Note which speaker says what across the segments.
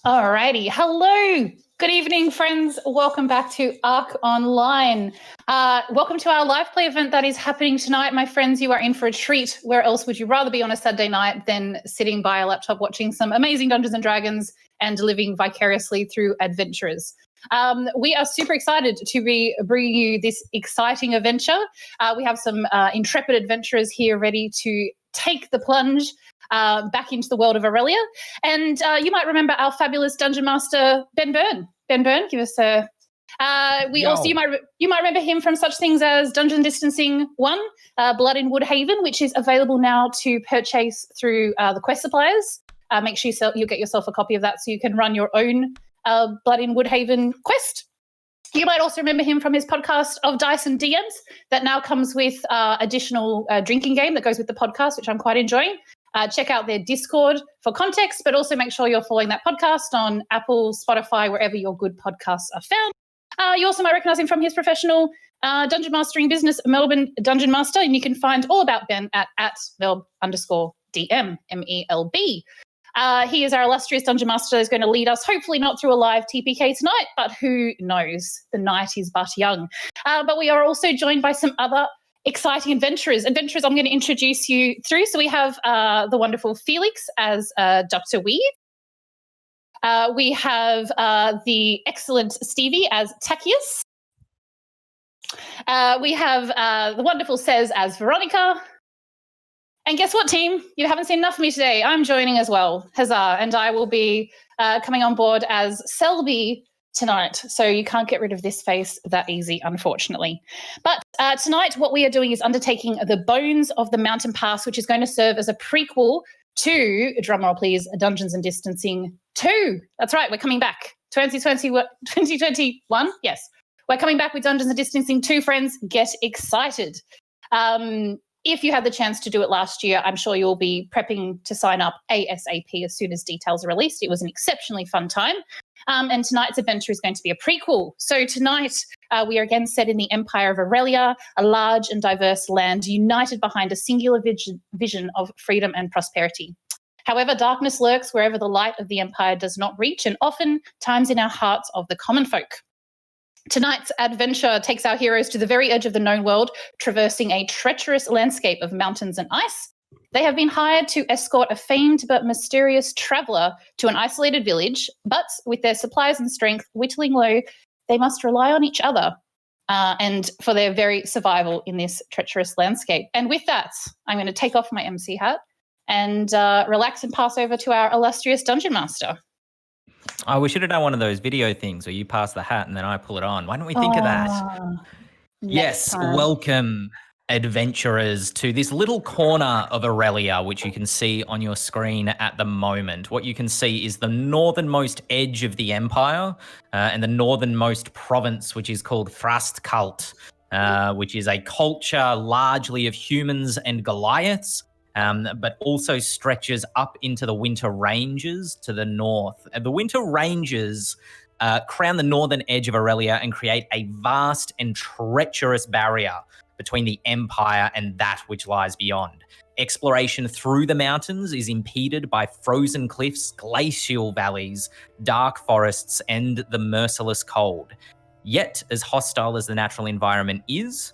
Speaker 1: Alrighty. Hello. Good evening, friends. Welcome back to Arc Online. Welcome to our Liveplay event that is happening tonight. My friends, you are in for a treat. Where else would you rather be on a Saturday night than sitting by a laptop watching some amazing Dungeons & Dragons and living vicariously through adventurers? We are super excited to be bringing you this exciting adventure. We have some intrepid adventurers here ready to take the plunge back into the world of Aurelia. And you might remember our fabulous Dungeon Master, Byrne. Byrne, give us a... you might remember him from such things as Dungeon Distancing 1, Blood in Woodhaven, which is available now to purchase through the quest suppliers. Make sure you'll get yourself a copy of that so you can run your own Blood in Woodhaven quest. You might also remember him from his podcast of Dice and DMs that now comes with additional drinking game that goes with the podcast, which I'm quite enjoying. Check out their Discord for context, but also make sure you're following that podcast on Apple, Spotify, wherever your good podcasts are found. You also might recognize him from his professional dungeon mastering business, Melbourne Dungeon Master, and you can find all about Ben at @Melb_DM, MELB. He is our illustrious Dungeon Master who's going to lead us, hopefully not through a live TPK tonight, but who knows? The night is but young. But we are also joined by some other exciting adventurers I'm going to introduce you through. So we have the wonderful Felix as Dr. Weed. We have the excellent Stevie as Tacius. We have the wonderful Cez as Veronica. And guess what, team? You haven't seen enough of me today. I'm joining as well. Huzzah. And I will be coming on board as Selby tonight. So you can't get rid of this face that easy, unfortunately. But tonight, what we are doing is undertaking the Bones of the Mountain Pass, which is going to serve as a prequel to, drumroll please, Dungeons and Distancing 2. That's right, we're coming back. 2021? Yes. We're coming back with Dungeons and Distancing 2, friends. Get excited. If you had the chance to do it last year, I'm sure you'll be prepping to sign up ASAP as soon as details are released. It was an exceptionally fun time. And tonight's adventure is going to be a prequel. So tonight we are again set in the Empire of Aurelia, a large and diverse land united behind a singular vision of freedom and prosperity. However, darkness lurks wherever the light of the Empire does not reach, and often times in our hearts of the common folk. Tonight's adventure takes our heroes to the very edge of the known world, traversing a treacherous landscape of mountains and ice. They have been hired to escort a famed but mysterious traveller to an isolated village, but with their supplies and strength whittling low, they must rely on each other and for their very survival in this treacherous landscape. And with that, I'm going to take off my MC hat and relax and pass over to our illustrious Dungeon Master.
Speaker 2: Oh, we should have done one of those video things where you pass the hat and then I pull it on. Why don't we think of that? Yes, welcome, adventurers, to this little corner of Aurelia, which you can see on your screen at the moment. What you can see is the northernmost edge of the Empire and the northernmost province, which is called Frostcult, which is a culture largely of humans and Goliaths, but also stretches up into the Winter Ranges to the north. The Winter Ranges crown the northern edge of Aurelia and create a vast and treacherous barrier between the Empire and that which lies beyond. Exploration through the mountains is impeded by frozen cliffs, glacial valleys, dark forests, and the merciless cold. Yet, as hostile as the natural environment is,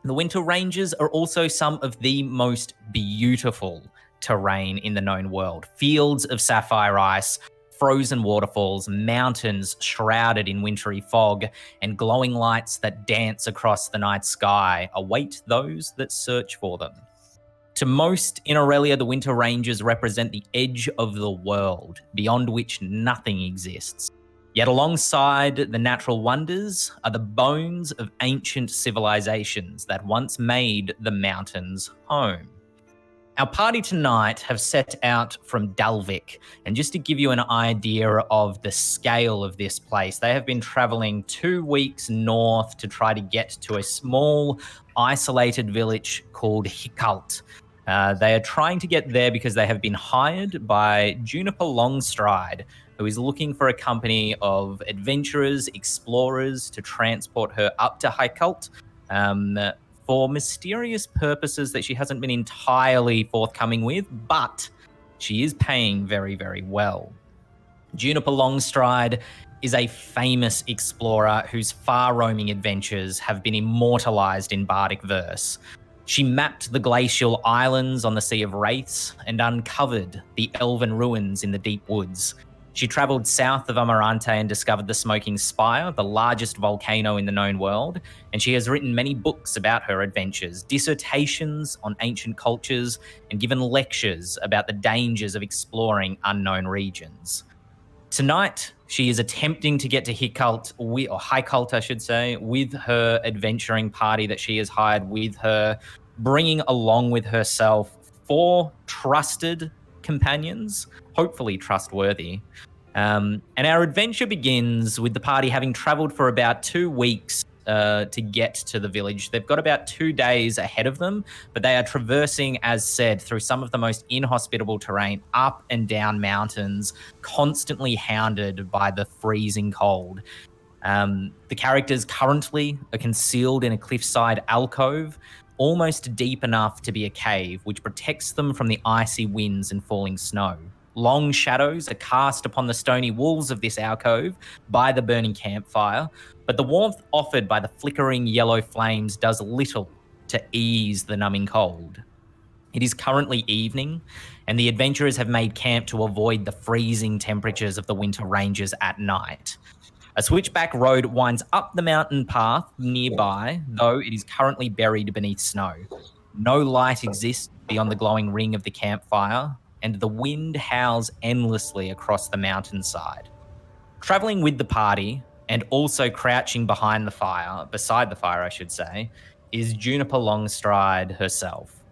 Speaker 2: the Winter Ranges are also some of the most beautiful terrain in the known world. Fields of sapphire ice, frozen waterfalls, mountains shrouded in wintry fog, and glowing lights that dance across the night sky await those that search for them. To most in Aurelia, the Winter Ranges represent the edge of the world, beyond which nothing exists. Yet alongside the natural wonders are the bones of ancient civilizations that once made the mountains home. Our party tonight have set out from Dalvik, and just to give you an idea of the scale of this place, they have been traveling 2 weeks north to try to get to a small, isolated village called Hickult. They are trying to get there because they have been hired by Juniper Longstride, who is looking for a company of adventurers, explorers to transport her up to Hickult for mysterious purposes that she hasn't been entirely forthcoming with, but she is paying very, very well. Juniper Longstride is a famous explorer whose far-roaming adventures have been immortalised in bardic verse. She mapped the glacial islands on the Sea of Wraiths and uncovered the elven ruins in the deep woods. She travelled south of Amarante and discovered the Smoking Spire, the largest volcano in the known world, and she has written many books about her adventures, dissertations on ancient cultures, and given lectures about the dangers of exploring unknown regions. Tonight, she is attempting to get to High Cult, I should say, with her adventuring party that she has hired with her, bringing along with herself 4 trusted companions, hopefully trustworthy. And our adventure begins with the party having travelled for about 2 weeks to get to the village. They've got about 2 days ahead of them, but they are traversing, as said, through some of the most inhospitable terrain, up and down mountains, constantly hounded by the freezing cold. The characters currently are concealed in a cliffside alcove, almost deep enough to be a cave, which protects them from the icy winds and falling snow. Long shadows are cast upon the stony walls of this alcove by the burning campfire, but the warmth offered by the flickering yellow flames does little to ease the numbing cold. It is currently evening, and the adventurers have made camp to avoid the freezing temperatures of the winter ranges at night. A switchback road winds up the mountain path nearby, though it is currently buried beneath snow. No light exists beyond the glowing ring of the campfire, and the wind howls endlessly across the mountainside. Travelling with the party, and also crouching beside the fire, I should say, is Juniper Longstride herself.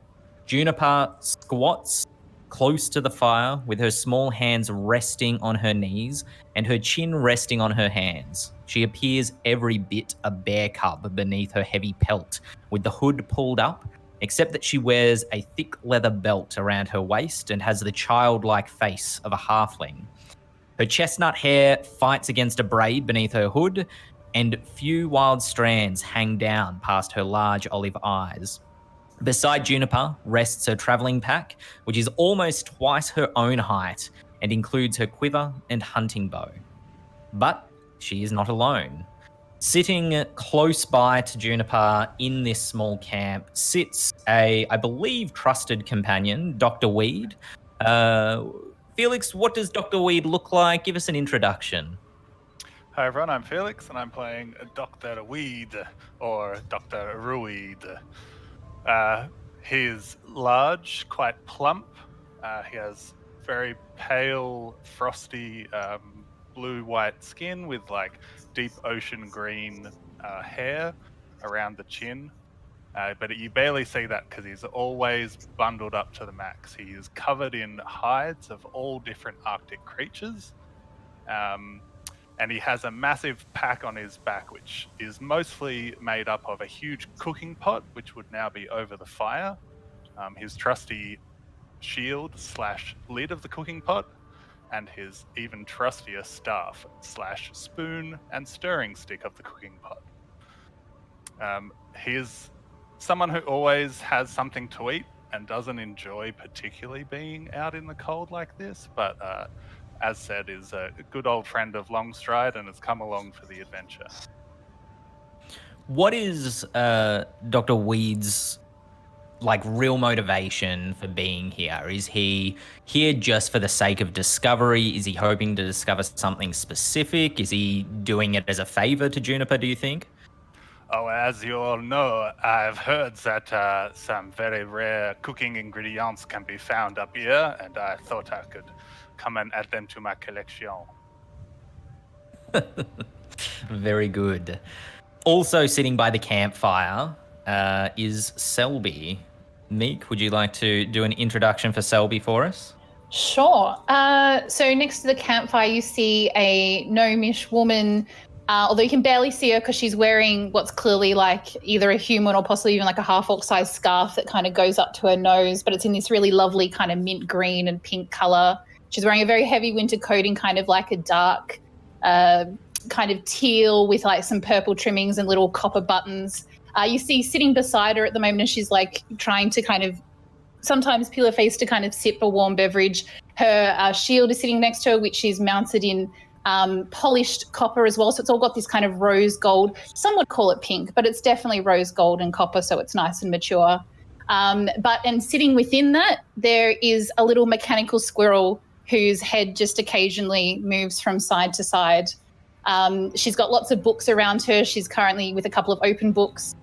Speaker 2: Juniper squats close to the fire with her small hands resting on her knees and her chin resting on her hands. She appears every bit a bear cub beneath her heavy pelt, with the hood pulled up, except that she wears a thick leather belt around her waist and has the childlike face of a halfling. Her chestnut hair fights against a braid beneath her hood, and few wild strands hang down past her large olive eyes. Beside Juniper rests her travelling pack, which is almost twice her own height and includes her quiver and hunting bow. But she is not alone. Sitting close by to Juniper in this small camp sits I believe, trusted companion, Dr. Weed. Felix, what does Dr. Weed look like? Give us an introduction.
Speaker 3: Hi everyone, I'm Felix and I'm playing Dr. Weed, or Dr. Ruid. He's large, quite plump. He has very pale, frosty, blue-white skin with like deep ocean green hair around the chin. But you barely see that because he's always bundled up to the max. He is covered in hides of all different Arctic creatures. And he has a massive pack on his back, which is mostly made up of a huge cooking pot, which would now be over the fire, his trusty shield / lid of the cooking pot, and his even trustier staff / spoon and stirring stick of the cooking pot. He is someone who always has something to eat and doesn't enjoy particularly being out in the cold like this, but as said, is a good old friend of Longstride and has come along for the adventure.
Speaker 2: What is Dr. Weed's real motivation for being here? Is he here just for the sake of discovery? Is he hoping to discover something specific? Is he doing it as a favor to Juniper, do you think?
Speaker 3: Oh, as you all know, I've heard that some very rare cooking ingredients can be found up here, and I thought I could come and add them to my collection.
Speaker 2: Very good. Also sitting by the campfire is Selby. Miek, would you like to do an introduction for Selby for us?
Speaker 1: Sure. So next to the campfire, you see a gnomish woman, although you can barely see her because she's wearing what's clearly either a human or possibly even a half-orc sized scarf that kind of goes up to her nose, but it's in this really lovely kind of mint green and pink color. She's wearing a very heavy winter coating, kind of like a dark kind of teal with some purple trimmings and little copper buttons. You see sitting beside her at the moment as she's trying to kind of sometimes peel her face to kind of sip a warm beverage. Her shield is sitting next to her, which is mounted in polished copper as well. So it's all got this kind of rose gold. Some would call it pink, but it's definitely rose gold and copper, so it's nice and mature. And sitting within that, there is a little mechanical squirrel whose head just occasionally moves from side to side. She's got lots of books around her. She's currently with a couple of open books.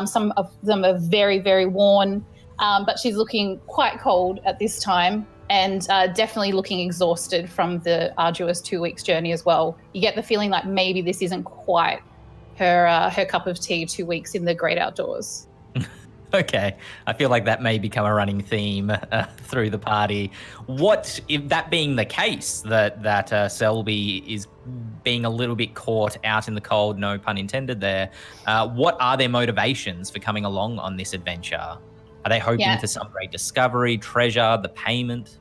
Speaker 1: Some of them are very, very worn, but she's looking quite cold at this time and definitely looking exhausted from the arduous 2 weeks journey as well. You get the feeling like maybe this isn't quite her cup of tea, 2 weeks in the great outdoors.
Speaker 2: Okay, I feel like that may become a running theme through the party. What, if that being the case, that Selby is being a little bit caught out in the cold, no pun intended there, what are their motivations for coming along on this adventure? Are they hoping for some great discovery, treasure, the payment?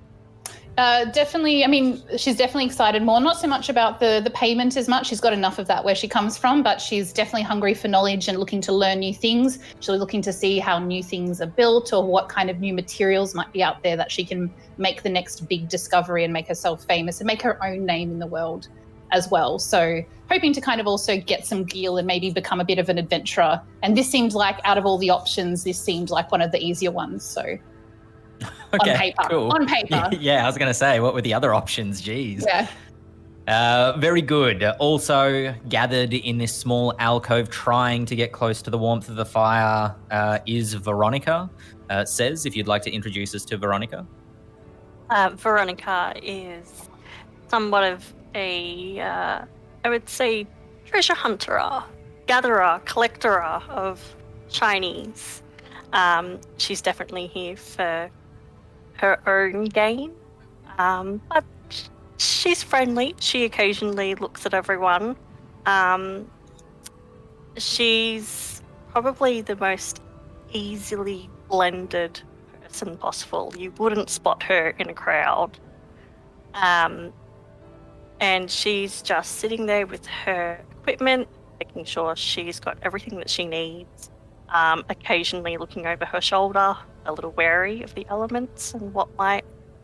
Speaker 1: Definitely. I mean, she's definitely excited more, not so much about the payment as much. She's got enough of that where she comes from, but she's definitely hungry for knowledge and looking to learn new things. She's looking to see how new things are built or what kind of new materials might be out there that she can make the next big discovery and make herself famous and make her own name in the world as well. So hoping to kind of also get some gear and maybe become a bit of an adventurer. And this seemed like, out of all the options, this seemed like one of the easier ones. So
Speaker 2: okay,
Speaker 1: on paper.
Speaker 2: Cool.
Speaker 1: On paper.
Speaker 2: Yeah, I was going to say, what were the other options? Jeez.
Speaker 1: Yeah.
Speaker 2: Very good. Also gathered in this small alcove, trying to get close to the warmth of the fire, is Veronica. Says, if you'd like to introduce us to Veronica.
Speaker 4: Veronica is somewhat of a, I would say, treasure hunter, gatherer, collector of shinies. She's definitely here for her own gain, but she's friendly. She occasionally looks at everyone. She's probably the most easily blended person possible. You wouldn't spot her in a crowd. And she's just sitting there with her equipment, making sure she's got everything that she needs. Occasionally looking over her shoulder, a little wary of the elements and what might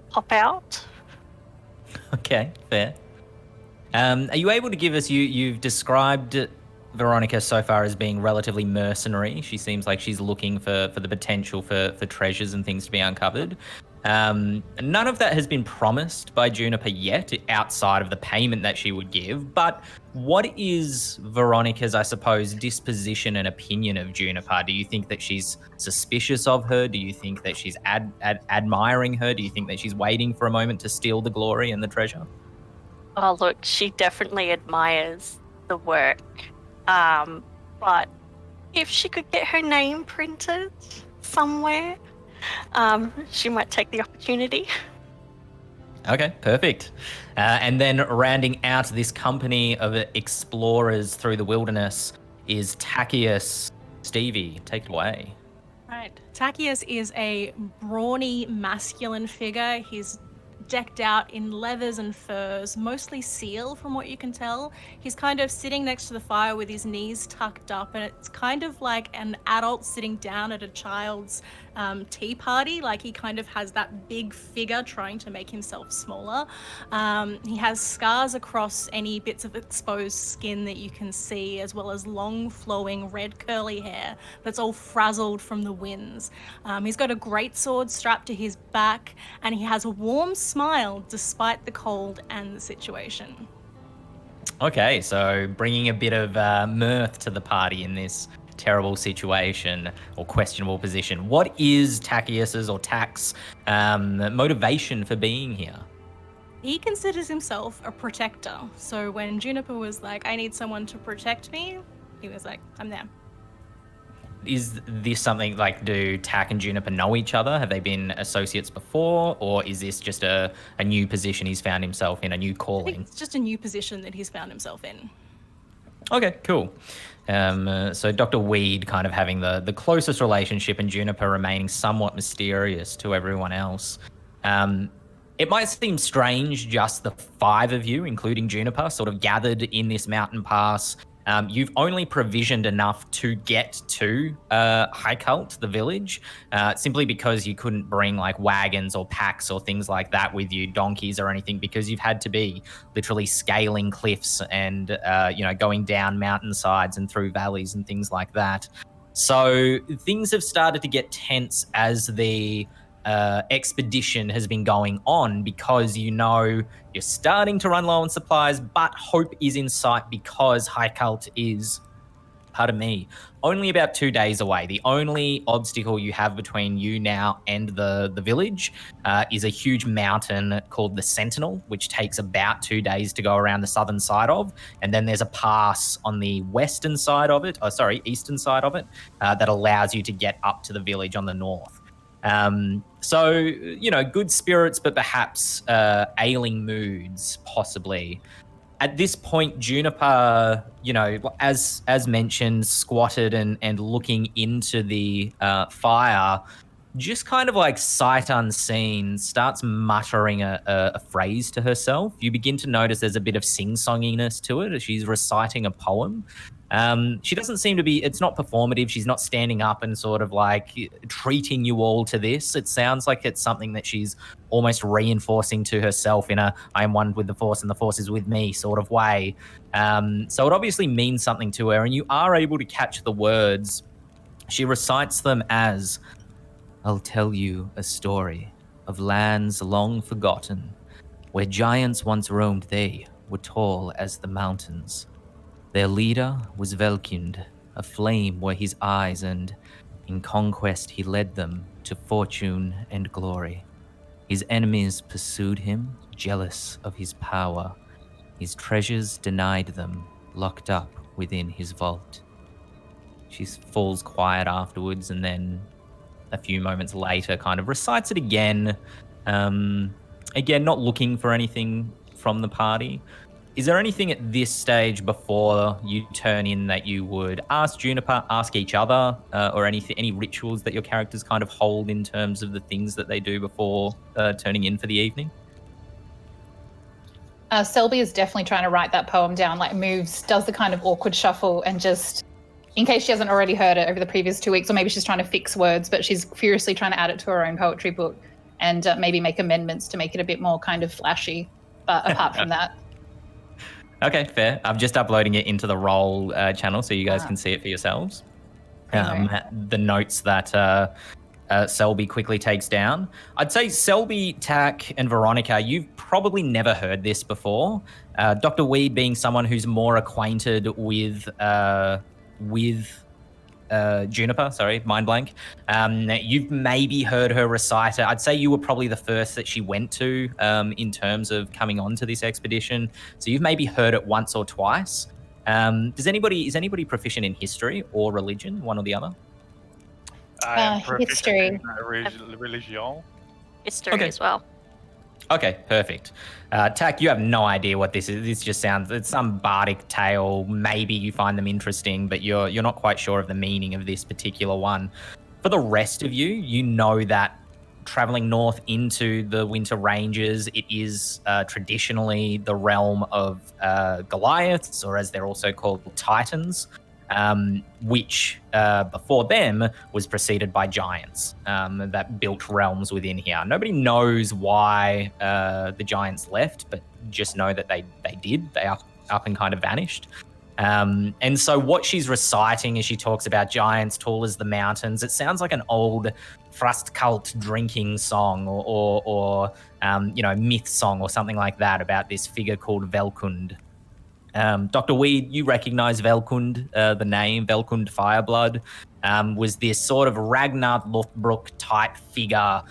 Speaker 4: pop out.
Speaker 2: Okay, fair. Are you able to give us, you've described Veronica so far as being relatively mercenary. She seems like she's looking for the potential for treasures and things to be uncovered. None of that has been promised by Juniper yet, outside of the payment that she would give. But what is Veronica's, I suppose, disposition and opinion of Juniper? Do you think that she's suspicious of her? Do you think that she's admiring her? Do you think that she's waiting for a moment to steal the glory and the treasure?
Speaker 4: Oh, look, she definitely admires the work. But if she could get her name printed somewhere, she might take the opportunity.
Speaker 2: Okay, perfect. And then rounding out this company of explorers through the wilderness is Tacius. Stevie, take it away.
Speaker 5: Right. Tacius is a brawny, masculine figure. He's decked out in leathers and furs, mostly seal from what you can tell. He's kind of sitting next to the fire with his knees tucked up, and it's kind of like an adult sitting down at a child's tea party. Like, he kind of has that big figure trying to make himself smaller. He has scars across any bits of exposed skin that you can see, as well as long flowing red curly hair that's all frazzled from the winds. He's got a great sword strapped to his back, and he has a warm smile despite the cold and the situation.
Speaker 2: Okay, so bringing a bit of mirth to the party in this terrible situation or questionable position. What is Tacius's or Tax motivation for being here?
Speaker 5: He considers himself a protector. So when Juniper was like, I need someone to protect me, he was like, I'm there.
Speaker 2: Is this something like, do Tack and Juniper know each other? Have they been associates before? Or is this just a new position he's found himself in, a new calling?
Speaker 5: I think it's just a new position that he's found himself in. Okay,
Speaker 2: cool. So Dr. Weed kind of having the closest relationship and Juniper remaining somewhat mysterious to everyone else. It might seem strange, just the five of you, including Juniper, sort of gathered in this mountain pass You've only provisioned enough to get to Highcult, the village, simply because you couldn't bring like wagons or packs or things like that with you, donkeys or anything, because you've had to be literally scaling cliffs and going down mountainsides and through valleys and things like that. So things have started to get tense as the expedition has been going on, because you're starting to run low on supplies, but hope is in sight because Highcult is, only about 2 days away. The only obstacle you have between you now and the village is a huge mountain called the Sentinel, which takes about 2 days to go around the southern side of. And then there's a pass on the eastern side of it, that allows you to get up to the village on the north. So, good spirits, but perhaps ailing moods, possibly. At this point, Juniper, as mentioned, squatted and looking into the fire, just kind of like sight unseen, starts muttering a phrase to herself. You begin to notice there's a bit of sing-songiness to it as she's reciting a poem. She doesn't seem to be, it's not performative. She's not standing up and sort of like treating you all to this. It sounds like it's something that she's almost reinforcing to herself in a I am one with the Force and the Force is with me sort of way. So it obviously means something to her, and you are able to catch the words. She recites them as, I'll tell you a story of lands long forgotten, where giants once roamed. They were tall as the mountains. Their leader was Velkund, a flame were his eyes, and in conquest he led them to fortune and glory. His enemies pursued him, jealous of his power. His treasures denied them, locked up within his vault. She falls quiet afterwards, and then a few moments later kind of recites it again. Again, not looking for anything from the party. Is there anything at this stage before you turn in that you would ask Juniper, ask each other, or any rituals that your characters kind of hold in terms of the things that they do before turning in for the evening?
Speaker 1: Selby is definitely trying to write that poem down, like moves, does the kind of awkward shuffle, and just, in case she hasn't already heard it over the previous 2 weeks, or maybe she's trying to fix words, but she's furiously trying to add it to her own poetry book and maybe make amendments to make it a bit more kind of flashy. But apart from that.
Speaker 2: Okay, fair. I'm just uploading it into the Roll channel so you guys can see it for yourselves. The notes that Selby quickly takes down. I'd say Selby, Tack, and Veronica, you've probably never heard this before. Dr. Weed being someone who's more acquainted with Juniper, mind blank. You've maybe heard her recite it. I'd say you were probably the first that she went to in terms of coming on to this expedition. So you've maybe heard it once or twice. Is anybody proficient in history or religion, one or the other?
Speaker 3: I am proficient
Speaker 1: history.
Speaker 3: in religion.
Speaker 4: History as well.
Speaker 2: Okay, perfect. Tack, you have no idea what this is. This just sounds, it's some bardic tale. Maybe you find them interesting, but you're not quite sure of the meaning of this particular one. For the rest of you, you know that traveling north into the Winter Ranges, it is traditionally the realm of Goliaths, or as they're also called, Titans. Which before them was preceded by giants that built realms within here. Nobody knows why the giants left, but just know that they did. They up and kind of vanished. And so what she's reciting as she talks about giants tall as the mountains, it sounds like an old Thrust cult drinking song or myth song or something like that about this figure called Velkund. Dr. Weed, you recognize Velkund, the name Velkund Fireblood, was this sort of Ragnar Lothbrok type figure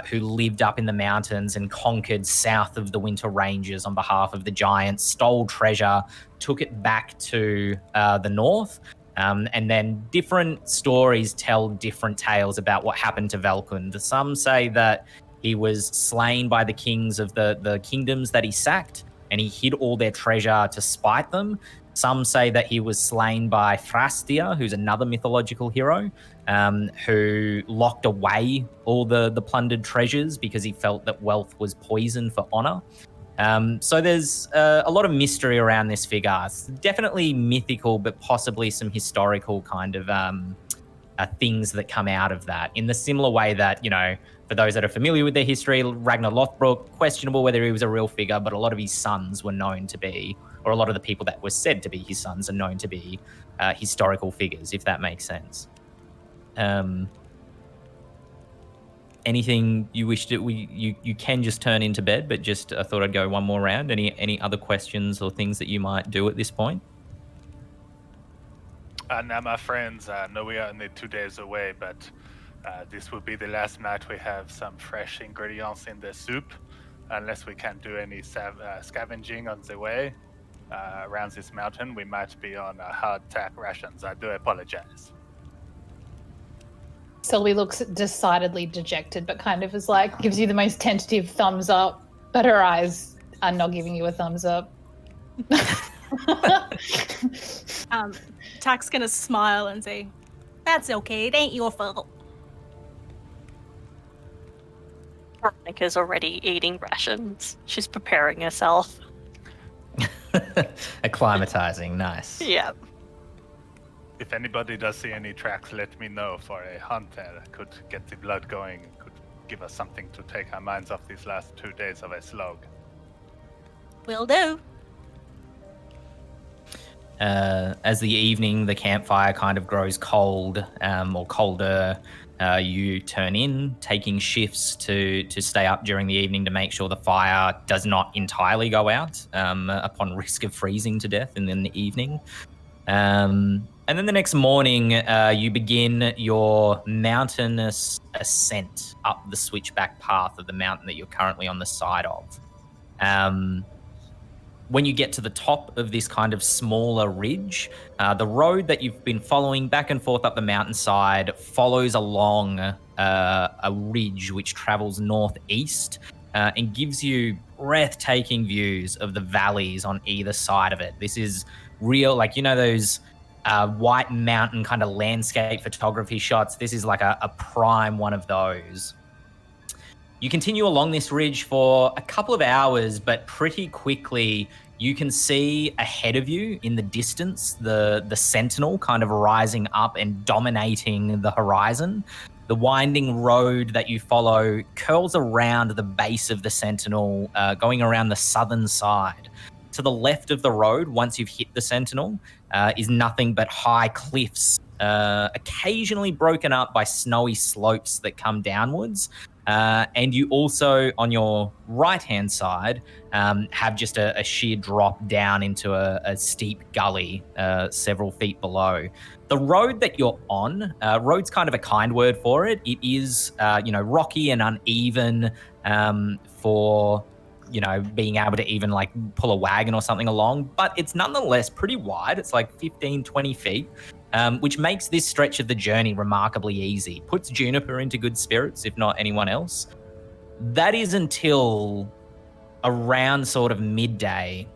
Speaker 2: who lived up in the mountains and conquered south of the Winter Ranges on behalf of the giants, stole treasure, took it back to the north. And then different stories tell different tales about what happened to Velkund. Some say that he was slain by the kings of the kingdoms that he sacked, and he hid all their treasure to spite them. Some say that he was slain by Thrastia, who's another mythological hero, who locked away all the plundered treasures because he felt that wealth was poison for honor. So there's a lot of mystery around this figure. It's definitely mythical, but possibly some historical kind of things that come out of that. In the similar way that, for those that are familiar with their history, Ragnar Lothbrok, questionable whether he was a real figure, but a lot of his sons were known to be, or a lot of the people that were said to be his sons are known to be historical figures, if that makes sense. Anything you wish to, you can just turn into bed, but just I thought I'd go one more round. Any other questions or things that you might do at this point?
Speaker 3: Now, my friends, I know we are only 2 days away, but this will be the last night we have some fresh ingredients in the soup, unless we can do any scavenging on the way around this mountain. We might be on hard tack rations. I do apologize.
Speaker 1: Sylvie looks decidedly dejected, but kind of is like, gives you the most tentative thumbs up, but her eyes are not giving you a thumbs up.
Speaker 5: Tak's gonna smile and say, "That's okay, it ain't your fault."
Speaker 4: Veronica's already eating rations. She's preparing herself.
Speaker 2: Acclimatizing, nice.
Speaker 4: Yeah.
Speaker 3: If anybody does see any tracks, let me know for a hunt that could get the blood going, could give us something to take our minds off these last 2 days of a slog.
Speaker 5: Will do.
Speaker 2: As the evening, the campfire kind of grows cold or colder, you turn in, taking shifts to stay up during the evening to make sure the fire does not entirely go out upon risk of freezing to death in the evening. And then the next morning, you begin your mountainous ascent up the switchback path of the mountain that you're currently on the side of. When you get to the top of this kind of smaller ridge, the road that you've been following back and forth up the mountainside follows along a ridge which travels northeast and gives you breathtaking views of the valleys on either side of it. This is real, like, those white mountain kind of landscape photography shots. This is like a prime one of those. You continue along this ridge for a couple of hours, but pretty quickly you can see ahead of you in the distance the Sentinel kind of rising up and dominating the horizon. The winding road that you follow curls around the base of the Sentinel, going around the southern side. To the left of the road, once you've hit the Sentinel, is nothing but high cliffs, occasionally broken up by snowy slopes that come downwards. And you also, on your right-hand side, have just a sheer drop down into a steep gully several feet below. The road that you're on, road's kind of a kind word for it. It is, rocky and uneven for, being able to even like pull a wagon or something along, but it's nonetheless pretty wide. It's like 15, 20 feet. Which makes this stretch of the journey remarkably easy. Puts Juniper into good spirits, if not anyone else. That is until around sort of midday,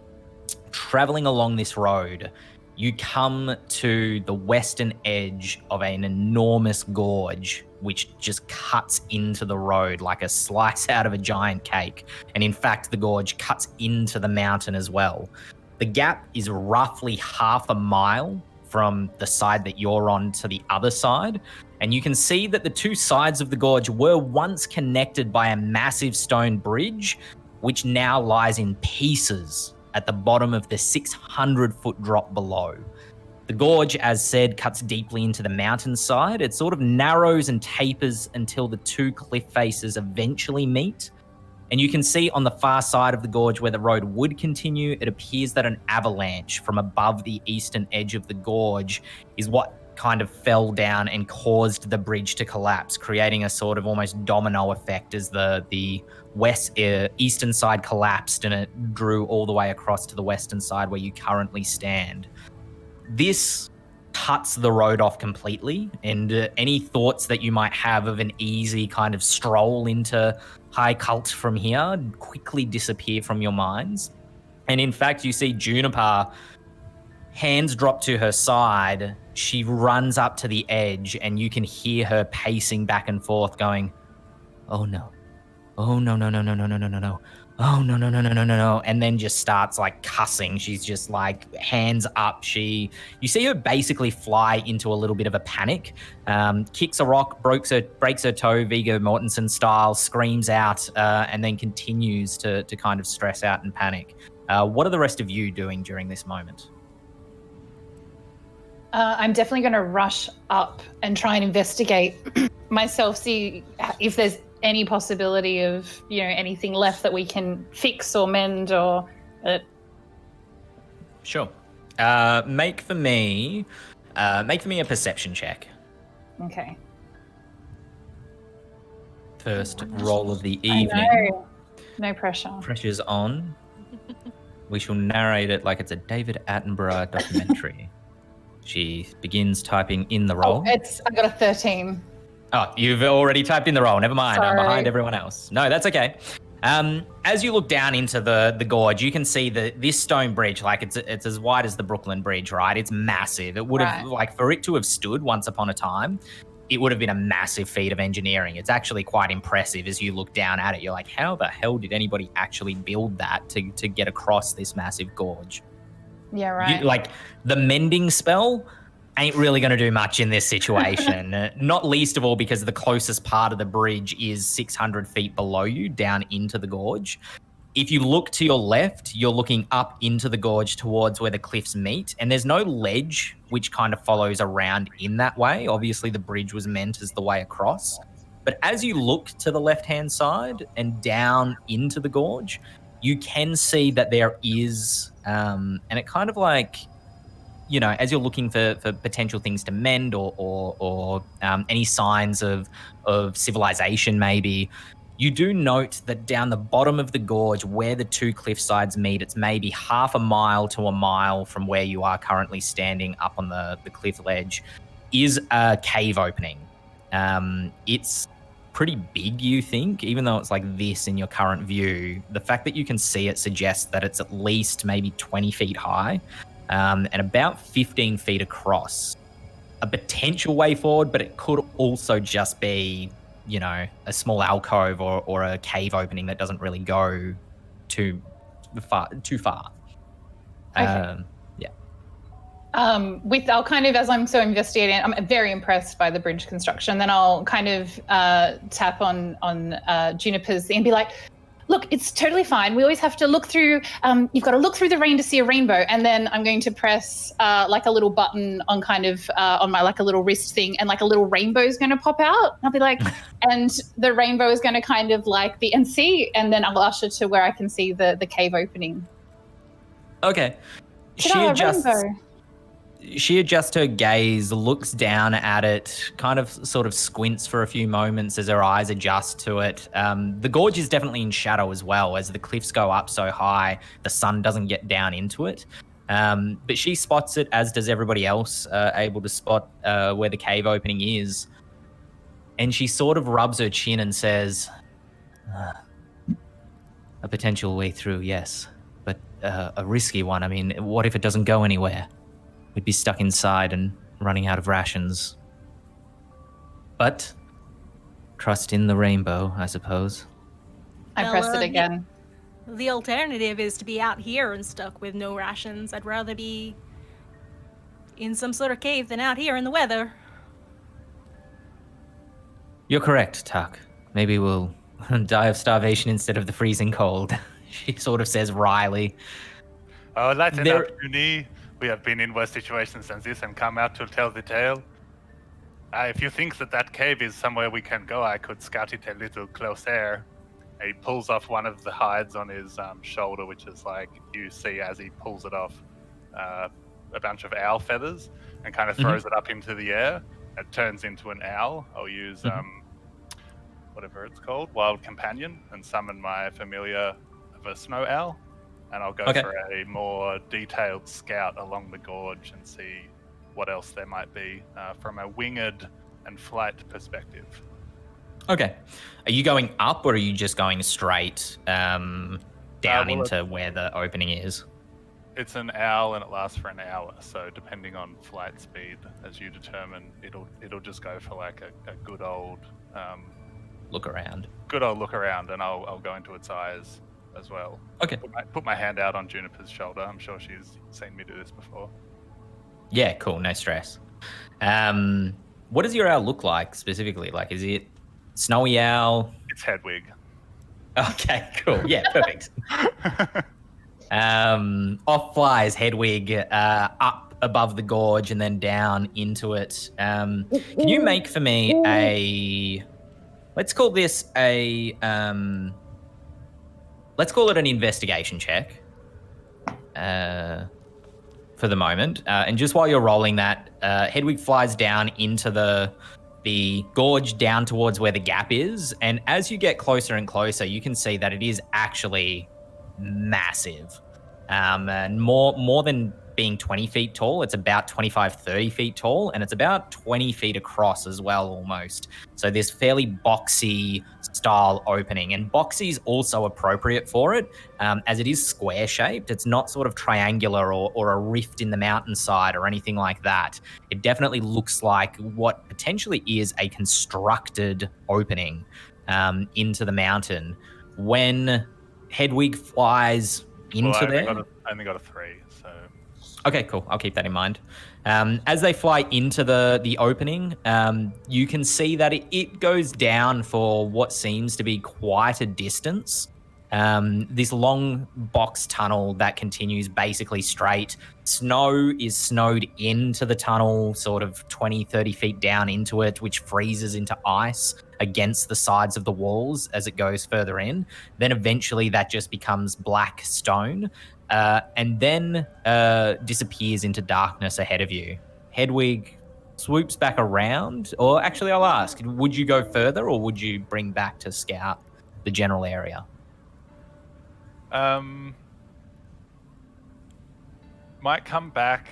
Speaker 2: traveling along this road, you come to the western edge of an enormous gorge, which just cuts into the road like a slice out of a giant cake. And in fact, the gorge cuts into the mountain as well. The gap is roughly half a mile from the side that you're on to the other side. And you can see that the two sides of the gorge were once connected by a massive stone bridge, which now lies in pieces at the bottom of the 600-foot drop below. The gorge, as said, cuts deeply into the mountainside. It sort of narrows and tapers until the two cliff faces eventually meet. And you can see on the far side of the gorge where the road would continue, it appears that an avalanche from above the eastern edge of the gorge is what kind of fell down and caused the bridge to collapse, creating a sort of almost domino effect as the eastern side collapsed and it drew all the way across to the western side where you currently stand. This cuts the road off completely, and any thoughts that you might have of an easy kind of stroll into high cult from here quickly disappear from your minds. And in fact, you see Juniper, hands drop to her side. She runs up to the edge and you can hear her pacing back and forth going, "Oh no. Oh no, no, no, no, no, no, no, no, no. oh, no, and then just starts like cussing. She's just like hands up. You see her basically fly into a little bit of a panic, kicks a rock, breaks her toe, Viggo Mortensen style, screams out, and then continues to kind of stress out and panic. What are the rest of you doing during this moment?
Speaker 1: I'm definitely going to rush up and try and investigate myself, see if there's any possibility of, anything left that we can fix or mend or...
Speaker 2: Sure. Make for me a perception check.
Speaker 1: Okay.
Speaker 2: First roll of the evening.
Speaker 1: No pressure.
Speaker 2: Pressure's on. We shall narrate it like it's a David Attenborough documentary. She begins typing in the roll.
Speaker 1: I got a 13.
Speaker 2: Oh, you've already typed in the roll. Never mind.
Speaker 1: Sorry.
Speaker 2: I'm behind everyone else. No, that's okay. As you look down into the gorge, you can see that this stone bridge, like it's as wide as the Brooklyn Bridge, right? It's massive. It would have, like, for it to have stood once upon a time, it would have been a massive feat of engineering. It's actually quite impressive as you look down at it. You're like, how the hell did anybody actually build that to get across this massive gorge?
Speaker 1: Yeah, right.
Speaker 2: Like, the mending spell ain't really going to do much in this situation, not least of all because the closest part of the bridge is 600 feet below you, down into the gorge. If you look to your left, you're looking up into the gorge towards where the cliffs meet, and there's no ledge which kind of follows around in that way. Obviously, the bridge was meant as the way across. But as you look to the left-hand side and down into the gorge, you can see that there is, and it kind of like, as you're looking for potential things to mend or any signs of civilization maybe, you do note that down the bottom of the gorge where the two cliff sides meet, it's maybe half a mile to a mile from where you are currently standing up on the cliff ledge, is a cave opening. It's pretty big, you think, even though it's like this in your current view. The fact that you can see it suggests that it's at least maybe 20 feet high. And about 15 feet across. A potential way forward, but it could also just be, a small alcove or a cave opening that doesn't really go too far.
Speaker 1: Okay.
Speaker 2: Yeah.
Speaker 1: I'll kind of, as I'm so investigating, I'm very impressed by the bridge construction. Then I'll kind of tap on Juniper's and be like, look, it's totally fine. We always have to look through, you've got to look through the rain to see a rainbow. And then I'm going to press like a little button on kind of on my like a little wrist thing, and like a little rainbow is going to pop out. I'll be like, and the rainbow is going to kind of like and then I'll usher to where I can see the cave opening.
Speaker 2: Okay. She adjusts her gaze, looks down at it, kind of sort of squints for a few moments as her eyes adjust to it. The gorge is definitely in shadow as well. As the cliffs go up so high, the sun doesn't get down into it. But she spots it, as does everybody else, able to spot where the cave opening is. And she sort of rubs her chin and says, a potential way through, yes, but a risky one. I mean, what if it doesn't go anywhere? We'd be stuck inside and running out of rations. But trust in the rainbow, I suppose.
Speaker 1: I pressed it again.
Speaker 5: The alternative is to be out here and stuck with no rations. I'd rather be in some sort of cave than out here in the weather.
Speaker 2: You're correct, Tuck. Maybe we'll die of starvation instead of the freezing cold. She sort of says wryly.
Speaker 3: Oh, that's an opportunity. We have been in worse situations than this and come out to tell the tale. If you think that cave is somewhere we can go, I could scout it a little closer. He pulls off one of the hides on his shoulder, which is like, you see as he pulls it off, a bunch of owl feathers, and kind of throws it up into the air. It turns into an owl. I'll use whatever it's called, Wild Companion, and summon my familiar of a snow owl. And I'll go for a more detailed scout along the gorge and see what else there might be from a winged and flight perspective.
Speaker 2: Okay. Are you going up, or are you just going straight down into where the opening is?
Speaker 3: It's an owl and it lasts for an hour. So depending on flight speed, as you determine, it'll just go for like a good old
Speaker 2: look around.
Speaker 3: Good old look around, and I'll go into its eyes. as well.
Speaker 2: Okay.
Speaker 3: Put my hand out on Juniper's shoulder. I'm sure she's seen me do this before.
Speaker 2: Yeah, cool. No stress. What does your owl look like specifically? Like, is it snowy owl?
Speaker 3: It's Hedwig.
Speaker 2: Okay, cool. Yeah, perfect. Off flies Hedwig up above the gorge and then down into it. Can you make for me let's call this let's call it an investigation check for the moment. And just while you're rolling that, Hedwig flies down into the gorge down towards where the gap is. And as you get closer and closer, you can see that it is actually massive. And more than being 20 feet tall, it's about 25, 30 feet tall, and it's about 20 feet across as well, almost. So this fairly boxy style opening, and boxy is also appropriate for it, as it is square shaped. It's not sort of triangular or a rift in the mountainside or anything like that. It definitely looks like what potentially is a constructed opening into the mountain. When Hedwig flies into there,
Speaker 3: I only got a 3, so.
Speaker 2: Okay, cool. I'll keep that in mind. As they fly into the opening, you can see that it goes down for what seems to be quite a distance. This long box tunnel that continues basically straight. Snow is snowed into the tunnel, sort of 20, 30 feet down into it, which freezes into ice against the sides of the walls as it goes further in. Then eventually that just becomes black stone. And then disappears into darkness ahead of you. Hedwig swoops back around, or actually I'll ask, would you go further or would you bring back to scout the general area?
Speaker 3: Might come back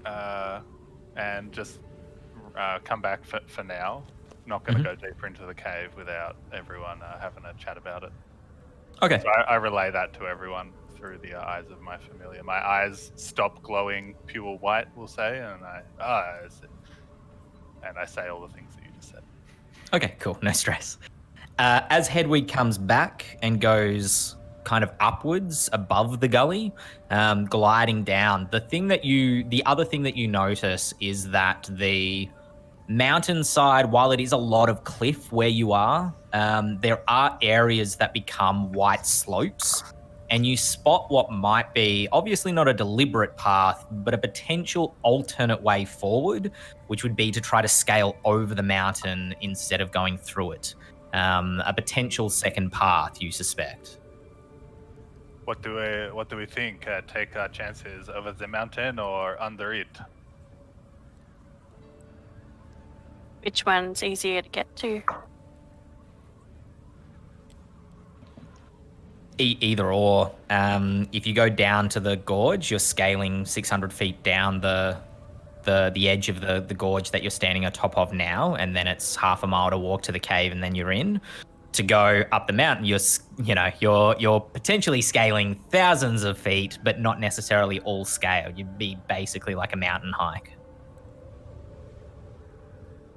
Speaker 3: and just come back for now. Not going to go deeper into the cave without everyone having a chat about it.
Speaker 2: Okay.
Speaker 3: So I relay that to everyone through the eyes of my familiar. My eyes stop glowing pure white, we'll say, and I say all the things that you just said. Okay,
Speaker 2: cool. No stress. As Hedwig comes back and goes kind of upwards above the gully, gliding down, the other thing that you notice is that the mountainside, while it is a lot of cliff where you are, there are areas that become white slopes, and you spot what might be obviously not a deliberate path, but a potential alternate way forward, which would be to try to scale over the mountain instead of going through it. A potential second path, you suspect.
Speaker 3: What do we think? Take our chances over the mountain or under it?
Speaker 4: Which one's easier to get to?
Speaker 2: Either or. If you go down to the gorge, you're scaling 600 feet down the edge of the gorge that you're standing on top of now, and then it's half a mile to walk to the cave, and then you're in. To go up the mountain, you're potentially scaling thousands of feet, but not necessarily all scale. You'd be basically like a mountain hike.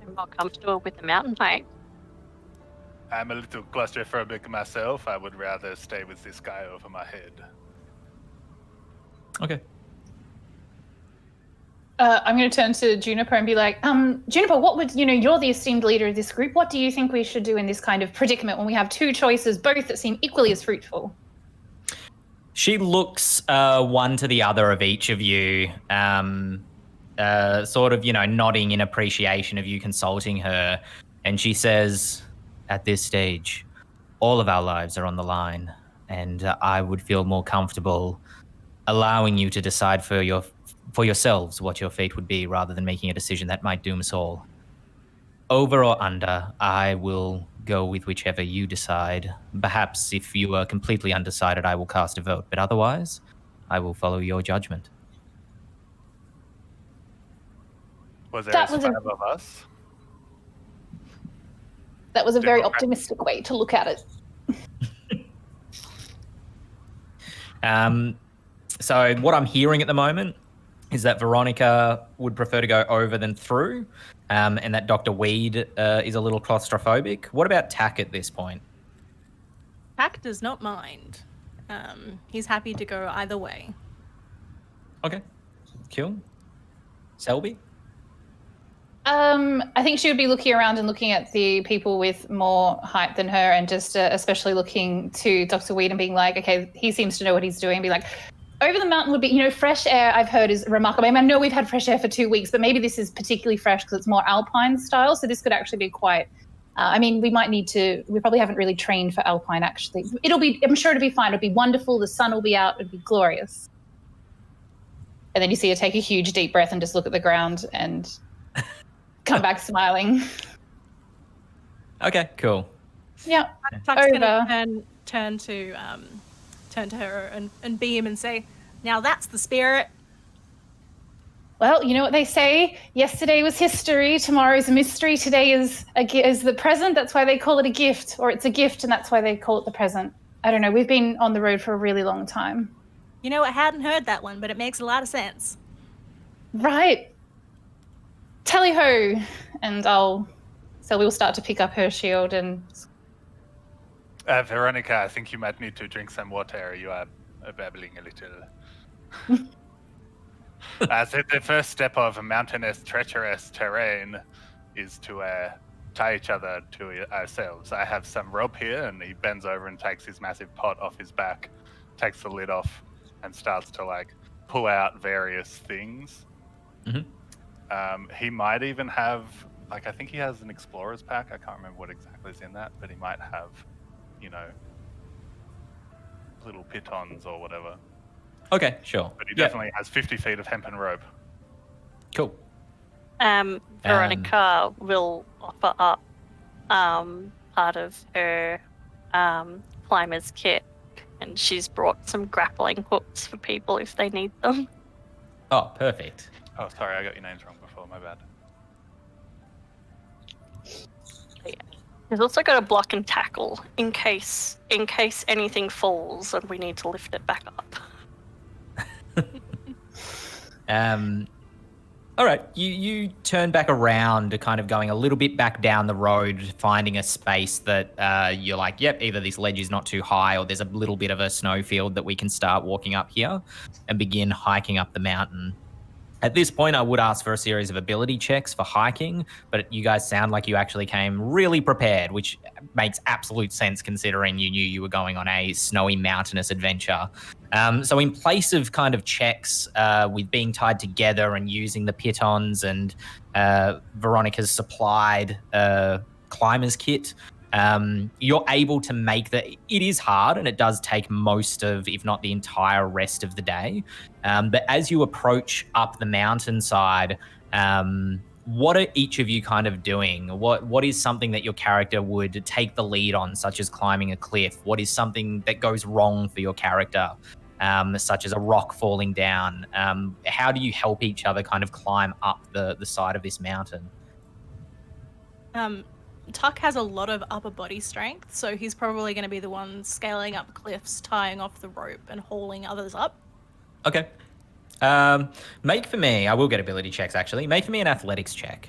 Speaker 4: I'm more comfortable with the mountain hike.
Speaker 3: I'm a little claustrophobic myself. I would rather stay with this guy over my head.
Speaker 2: Okay.
Speaker 1: I'm going to turn to Juniper and be like, Juniper, what would, you're the esteemed leader of this group. What do you think we should do in this kind of predicament when we have two choices, both that seem equally as fruitful?
Speaker 2: She looks one to the other of each of you, sort of, nodding in appreciation of you consulting her. And she says, at this stage, all of our lives are on the line, and I would feel more comfortable allowing you to decide for yourselves what your fate would be, rather than making a decision that might doom us all. Over or under, I will go with whichever you decide. Perhaps if you are completely undecided, I will cast a vote, but otherwise, I will follow your judgment.
Speaker 3: Was there a five of us?
Speaker 1: That was a very optimistic way to look at it.
Speaker 2: So what I'm hearing at the moment is that Veronica would prefer to go over than through, and that Dr. Weed is a little claustrophobic. What about Tack at this point?
Speaker 5: Pack does not mind. He's happy to go either way.
Speaker 2: Okay, cool. Selby?
Speaker 1: I think she would be looking around and looking at the people with more height than her, and just especially looking to Dr. Weed and being like, okay, he seems to know what he's doing. Be like, over the mountain would be, fresh air, I've heard, is remarkable. I mean, I know we've had fresh air for 2 weeks, but maybe this is particularly fresh because it's more alpine style. So this could actually be quite, we probably haven't really trained for alpine actually. I'm sure it'll be fine. It'll be wonderful. The sun will be out. It'll be glorious. And then you see her take a huge deep breath and just look at the ground and come back smiling.
Speaker 2: Okay, cool.
Speaker 1: Yeah.
Speaker 5: Tuck's gonna turn to her and beam and say, "Now that's the spirit."
Speaker 1: Well, you know what they say. Yesterday was history. Tomorrow's a mystery. Today is the present. That's why they call it a gift, or it's a gift, and that's why they call it the present. I don't know. We've been on the road for a really long time.
Speaker 5: I hadn't heard that one, but it makes a lot of sense.
Speaker 1: Right. Tally ho, and so we'll start to pick up her shield and.
Speaker 3: Veronica, I think you might need to drink some water. You are babbling a little. So the first step of mountainous, treacherous terrain is to tie each other to ourselves. I have some rope here, and he bends over and takes his massive pot off his back, takes the lid off, and starts to pull out various things. Mm-hmm. He might even have, I think he has an explorer's pack. I can't remember what exactly is in that, but he might have, little pitons or whatever.
Speaker 2: Okay, sure.
Speaker 3: But he definitely has 50 feet of hempen rope.
Speaker 2: Cool.
Speaker 4: Veronica will offer up part of her climber's kit, and she's brought some grappling hooks for people if they need them.
Speaker 2: Oh, perfect.
Speaker 3: Oh, sorry, I got your names wrong before. My bad.
Speaker 4: Yeah. She's also got a block and tackle in case anything falls and we need to lift it back up.
Speaker 2: All right, you turn back around to kind of going a little bit back down the road, finding a space that you're like, yep, either this ledge is not too high or there's a little bit of a snowfield that we can start walking up here and begin hiking up the mountain. At this point, I would ask for a series of ability checks for hiking, but you guys sound like you actually came really prepared, which makes absolute sense considering you knew you were going on a snowy mountainous adventure. So in place of kind of checks with being tied together and using the pitons and Veronica's supplied climber's kit, you're able to make it is hard and it does take most of, if not the entire rest of the day. But as you approach up the mountainside, what are each of you kind of doing? What is something that your character would take the lead on, such as climbing a cliff? What is something that goes wrong for your character, such as a rock falling down? How do you help each other kind of climb up the side of this mountain?
Speaker 5: Tuck has a lot of upper body strength, so he's probably going to be the one scaling up cliffs, tying off the rope, and hauling others up.
Speaker 2: Okay. Make for me, I will get ability checks actually. Make for me an athletics check.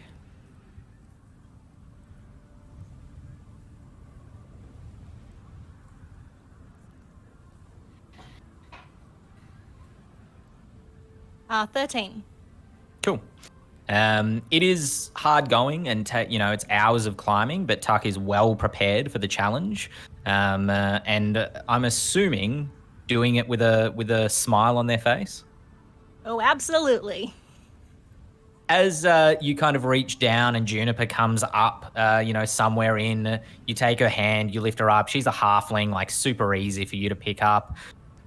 Speaker 5: Uh, 13.
Speaker 2: Cool. It is hard going and it's hours of climbing, but Tuck is well prepared for the challenge. And I'm assuming doing it with a smile on their face.
Speaker 5: Oh, absolutely.
Speaker 2: As you kind of reach down and Juniper comes up, somewhere in, you take her hand, you lift her up. She's a halfling, like super easy for you to pick up.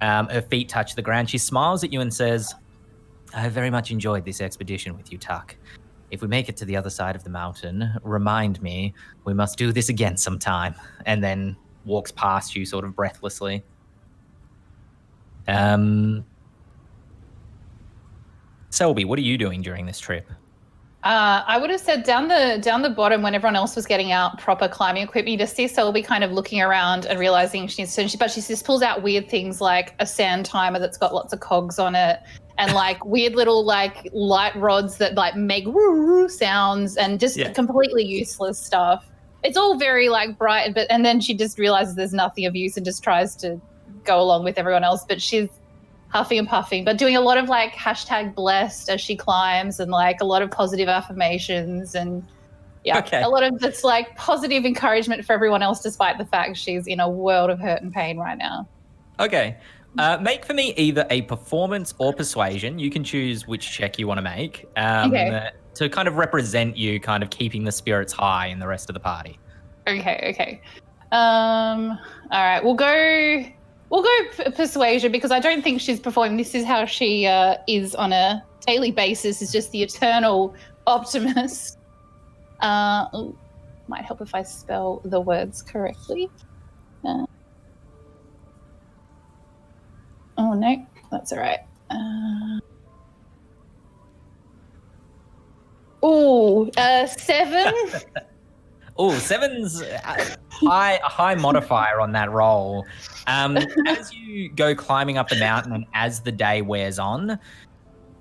Speaker 2: Her feet touch the ground. She smiles at you and says, I very much enjoyed this expedition with you, Tuck. If we make it to the other side of the mountain, remind me we must do this again sometime. And then walks past you sort of breathlessly. Selby, what are you doing during this trip?
Speaker 1: I would have said down the bottom when everyone else was getting out proper climbing equipment, you just see Selby kind of looking around and realizing she just pulls out weird things like a sand timer that's got lots of cogs on it, and like weird little like light rods that like make woo sounds, and just completely useless stuff. it's all very like bright, and then she just realizes there's nothing of use and just tries to go along with everyone else. But she's huffing and puffing, but doing a lot of like #blessed as she climbs, and like a lot of positive affirmations, and a lot of this like positive encouragement for everyone else, despite the fact she's in a world of hurt and pain right now.
Speaker 2: Okay. Make for me either a performance or persuasion. You can choose which check you want to make to kind of represent you kind of keeping the spirits high in the rest of the party.
Speaker 1: Okay. All right, we'll go persuasion, because I don't think she's performing. This is how she is on a daily basis, is just the eternal optimist. Might help if I spell the words correctly. Oh no, that's all right. 7.
Speaker 2: Oh, 7's a high modifier on that roll. As you go climbing up the mountain and as the day wears on,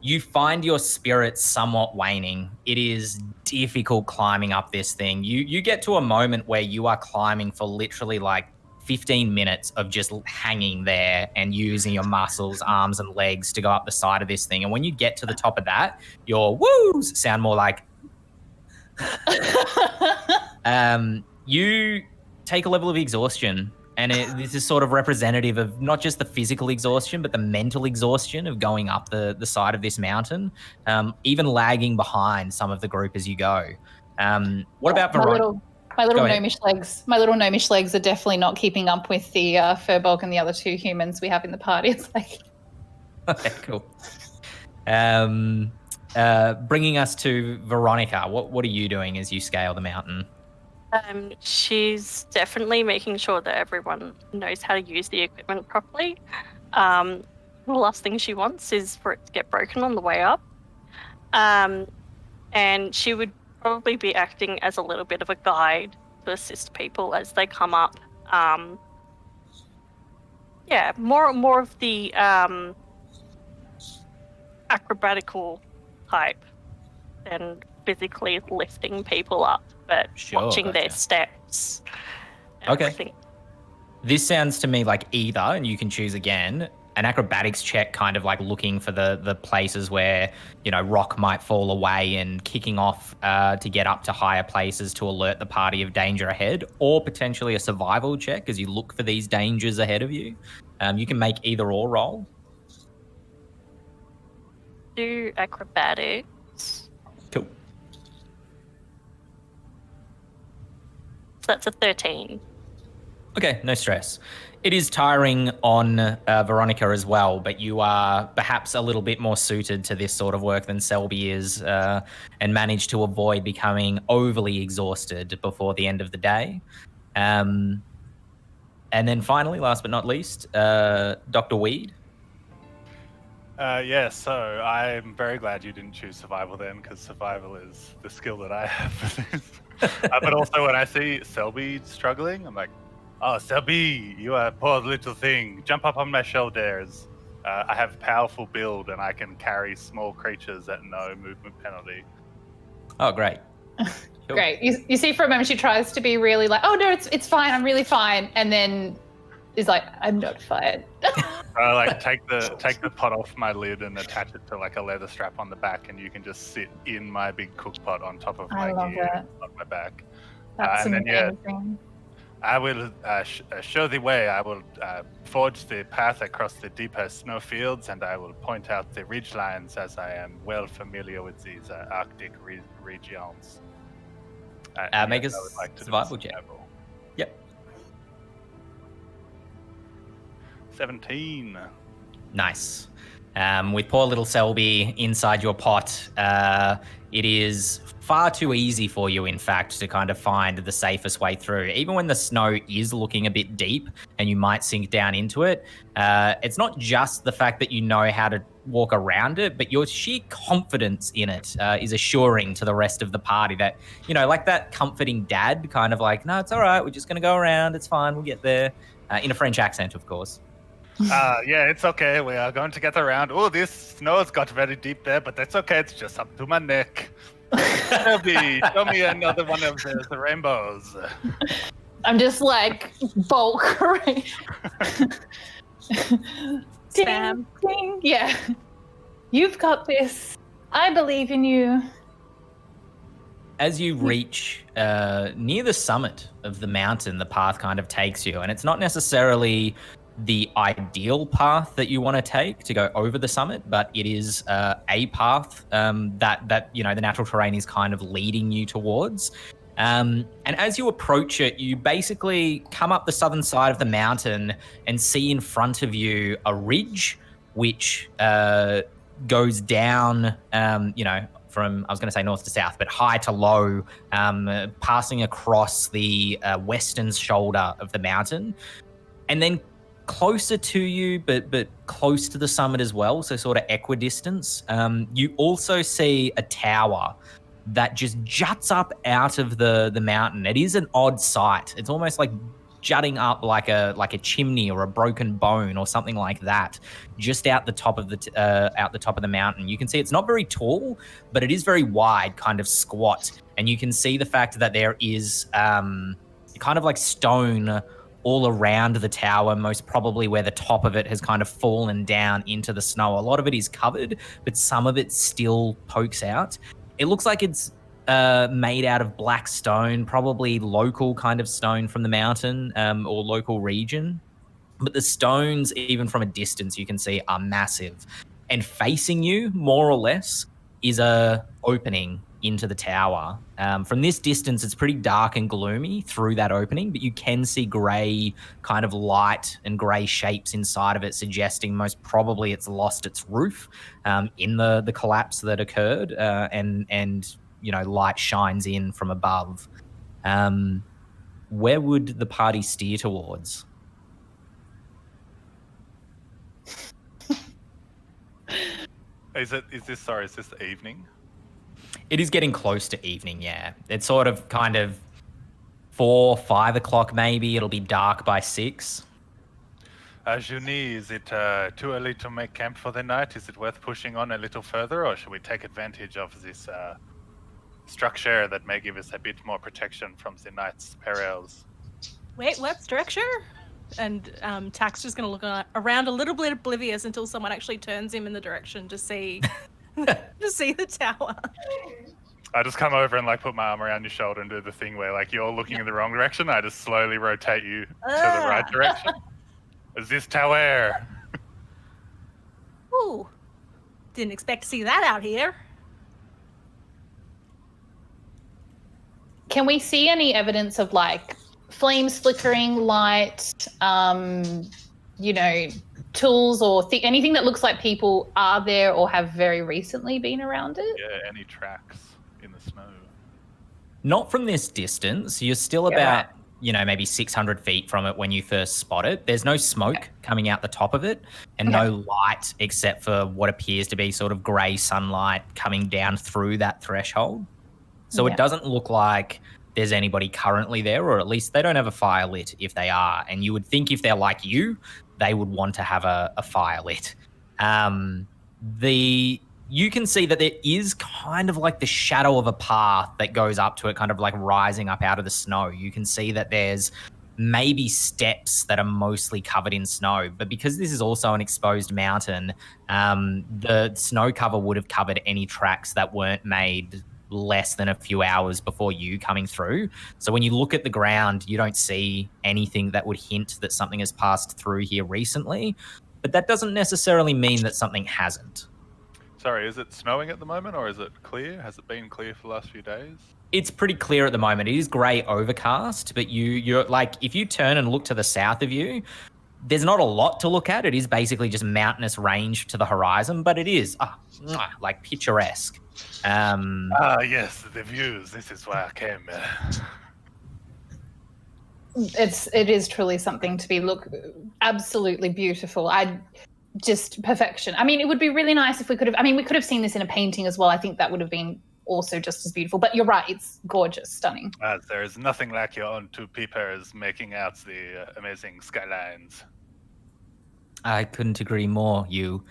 Speaker 2: you find your spirits somewhat waning. It is difficult climbing up this thing. You get to a moment where you are climbing for literally like 15 minutes of just hanging there and using your muscles, arms and legs to go up the side of this thing. And when you get to the top of that, your woos sound more like... you take a level of exhaustion, and this is sort of representative of not just the physical exhaustion, but the mental exhaustion of going up the side of this mountain, even lagging behind some of the group as you go. What about Veronica?
Speaker 1: My little gnomish legs are definitely not keeping up with the Furbolg and the other 2 humans we have in the party. It's like...
Speaker 2: Okay, cool. Bringing us to Veronica, what are you doing as you scale the mountain?
Speaker 4: She's definitely making sure that everyone knows how to use the equipment properly. The last thing she wants is for it to get broken on the way up. And she would probably be acting as a little bit of a guide to assist people as they come up. More of the acrobatical type than physically lifting people up, but watching their steps.
Speaker 2: Okay. This sounds to me like either, and you can choose again, an acrobatics check, kind of like looking for the places where, rock might fall away and kicking off to get up to higher places to alert the party of danger ahead, or potentially a survival check as you look for these dangers ahead of you. You can make either or roll.
Speaker 4: Do acrobatics.
Speaker 2: Cool.
Speaker 4: So that's a 13.
Speaker 2: Okay, no stress. It is tiring on Veronica as well, but you are perhaps a little bit more suited to this sort of work than Selby is, and manage to avoid becoming overly exhausted before the end of the day. And then finally, last but not least, Dr. Weed.
Speaker 3: So I'm very glad you didn't choose survival then, because survival is the skill that I have for this. But also when I see Selby struggling, I'm like, oh, Selby, you are a poor little thing. Jump up on my shoulders. I have powerful build and I can carry small creatures at no movement penalty.
Speaker 2: Oh, great.
Speaker 1: Cool. Great. You see for a moment she tries to be really like, oh, no, it's fine. I'm really fine. And then is like, I'm not fine.
Speaker 3: I like take the pot off my lid and attach it to like a leather strap on the back, and you can just sit in my big cook pot on top of my gear on my back.
Speaker 1: That's amazing.
Speaker 3: Then, I will show the way. I will forge the path across the deeper snow fields, and I will point out the ridge lines, as I am well familiar with these Arctic regions.
Speaker 2: Make a survival check. Yep.
Speaker 3: 17.
Speaker 2: Nice. With poor little Selby inside your pot, it is far too easy for you, in fact, to kind of find the safest way through. Even when the snow is looking a bit deep and you might sink down into it, it's not just the fact that you know how to walk around it, but your sheer confidence in it is assuring to the rest of the party that, like that comforting dad kind of like, no, it's all right, we're just going to go around, it's fine, we'll get there, in a French accent, of course.
Speaker 3: It's okay. We are going to get around. Oh, this snow's got very deep there, but that's okay. It's just up to my neck. Shelby, show me another one of the rainbows.
Speaker 1: I'm just like bulk, right?
Speaker 5: Sam.
Speaker 1: Ding, ding. Yeah. You've got this. I believe in you.
Speaker 2: As you reach near the summit of the mountain, the path kind of takes you, and it's not necessarily the ideal path that you want to take to go over the summit, but it is a path that the natural terrain is kind of leading you towards. And as you approach it, you basically come up the southern side of the mountain and see in front of you a ridge which goes down, from, I was going to say north to south, but high to low, passing across the western shoulder of the mountain. And then closer to you, but close to the summit as well, so sort of equidistance, you also see a tower that just juts up out of the mountain. It is an odd sight. It's almost like jutting up like a chimney or a broken bone or something like that, just out the top of the mountain. You can see it's not very tall, but it is very wide, kind of squat, and you can see the fact that there is kind of like stone all around the tower, most probably where the top of it has kind of fallen down into the snow. A lot of it is covered, but some of it still pokes out. It looks like it's made out of black stone, probably local kind of stone from the mountain or local region. But the stones, even from a distance, you can see are massive. And facing you, more or less, is a opening into the tower. From this distance, it's pretty dark and gloomy through that opening, but you can see grey kind of light and grey shapes inside of it, suggesting most probably it's lost its roof in the collapse that occurred, and light shines in from above. Where would the party steer towards?
Speaker 3: Is this evening?
Speaker 2: It is getting close to evening, yeah. It's sort of kind of 4, 5 o'clock maybe. It'll be dark by 6.
Speaker 3: Juni, is it too early to make camp for the night? Is it worth pushing on a little further, or should we take advantage of this structure that may give us a bit more protection from the night's perils?
Speaker 5: Wait, what structure? And Tack's just going to look around a little bit oblivious until someone actually turns him in the direction to see the tower.
Speaker 3: I just come over and put my arm around your shoulder and do the thing where you're looking in the wrong direction. I just slowly rotate you to the right direction. Is this tower?
Speaker 5: Ooh, didn't expect to see that out here.
Speaker 1: Can we see any evidence of flames flickering, light, tools or anything that looks like people are there or have very recently been around it?
Speaker 3: Yeah, any tracks in the snow?
Speaker 2: Not from this distance. You're still about, maybe 600 feet from it when you first spot it. There's no smoke coming out the top of it and no light except for what appears to be sort of grey sunlight coming down through that threshold. So it doesn't look like there's anybody currently there, or at least they don't have a fire lit if they are. And you would think if they're like you, they would want to have a fire lit. You can see that there is kind of like the shadow of a path that goes up to it, kind of like rising up out of the snow. You can see that there's maybe steps that are mostly covered in snow. But because this is also an exposed mountain, the snow cover would have covered any tracks that weren't made less than a few hours before you coming through. So when you look at the ground, you don't see anything that would hint that something has passed through here recently. But that doesn't necessarily mean that something hasn't.
Speaker 3: Sorry, is it snowing at the moment, or is it clear? Has it been clear for the last few days?
Speaker 2: It's pretty clear at the moment. It is grey overcast, but you're if you turn and look to the south of you, there's not a lot to look at. It is basically just mountainous range to the horizon, but it is picturesque.
Speaker 3: Yes, the views. This is why I came.
Speaker 1: It is truly something to be absolutely beautiful. Just perfection. I mean, it would be really nice if we could have seen this in a painting as well. I think that would have been also just as beautiful. But you're right, it's gorgeous, stunning.
Speaker 3: There is nothing like your own two peepers making out the amazing skylines.
Speaker 2: I couldn't agree more. You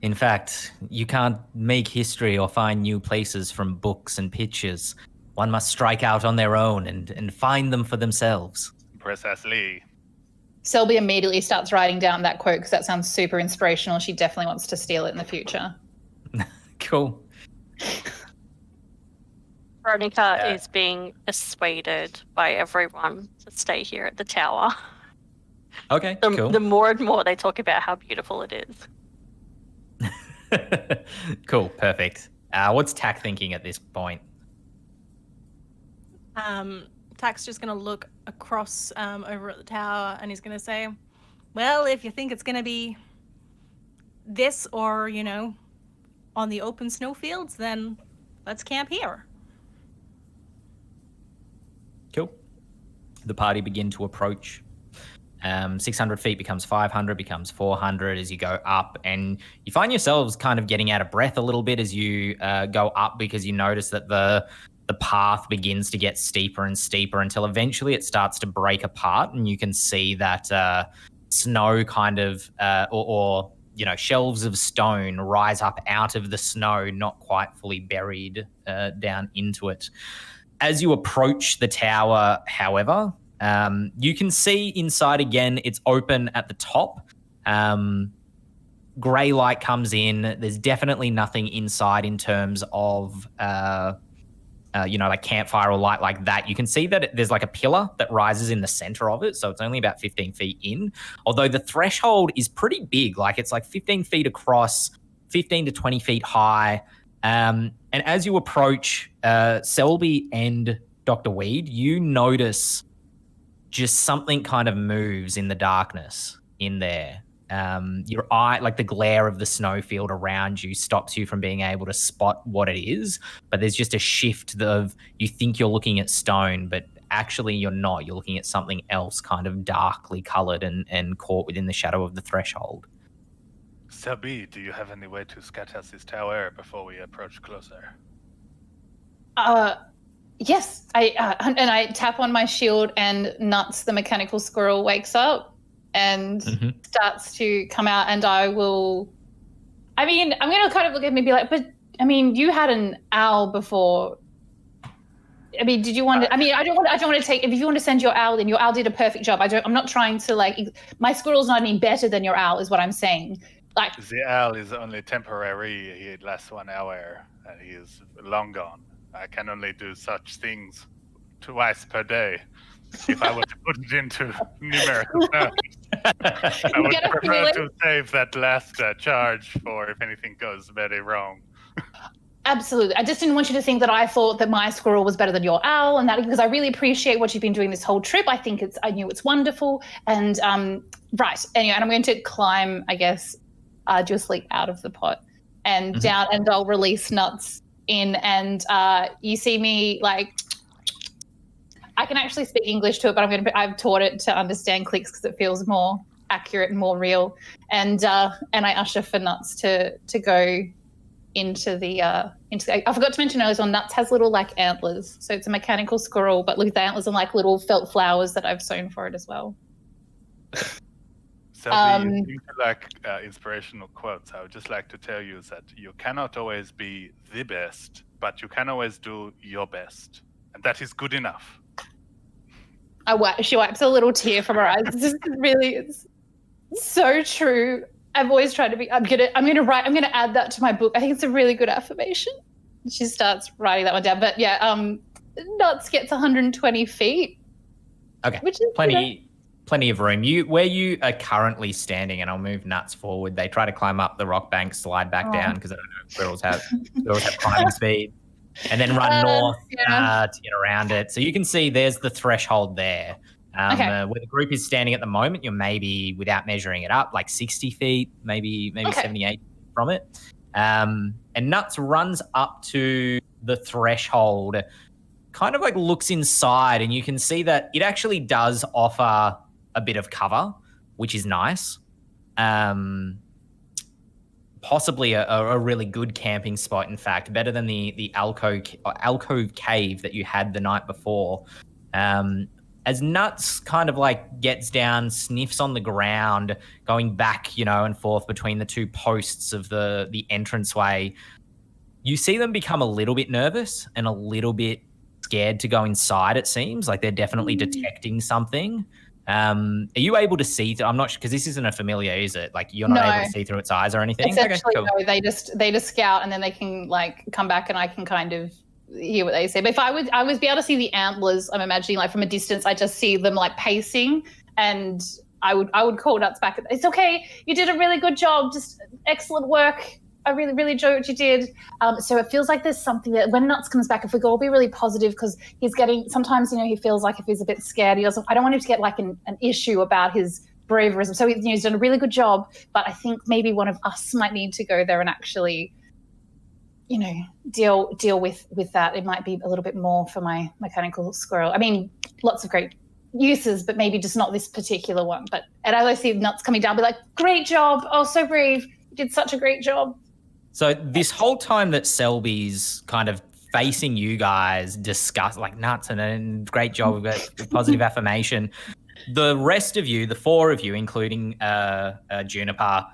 Speaker 2: In fact, you can't make history or find new places from books and pictures. One must strike out on their own and find them for themselves.
Speaker 3: Precisely.
Speaker 1: Selby immediately starts writing down that quote because that sounds super inspirational. She definitely wants to steal it in the future.
Speaker 2: Cool.
Speaker 4: Veronica is being persuaded by everyone to stay here at the tower.
Speaker 2: Okay, cool.
Speaker 4: The more and more they talk about how beautiful it is.
Speaker 2: Cool, perfect. What's Tack thinking at this point?
Speaker 5: Tack's just going to look across over at the tower and he's going to say, well, if you think it's going to be this or, you know, on the open snowfields, then let's camp here.
Speaker 2: Cool. The party begin to approach. 600 feet becomes 500, becomes 400 as you go up, and you find yourselves kind of getting out of breath a little bit as you go up because you notice that the path begins to get steeper and steeper until eventually it starts to break apart, and you can see that snow kind of or you know, shelves of stone rise up out of the snow, not quite fully buried down into it. As you approach the tower, however, you can see inside again. It's open at the top. Grey light comes in. There's definitely nothing inside in terms of, you know, like campfire or light like that. You can see that there's like a pillar that rises in the center of it. So it's only about 15 feet in, although the threshold is pretty big. Like it's like 15 feet across, 15 to 20 feet high. And as you approach Selby and Dr. Weed, you notice just something kind of moves in the darkness in there. Your eye, like the glare of the snowfield around you, stops you from being able to spot what it is. But there's just a shift of you think you're looking at stone, but actually you're not. You're looking at something else, kind of darkly colored and caught within the shadow of the threshold.
Speaker 3: Selby, do you have any way to scatter this tower before we approach closer?
Speaker 1: Yes. I tap on my shield, and Nuts, the mechanical squirrel, wakes up and starts to come out, and I'm going to kind of look at him and be like, but, I mean, you had an owl before. I mean, did you want to, I don't want to take, if you want to send your owl, then your owl did a perfect job. I'm not trying to, like, my squirrel's not any better than your owl is what I'm saying. Like,
Speaker 3: the owl is only temporary. He lasts 1 hour and he is long gone. I can only do such things twice per day. If I were to put it into numerical terms, I would prefer to save that last charge for if anything goes very wrong.
Speaker 1: Absolutely. I just didn't want you to think that I thought that my squirrel was better than your owl, and that because I really appreciate what you've been doing this whole trip. I knew it's wonderful. And right. Anyway, and I'm going to climb, I guess, arduously out of the pot and down, and I'll release Nuts in, and you see me like, I can actually speak English to it, but I've taught it to understand clicks because it feels more accurate and more real. And I usher for Nuts to go into the I forgot to mention earlier on, Nuts has little like antlers, so it's a mechanical squirrel, but with antlers and like little felt flowers that I've sewn for it as well.
Speaker 3: Selby, you seem to like inspirational quotes. I would just like to tell you that you cannot always be the best, but you can always do your best, and that is good enough.
Speaker 1: She wipes a little tear from her eyes. This is really, it's so true. I've always tried to be. I'm gonna add that to my book. I think it's a really good affirmation. She starts writing that one down. But yeah, Nuts gets 120 feet.
Speaker 2: Okay,
Speaker 1: which is
Speaker 2: plenty of room. Where you are currently standing, and I'll move Nuts forward. They try to climb up the rock bank, slide back down because I don't know if squirrels have climbing speed, and then run north to get around it. So you can see there's the threshold there. Where the group is standing at the moment, you're maybe, without measuring it up, like 60 feet, maybe 78 from it. And Nuts runs up to the threshold, kind of like looks inside, and you can see that it actually does offer a bit of cover, which is nice. Possibly a really good camping spot, in fact, better than the alcove cave that you had the night before. as Nuts kind of like gets down, sniffs on the ground, going back, and forth between the two posts of the entranceway, you see them become a little bit nervous and a little bit scared to go inside, it seems. Like they're definitely detecting something. Are you able to see I'm not sure, because this isn't a familiar, is it? Like you're not able to see through its eyes or anything?
Speaker 1: It's actually, cool. No, they just scout and then they can like come back and I can kind of hear what they say. But if I would be able to see the antlers, I'm imagining like from a distance, I just see them like pacing, and I would call Nuts back. It's okay. You did a really good job. Just excellent work. I really, really enjoyed what you did. So it feels like there's something that when Nuts comes back, if we could all be really positive, because he's getting, sometimes, he feels like if he's a bit scared, I don't want him to get like an issue about his bravery. So he's done a really good job, but I think maybe one of us might need to go there and actually, deal with that. It might be a little bit more for my mechanical squirrel. I mean, lots of great uses, but maybe just not this particular one. And as I see Nuts coming down, I'll be like, great job. Oh, so brave. You did such a great job.
Speaker 2: So this whole time that Selby's kind of facing you guys, discuss like Nuts and great job, we've got positive affirmation. The rest of you, the four of you, including Juniper,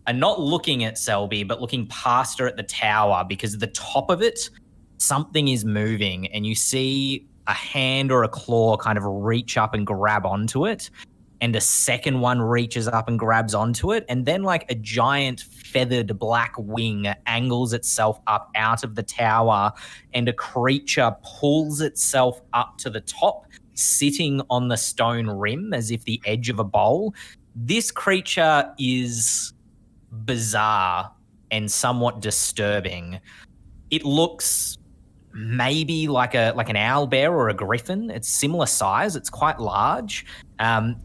Speaker 2: are not looking at Selby, but looking past her at the tower, because at the top of it, something is moving, and you see a hand or a claw kind of reach up and grab onto it, and a second one reaches up and grabs onto it, and then like a giant feathered black wing angles itself up out of the tower, and a creature pulls itself up to the top, sitting on the stone rim as if the edge of a bowl. This creature is bizarre and somewhat disturbing. It looks maybe like an owlbear or a griffin. It's similar size. It's quite large.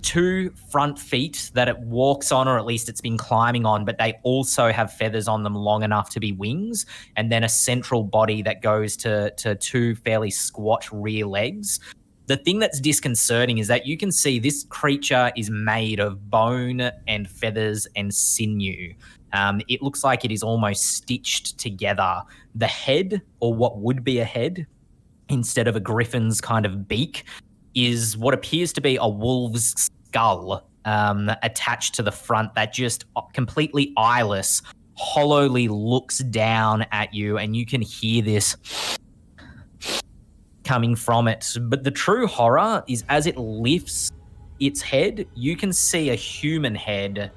Speaker 2: 2 front feet that it walks on, or at least it's been climbing on, but they also have feathers on them long enough to be wings, and then a central body that goes to 2 fairly squat rear legs. The thing that's disconcerting is that you can see this creature is made of bone and feathers and sinew. It looks like it is almost stitched together. The head, or what would be a head, instead of a griffin's kind of beak, is what appears to be a wolf's skull attached to the front that just completely eyeless, hollowly looks down at you, and you can hear this coming from it. But the true horror is as it lifts its head, you can see a human head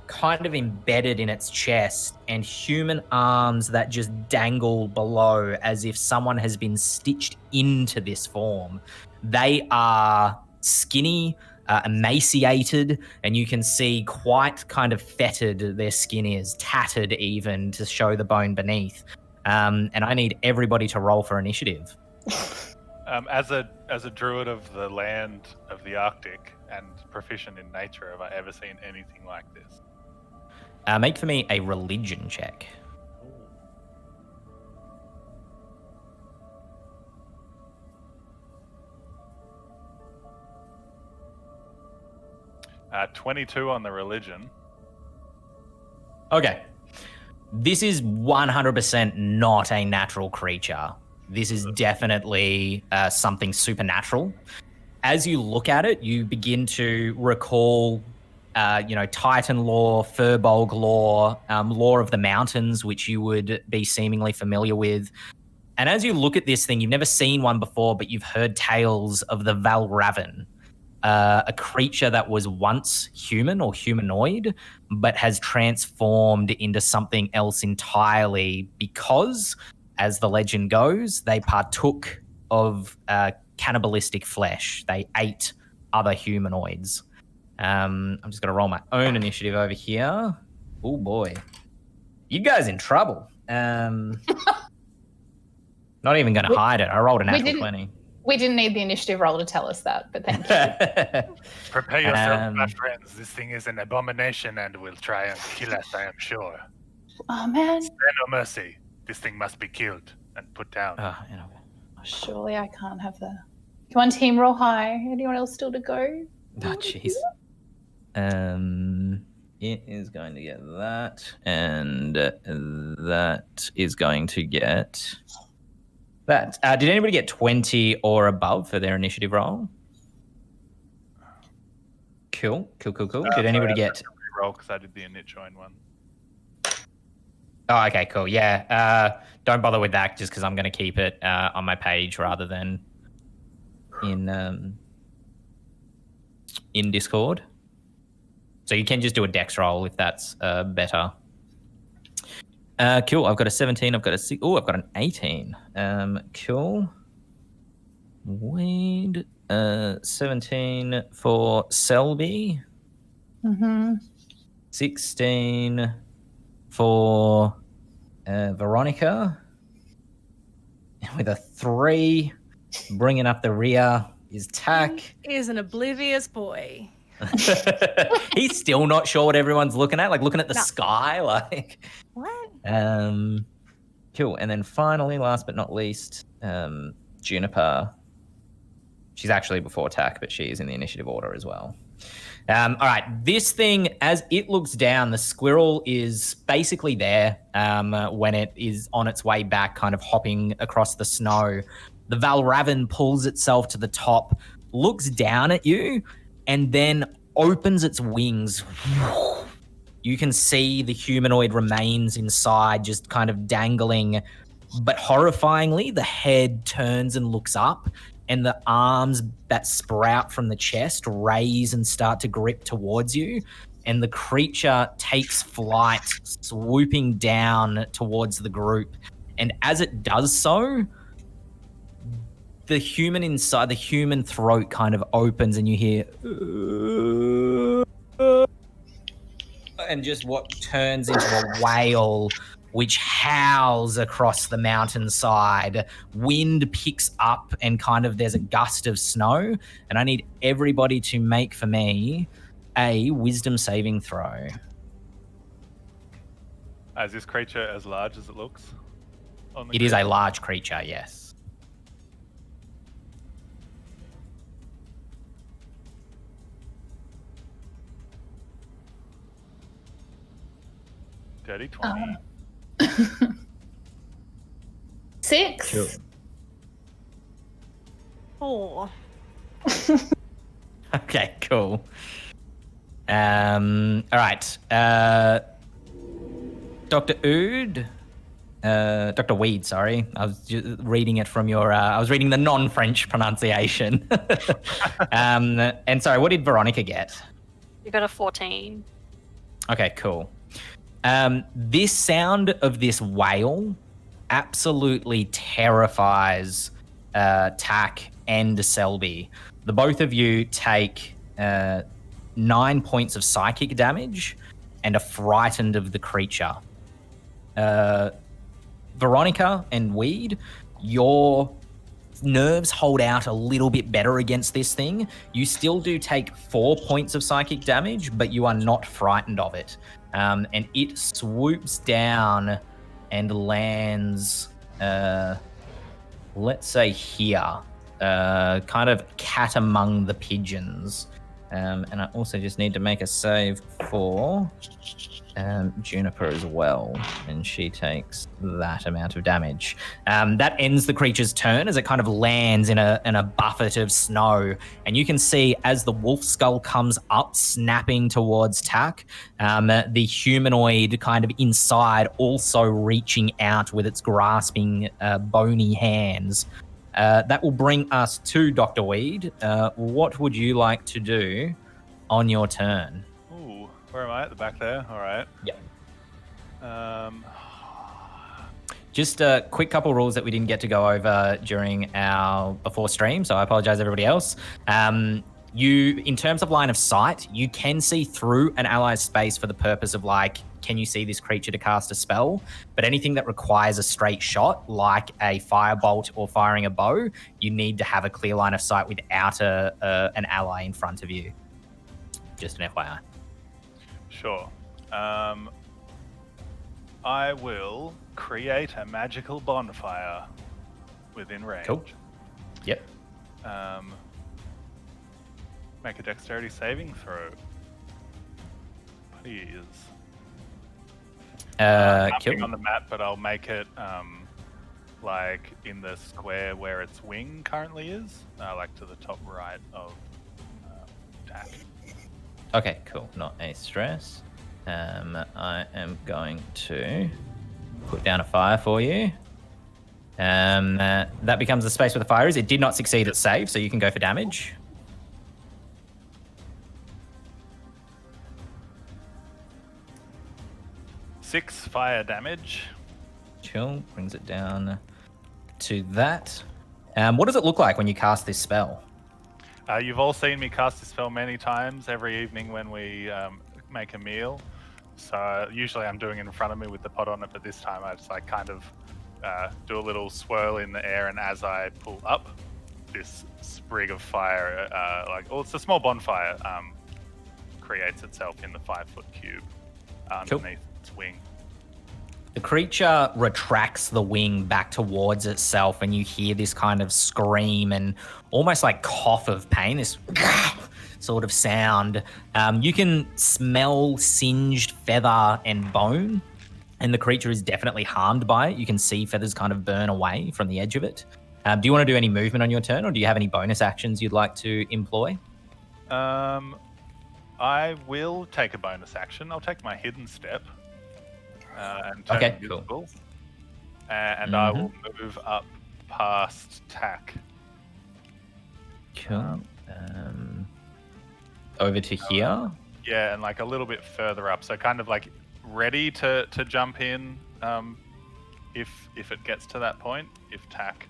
Speaker 2: kind of embedded in its chest, and human arms that just dangle below as if someone has been stitched into this form. They are skinny, emaciated, and you can see quite kind of fetid their skin is, tattered even to show the bone beneath. And I need everybody to roll for initiative.
Speaker 3: As a druid of the land of the Arctic and proficient in nature, have I ever seen anything like this?
Speaker 2: Make for me a religion check.
Speaker 3: 22 on the religion.
Speaker 2: Okay. This is 100% not a natural creature. This is definitely something supernatural. As you look at it, you begin to recall, Titan lore, Furbolg lore, lore of the mountains, which you would be seemingly familiar with. And as you look at this thing, you've never seen one before, but you've heard tales of the Valravan, a creature that was once human or humanoid, but has transformed into something else entirely because, as the legend goes, they partook of cannibalistic flesh. They ate other humanoids. I'm just going to roll my own initiative over here. Oh, boy. You guys in trouble. Not even going to hide it. I rolled a natural 20.
Speaker 1: We didn't need the initiative roll to tell us that, but thank you.
Speaker 3: Prepare yourself, my friends. This thing is an abomination and will try and kill us, I am sure.
Speaker 1: Oh, man.
Speaker 3: Spare no mercy. This thing must be killed and put down.
Speaker 1: Surely I can't have the... Come on, team, roll high. Anyone else still to go?
Speaker 2: Oh, jeez. It is going to get that, and that is going to get that. Did anybody get 20 or above for their initiative roll? Cool. Did anybody get...
Speaker 3: roll because I did the init join one.
Speaker 2: Oh, okay, cool. Yeah. Don't bother with that just because I'm going to keep it on my page rather than in Discord. So you can just do a dex roll if that's better. Cool. I've got a 17. I've got a 6. Oh, I've got an 18. Cool. Wade. 17 for Selby. 16 for Veronica. With a 3, bringing up the rear is Tack.
Speaker 5: He is an oblivious boy.
Speaker 2: He's still not sure what everyone's looking at, like looking at the sky, like.
Speaker 5: What?
Speaker 2: Cool. And then finally, last but not least, Juniper. She's actually before Tack, but she's in the initiative order as well. All right, this thing, as it looks down, the squirrel is basically there when it is on its way back, kind of hopping across the snow. The Valravan pulls itself to the top, looks down at you, and then opens its wings. You can see the humanoid remains inside, just kind of dangling. But horrifyingly, the head turns and looks up, and the arms that sprout from the chest raise and start to grip towards you. And the creature takes flight, swooping down towards the group. And as it does so, the human inside, the human throat kind of opens and you hear... And just what turns into a wail which howls across the mountainside. Wind picks up and kind of there's a gust of snow. And I need everybody to make for me a wisdom saving throw.
Speaker 3: Is this creature as large as it looks?
Speaker 2: It is a large creature, yes.
Speaker 3: Dirty 20.
Speaker 1: 6.
Speaker 2: Sure.
Speaker 5: 4.
Speaker 2: Okay, cool. All right. Dr. Ood. Dr. Weed, sorry. I was just reading it from your... I was reading the non-French pronunciation. And sorry, what did Veronica get?
Speaker 4: You got a 14.
Speaker 2: Okay, cool. This sound of this wail absolutely terrifies Tack and Selby. The both of you take 9 points of psychic damage and are frightened of the creature. Veronica and Weed, your nerves hold out a little bit better against this thing. You still do take 4 points of psychic damage, but you are not frightened of it. And it swoops down and lands, let's say here, kind of cat among the pigeons. And I also just need to make a save for Juniper as well, and she takes that amount of damage. That ends the creature's turn as it kind of lands in a buffet of snow, and you can see as the wolf skull comes up, snapping towards Tack, the humanoid kind of inside also reaching out with its grasping bony hands. That will bring us to Dr. Weed. What would you like to do on your turn?
Speaker 3: Ooh, where am I? At the back there? All right.
Speaker 2: Yep.
Speaker 3: Just
Speaker 2: a quick couple rules that we didn't get to go over during our before stream, so I apologize everybody else. You, in terms of line of sight, you can see through an ally's space for the purpose of like, can you see this creature to cast a spell? But anything that requires a straight shot, like a firebolt or firing a bow, you need to have a clear line of sight without an ally in front of you. Just an FYI.
Speaker 3: Sure. I will create a magical bonfire within range.
Speaker 2: Cool. Yep.
Speaker 3: Make a dexterity saving throw. Please.
Speaker 2: Cool.
Speaker 3: On the map, but I'll make it like in the square where its wing currently is, like to the top right of Tack.
Speaker 2: Okay, cool. Not a stress. I am going to put down a fire for you. That becomes the space where the fire is. It did not succeed its save, so you can go for damage.
Speaker 3: Six fire damage.
Speaker 2: Chill. Brings it down to that. What does it look like when you cast this spell?
Speaker 3: You've all seen me cast this spell many times every evening when we make a meal. So usually I'm doing it in front of me with the pot on it, but this time I just like kind of do a little swirl in the air, and as I pull up, this sprig of fire, it's a small bonfire, creates itself in the 5-foot cube underneath its wing.
Speaker 2: The creature retracts the wing back towards itself, and you hear this kind of scream and almost like cough of pain, this sort of sound. You can smell singed feather and bone, and the creature is definitely harmed by it. You can see feathers kind of burn away from the edge of it. Do you want to do any movement on your turn, or do you have any bonus actions you'd like to employ?
Speaker 3: I will take a bonus action. I'll take my hidden step. And turn invisible. And I will move up past Tack.
Speaker 2: Cool. Over to here?
Speaker 3: Yeah, and like a little bit further up. So kind of like ready to jump in if it gets to that point, if Tack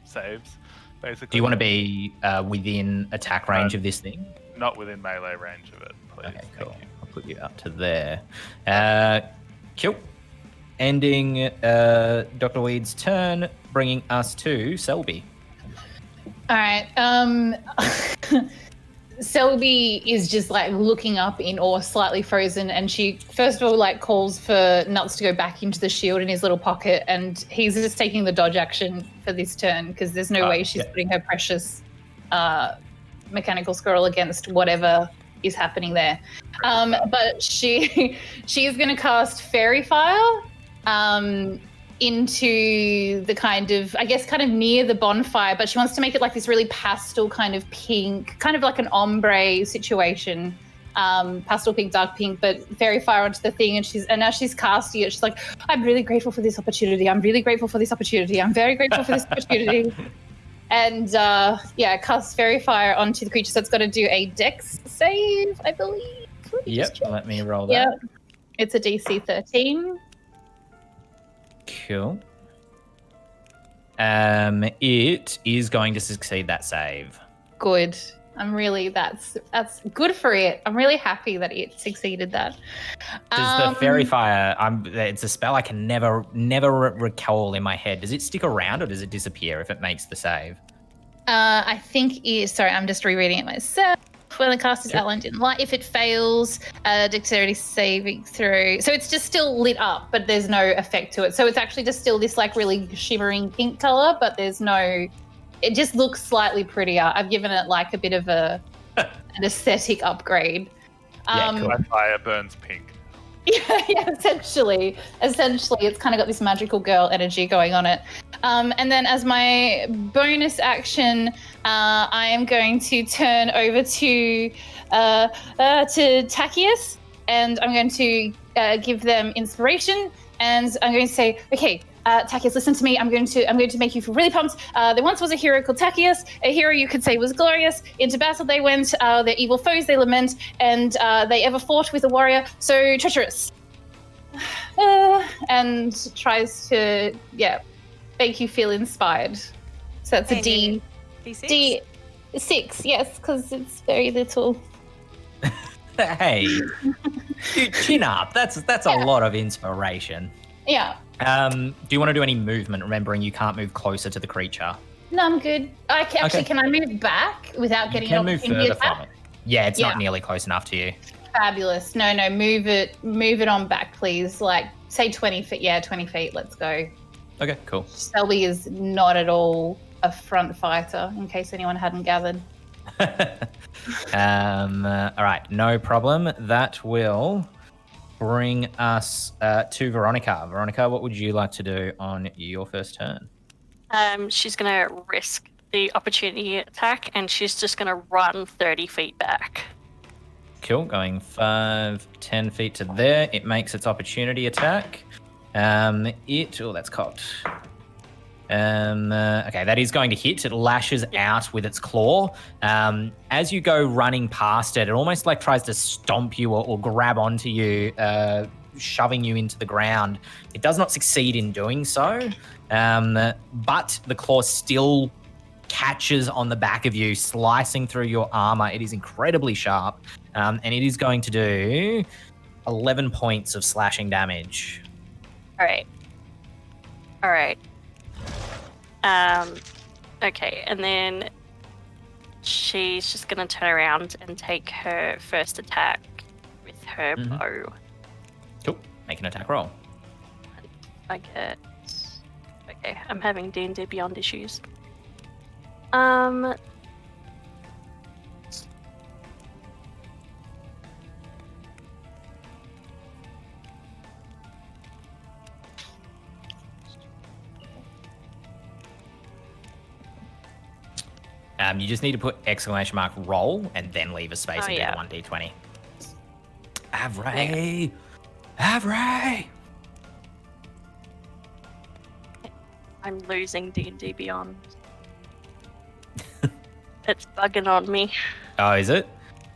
Speaker 3: saves, basically.
Speaker 2: Do you want to be within attack range of this thing?
Speaker 3: Not within melee range of it, please.
Speaker 2: Okay, cool. I'll put you up to there. Cool. Ending Dr. Weed's turn, bringing us to Selby.
Speaker 1: All right. Selby is just like looking up in awe, slightly frozen, and she first of all like calls for Nuts to go back into the shield in his little pocket, and he's just taking the dodge action for this turn because there's no way she's putting her precious mechanical scroll against whatever is happening there. But she is going to cast Fairy Fire into the kind of near the bonfire, but she wants to make it like this really pastel kind of pink, kind of like an ombre situation. Pastel pink, dark pink, but Fairy Fire onto the thing, and as she's casting it, she's like, I'm really grateful for this opportunity. I'm really grateful for this opportunity. I'm very grateful for this opportunity. And cast Fairy Fire onto the creature. So it's got to do a Dex save, I believe.
Speaker 2: Yep, let me roll that.
Speaker 1: Yep. It's a DC 13.
Speaker 2: Cool. It is going to succeed that save.
Speaker 1: Good. That's good for it. I'm really happy that it succeeded that.
Speaker 2: Does the Fairy Fire, it's a spell I can never recall in my head. Does it stick around or does it disappear if it makes the save?
Speaker 1: I think I'm just rereading it myself. When the cast is outlined in light, if it fails, dexterity saving throw. So it's just still lit up, but there's no effect to it. So it's actually just still this like really shimmering pink color, but there's no. It just looks slightly prettier. I've given it like a bit of an aesthetic upgrade.
Speaker 2: Cool.
Speaker 3: My fire burns pink.
Speaker 1: Yeah, essentially, it's kind of got this magical girl energy going on it. And then as my bonus action, I am going to turn over to Tachius, and I'm going to give them inspiration, and I'm going to say, okay, Tachius, listen to me. I'm going to make you feel really pumped. There once was a hero called Tachius, a hero you could say was glorious. Into battle they went, their evil foes they lament, and they ever fought with a warrior so treacherous. And tries to, make you feel inspired. So that's a D6? D6, yes, because it's very little.
Speaker 2: Hey, dude, chin up. That's a lot of inspiration.
Speaker 1: Yeah.
Speaker 2: Do you want to do any movement, remembering you can't move closer to the creature?
Speaker 1: No, I'm good. Can I move back without getting an opportunity
Speaker 2: move further
Speaker 1: attack?
Speaker 2: from it. Yeah, it's not nearly close enough to you.
Speaker 1: Fabulous. No, move it on back, please. Like, say 20 feet. Yeah, 20 feet. Let's go.
Speaker 2: Okay, cool.
Speaker 1: Selby is not at all a front fighter, in case anyone hadn't gathered.
Speaker 2: All right, no problem. That will bring us to Veronica. Veronica, what would you like to do on your first turn?
Speaker 4: She's going to risk the opportunity attack, and she's just going to run 30 feet back.
Speaker 2: Cool. Going 5, 10 feet to there. It makes its opportunity attack. That's cocked. Okay, that is going to hit. It lashes out with its claw. As you go running past it, it almost like tries to stomp you or grab onto you, shoving you into the ground. It does not succeed in doing so, but the claw still catches on the back of you, slicing through your armor. It is incredibly sharp, and it is going to do 11 points of slashing damage.
Speaker 4: All right. Okay, and then she's just gonna turn around and take her first attack with her bow.
Speaker 2: Cool. Make an attack roll.
Speaker 4: I get. Okay, I'm having D&D Beyond issues.
Speaker 2: You just need to put exclamation mark roll and then leave a space and do the 1d20. Avray!
Speaker 4: I'm losing D&D Beyond. It's bugging on me.
Speaker 2: Oh, is it?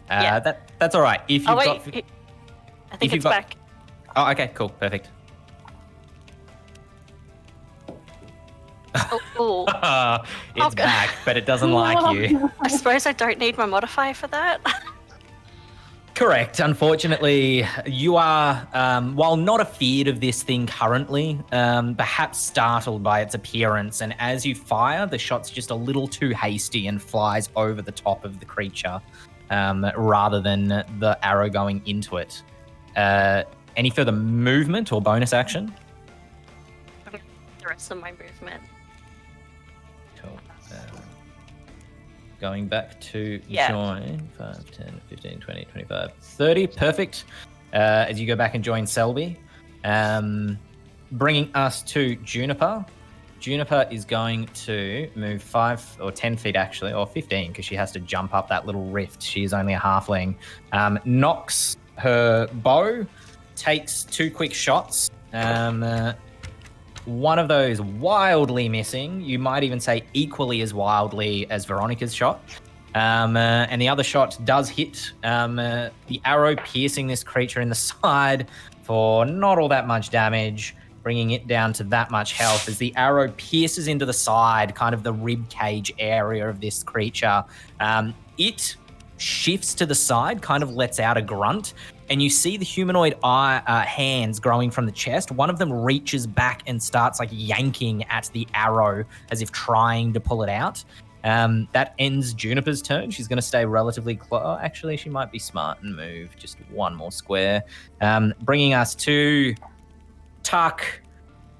Speaker 4: Yeah.
Speaker 2: That's all right. If you've
Speaker 4: I
Speaker 2: got...
Speaker 4: think it's back.
Speaker 2: Oh, okay, cool. Perfect.
Speaker 4: Oh.
Speaker 2: It's back, but it doesn't like you.
Speaker 4: I suppose I don't need my modifier for that.
Speaker 2: Correct. Unfortunately, you are, while not afeared of this thing currently, perhaps startled by its appearance. And as you fire, the shot's just a little too hasty and flies over the top of the creature, rather than the arrow going into it. Any further movement or bonus action?
Speaker 4: The rest of my movement.
Speaker 2: Cool. Going back to join 5, 10, 15, 20, 25, 30. Perfect. As you go back and join Selby. Bringing us to Juniper. Juniper is going to move 5 or 10 feet actually, or 15 because she has to jump up that little rift. She is only a halfling. Knocks her bow, takes 2 quick shots. One of those wildly missing. You might even say equally as wildly as Veronica's shot. And the other shot does hit. The arrow piercing this creature in the side for not all that much damage, bringing it down to that much health as the arrow pierces into the side, kind of the rib cage area of this creature. It shifts to the side, kind of lets out a grunt, and you see the humanoid hands growing from the chest. One of them reaches back and starts like yanking at the arrow as if trying to pull it out. That ends Juniper's turn. She's going to stay relatively close. Oh, actually, she might be smart and move just one more square. Bringing us to Tuck,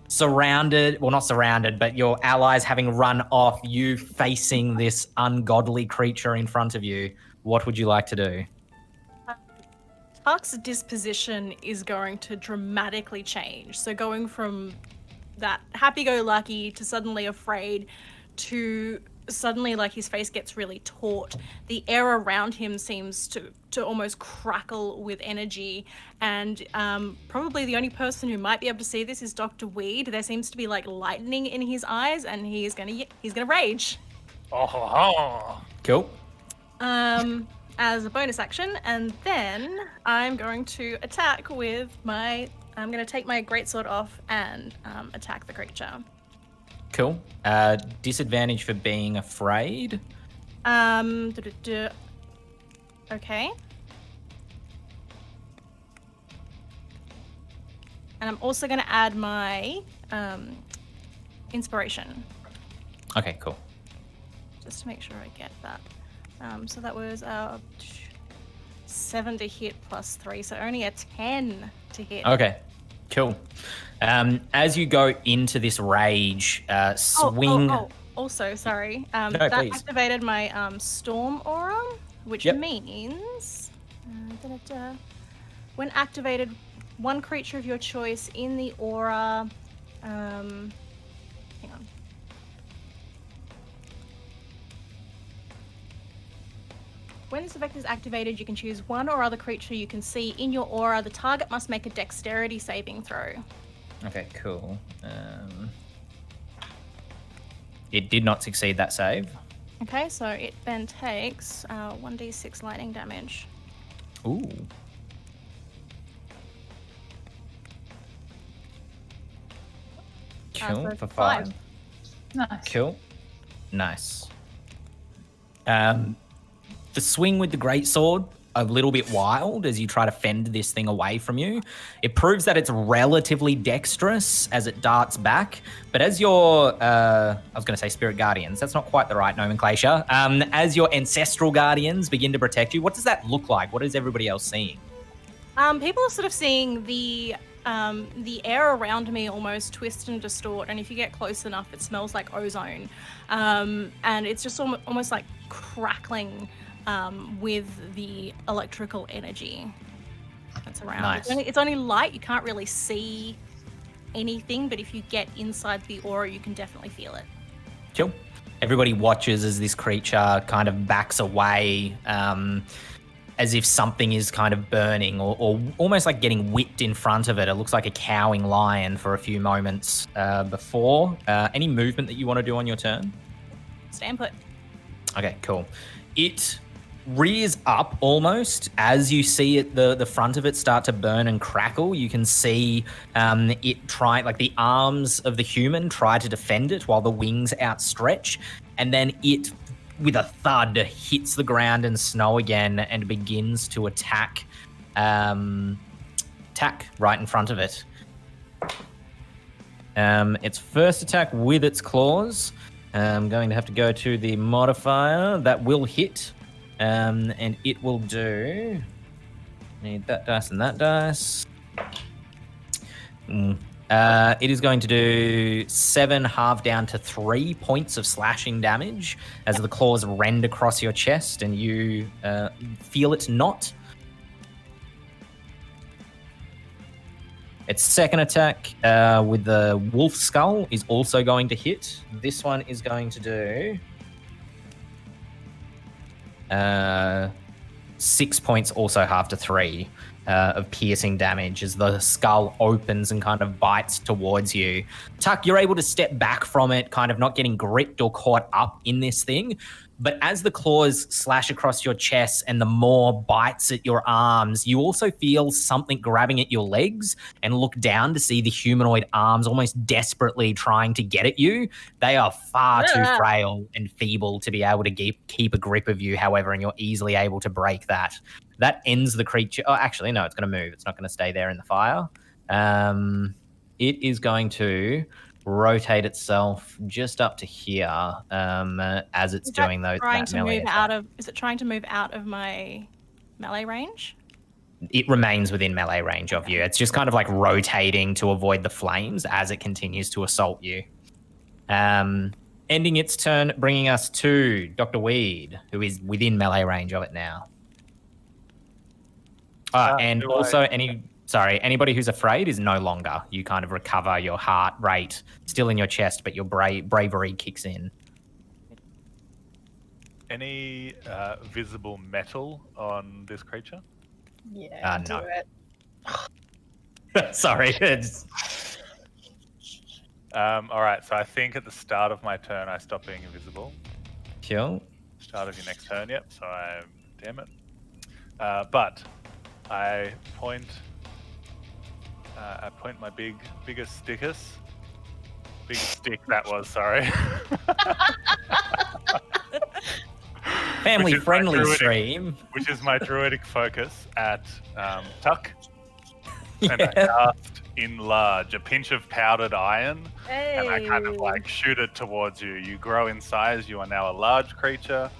Speaker 2: surrounded, well, not surrounded, but your allies having run off, you facing this ungodly creature in front of you. What would you like to do?
Speaker 5: Tuck's disposition is going to dramatically change. So going from that happy-go-lucky to suddenly afraid to suddenly like his face gets really taut. The air around him seems to almost crackle with energy. And probably the only person who might be able to see this is Dr. Weed. There seems to be like lightning in his eyes and he's gonna rage.
Speaker 3: Oh.
Speaker 2: Cool.
Speaker 5: As a bonus action, and then I'm going to attack with I'm going to take my greatsword off and attack the creature.
Speaker 2: Cool. Disadvantage for being afraid.
Speaker 5: Okay. And I'm also going to add my inspiration.
Speaker 2: Okay, cool.
Speaker 5: Just to make sure I get that. So that was 7 to hit plus 3, so only a 10 to hit.
Speaker 2: Okay, cool. As you go into this rage, swing.
Speaker 5: Also, sorry.
Speaker 2: No,
Speaker 5: that
Speaker 2: please.
Speaker 5: activated my storm aura, which means when activated, one creature of your choice in the aura. Hang on. When this effect is activated, you can choose one or other creature you can see in your aura. The target must make a dexterity saving throw.
Speaker 2: Okay, cool. It did not succeed that save.
Speaker 5: Okay, so it then takes 1d6 lightning damage.
Speaker 2: Ooh. Cool,
Speaker 5: so
Speaker 2: for 5.
Speaker 1: Nice.
Speaker 2: Cool. Nice. The swing with the greatsword, a little bit wild as you try to fend this thing away from you. It proves that it's relatively dexterous as it darts back, but as your, I was going to say spirit guardians, that's not quite the right nomenclature. As your ancestral guardians begin to protect you, what does that look like? What is everybody else seeing?
Speaker 5: People are sort of seeing the air around me almost twist and distort, and if you get close enough, it smells like ozone, and it's just almost like crackling with the electrical energy that's around.
Speaker 2: Nice.
Speaker 5: It's only light; you can't really see anything, but if you get inside the aura, you can definitely feel it.
Speaker 2: Cool. Everybody watches as this creature kind of backs away, as if something is kind of burning or almost like getting whipped in front of it. It looks like a cowing lion for a few moments before. Any movement that you want to do on your turn?
Speaker 5: Stand put.
Speaker 2: Okay, cool. It rears up almost as you see it, the front of it start to burn and crackle. You can see it try, like the arms of the human try to defend it while the wings outstretch, and then it, with a thud, hits the ground and snow again and begins to attack right in front of it. Its first attack with its claws. I'm going to have to go to the modifier. That will hit, and it will do... Need that dice and that dice. It is going to do 7 halved down to 3 points of slashing damage as the claws rend across your chest and you feel it not. Its second attack with the wolf skull is also going to hit. This one is going to do 6 points, also half to 3 of piercing damage as the skull opens and kind of bites towards you. Tuck, you're able to step back from it, kind of not getting gripped or caught up in this thing. But as the claws slash across your chest and the maw bites at your arms, you also feel something grabbing at your legs and look down to see the humanoid arms almost desperately trying to get at you. They are far too frail and feeble to be able to keep a grip of you, however, and you're easily able to break that. That ends the creature. Oh, actually, no, it's going to move. It's not going to stay there in the fire. It is going to rotate itself just up to here as it's doing those.
Speaker 5: Is it trying to move out of my melee range?
Speaker 2: It remains within melee range of you. It's just kind of like rotating to avoid the flames as it continues to assault you. Ending its turn, bringing us to Dr. Weed, who is within melee range of it now. And also anybody who's afraid is no longer. You kind of recover your heart rate, still in your chest, but your bravery kicks in.
Speaker 3: Any visible metal on this creature?
Speaker 1: Yeah,
Speaker 2: no.
Speaker 1: do it.
Speaker 2: Sorry.
Speaker 3: All right, so I think at the start of my turn, I stop being invisible.
Speaker 2: Cool.
Speaker 3: Start of your next turn, yep. So damn it. But I point my biggest stickus. Big stick that was, sorry.
Speaker 2: Family friendly stream.
Speaker 3: Which is my druidic focus at Tuck.
Speaker 2: Yeah.
Speaker 3: And I cast Enlarge, a pinch of powdered iron.
Speaker 5: Hey.
Speaker 3: And I kind of like shoot it towards you. You grow in size, you are now a large creature.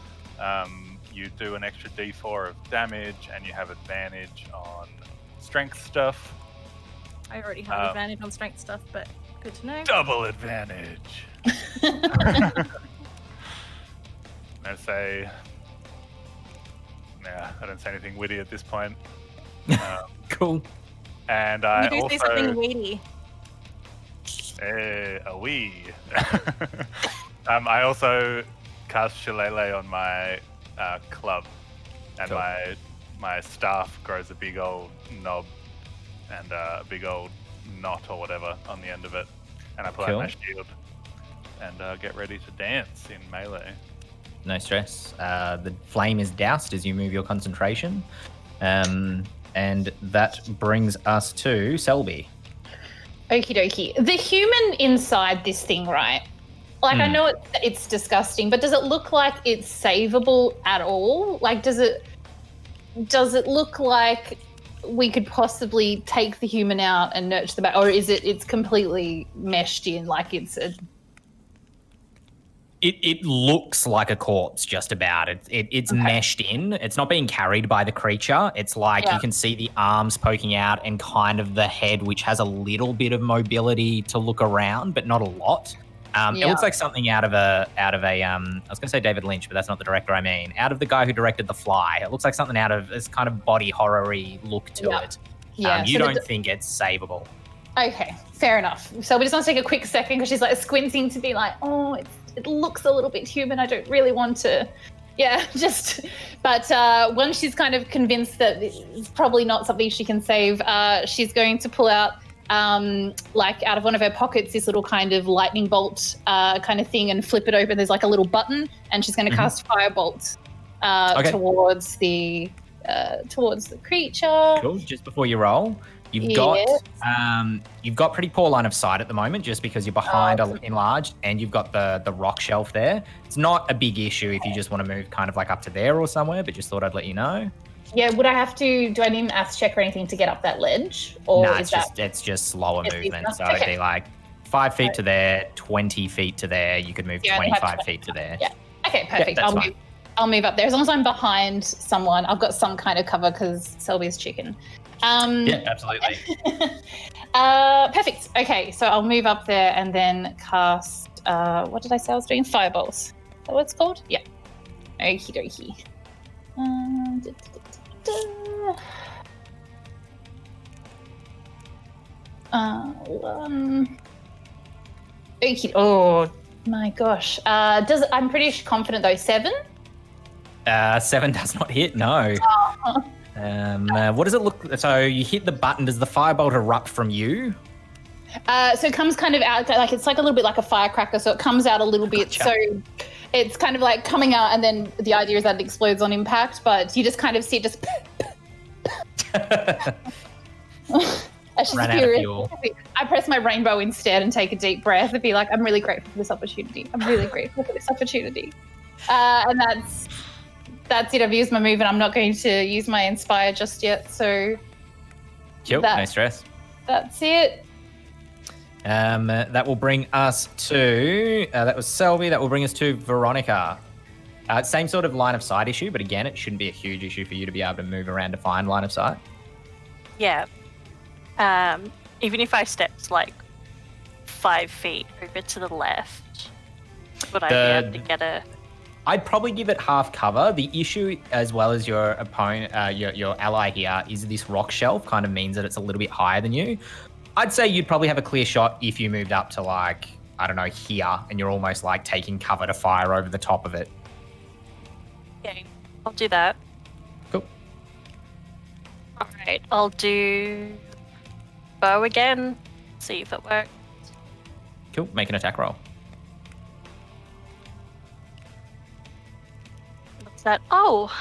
Speaker 3: You do an extra d4 of damage, and you have advantage on strength stuff.
Speaker 5: I already have advantage on strength stuff, but good to know.
Speaker 3: Double advantage. I say, nah, I don't say anything witty at this point.
Speaker 2: Cool.
Speaker 3: And I
Speaker 5: You do
Speaker 3: also
Speaker 5: say something weighty.
Speaker 3: A wee. I also cast Shillelagh on my club. and
Speaker 2: Cool.
Speaker 3: my staff grows a big old knob and a big old knot or whatever on the end of it, and I pull out my shield and get ready to dance in melee.
Speaker 2: No stress. The flame is doused as you move your concentration. And that brings us to Selby.
Speaker 1: Okie dokie. The human inside this thing, right? Like, I know it's disgusting, but does it look like it's savable at all? Like, does it look like we could possibly take the human out and nurture the back, or is it's completely meshed in, like it's a...
Speaker 2: It looks like a corpse, just about. It's
Speaker 1: Okay.
Speaker 2: meshed in. It's not being carried by the creature. It's like you can see the arms poking out and kind of the head, which has a little bit of mobility to look around, but not a lot. It looks like something out of a I was going to say David Lynch, but that's not the director I mean. Out of the guy who directed The Fly. It looks like something out of this kind of body horror-y look to it.
Speaker 1: Yeah.
Speaker 2: You don't think it's savable.
Speaker 1: Okay, fair enough. So we just want to take a quick second because she's like squinting to be like, oh, it looks a little bit human. I don't really want to, But once she's kind of convinced that it's probably not something she can save, she's going to pull out, like out of one of her pockets, this little kind of lightning bolt kind of thing and flip it open. There's like a little button, and she's going to cast firebolt towards the creature.
Speaker 2: Cool. Just before you roll, you've got pretty poor line of sight at the moment, just because you're behind enlarged, and you've got the rock shelf there. It's not a big issue if you just want to move kind of like up to there or somewhere, but just thought I'd let you know.
Speaker 1: Yeah, would I have to? Do I need an ath check or anything to get up that ledge? Or
Speaker 2: No,
Speaker 1: is
Speaker 2: it's just slower movement. So
Speaker 1: Okay.
Speaker 2: it'd be like 5 feet to there, 20 feet to there. You could move 25 feet to there.
Speaker 1: Yeah. Okay, perfect.
Speaker 2: that's fine.
Speaker 1: I'll move up there as long as I'm behind someone. I've got some kind of cover because Selby's chicken.
Speaker 2: Yeah, absolutely.
Speaker 1: Perfect. Okay, so I'll move up there and then cast. What did I say I was doing? Fireballs. Is that what it's called? Yeah. Okie dokie. Okie. Oh my gosh. I'm pretty confident though. 7.
Speaker 2: 7 does not hit. No. What does it look? So you hit the button. Does the firebolt erupt from you?
Speaker 1: So it comes kind of out, like it's like a little bit like a firecracker. So it comes out a little bit.
Speaker 2: Gotcha.
Speaker 1: So it's kind of like coming out, and then the idea is that it explodes on impact. But you just kind of see it just.
Speaker 2: Ran out of fuel.
Speaker 1: I press my rainbow instead and take a deep breath and be like, I'm really grateful for this opportunity. I'm really grateful for this opportunity. And that's it. I've used my move, and I'm not going to use my inspire just yet. So
Speaker 2: Cool, no stress.
Speaker 1: That's it.
Speaker 2: That will bring us to, that was Selby, that will bring us to Veronica. Same sort of line of sight issue, but again, it shouldn't be a huge issue for you to be able to move around to find line of sight.
Speaker 4: Yeah. Even if I stepped like 5 feet over to the left, would I be able to get a...
Speaker 2: I'd probably give it half cover. The issue, as well as your opponent, your ally here, is this rock shelf kind of means that it's a little bit higher than you. I'd say you'd probably have a clear shot if you moved up to like, I don't know, here, and you're almost like taking cover to fire over the top of it.
Speaker 4: Okay, I'll do that.
Speaker 2: Cool.
Speaker 4: All right, I'll do bow again. See if it works.
Speaker 2: Cool, make an attack roll.
Speaker 4: What's that? Oh!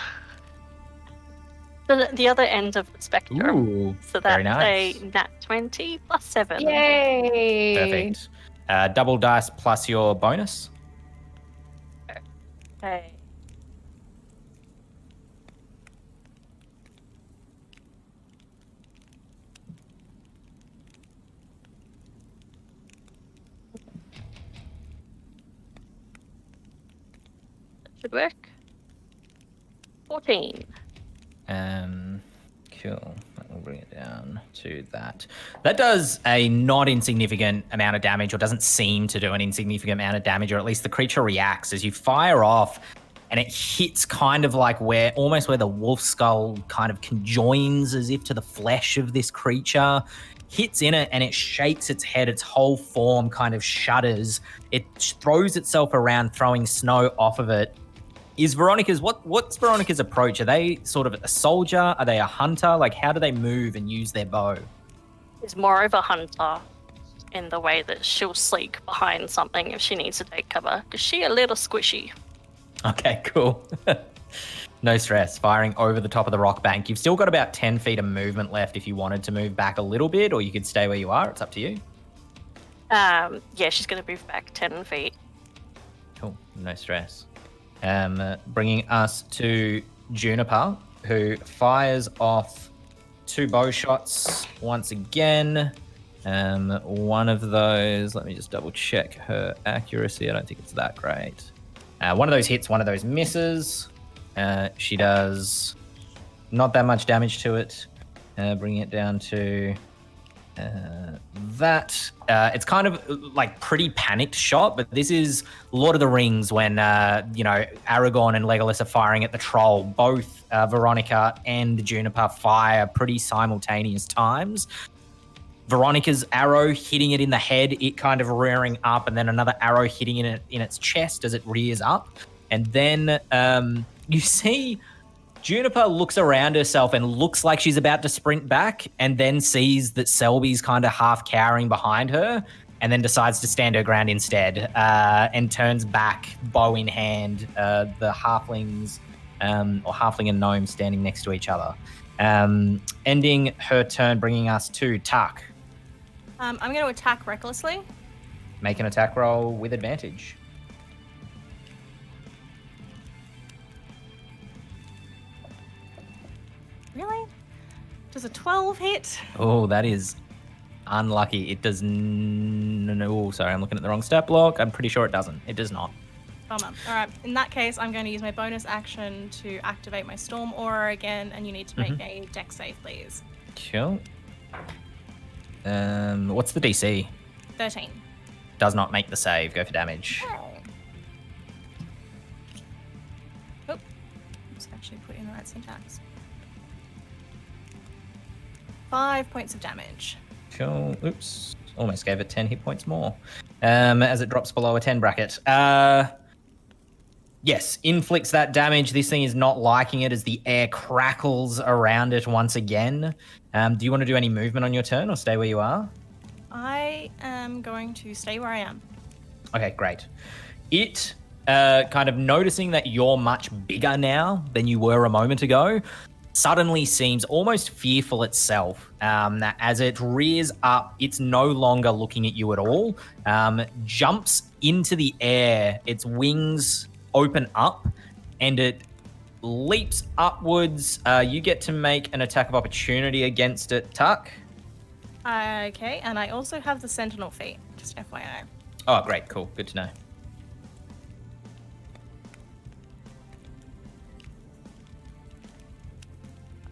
Speaker 4: The other end of the spectrum.
Speaker 2: Ooh,
Speaker 4: so that's
Speaker 2: very nice.
Speaker 4: a nat 20 plus 7.
Speaker 1: Yay!
Speaker 2: Perfect. Double dice plus your bonus.
Speaker 4: Okay. That should work. 14.
Speaker 2: Cool. We'll bring it down to that. That does a not insignificant amount of damage, or doesn't seem to do an insignificant amount of damage, or at least the creature reacts as you fire off, and it hits kind of like almost where the wolf skull kind of conjoins as if to the flesh of this creature. Hits in it, and it shakes its head. Its whole form kind of shudders. It throws itself around, throwing snow off of it. Is Veronica's what's Veronica's approach? Are they sort of a soldier? Are they a hunter? Like, how do they move and use their bow?
Speaker 4: Is more of a hunter in the way that she'll sneak behind something if she needs to take cover, because she's a little squishy.
Speaker 2: Okay, cool. No stress. Firing over the top of the rock bank. You've still got about 10 feet of movement left if you wanted to move back a little bit, or you could stay where you are. It's up to you.
Speaker 4: Yeah, she's going to move back 10 feet.
Speaker 2: Cool. No stress. Bringing us to Juniper, who fires off 2 bow shots once again. One of those, let me just double check her accuracy. I don't think it's that great. One of those hits, one of those misses. She does not that much damage to it. Bringing it down to that. It's kind of like pretty panicked shot, but this is Lord of the Rings when, Aragorn and Legolas are firing at the troll. Both Veronica and Juniper fire pretty simultaneous times. Veronica's arrow hitting it in the head, it kind of rearing up, and then another arrow hitting it in its chest as it rears up. And then you see Juniper looks around herself and looks like she's about to sprint back, and then sees that Selby's kind of half cowering behind her, and then decides to stand her ground instead, and turns back, bow in hand, the halflings, or halfling and gnome standing next to each other. Ending her turn, bringing us to Tuck.
Speaker 5: I'm going to attack recklessly.
Speaker 2: Make an attack roll with advantage.
Speaker 5: Really? Does a 12 hit?
Speaker 2: Oh, that is unlucky. It does. Oh, sorry, I'm looking at the wrong stat block. I'm pretty sure it doesn't. It does not.
Speaker 5: Bummer. All right. In that case, I'm going to use my bonus action to activate my Storm Aura again, and you need to make a dex save, please.
Speaker 2: Cool. What's the DC?
Speaker 5: 13.
Speaker 2: Does not make the save. Go for damage.
Speaker 5: Oh, let's actually put in the right syntax. 5 points of damage.
Speaker 2: Cool. Oops. Almost gave it 10 hit points more. As it drops below a 10 bracket. Yes, inflicts that damage. This thing is not liking it as the air crackles around it once again. Do you want to do any movement on your turn or stay where you are?
Speaker 5: I am going to stay where I am.
Speaker 2: Okay, great. It, kind of noticing that you're much bigger now than you were a moment ago, suddenly seems almost fearful itself. As it rears up, it's no longer looking at you at all. Jumps into the air, its wings open up, and it leaps upwards. You get to make an attack of opportunity against it, Tuck.
Speaker 5: Okay, and I also have the Sentinel feat, just FYI.
Speaker 2: Oh, great, cool, good to know.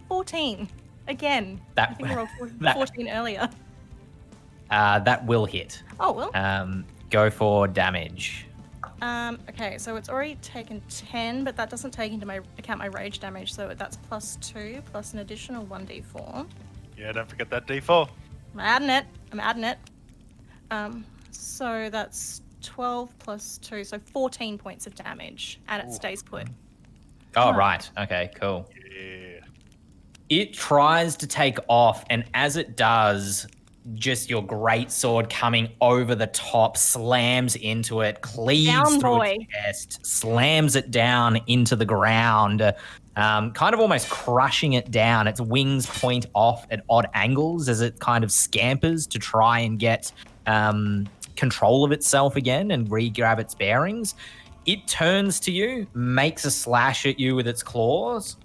Speaker 5: $14. Again.
Speaker 2: That-
Speaker 5: I think I rolled
Speaker 2: that-
Speaker 5: 14 earlier.
Speaker 2: That will hit.
Speaker 5: Oh, well.
Speaker 2: Go for damage.
Speaker 5: Okay, so it's already taken 10, but that doesn't take into account my rage damage, so that's +2 plus an additional 1d4.
Speaker 3: Yeah, don't forget that D4.
Speaker 5: I'm adding it. So that's 12 plus 2, so 14 points of damage, and it stays put.
Speaker 2: Oh, right. Okay, cool.
Speaker 3: Yeah.
Speaker 2: It tries to take off, and as it does, just your great sword coming over the top slams into it, cleaves
Speaker 5: Down,
Speaker 2: through
Speaker 5: boy.
Speaker 2: its chest, slams it down into the ground, kind of almost crushing it down. Its wings point off at odd angles as it kind of scampers to try and get control of itself again and re-grab its bearings. It turns to you, makes a slash at you with its claws.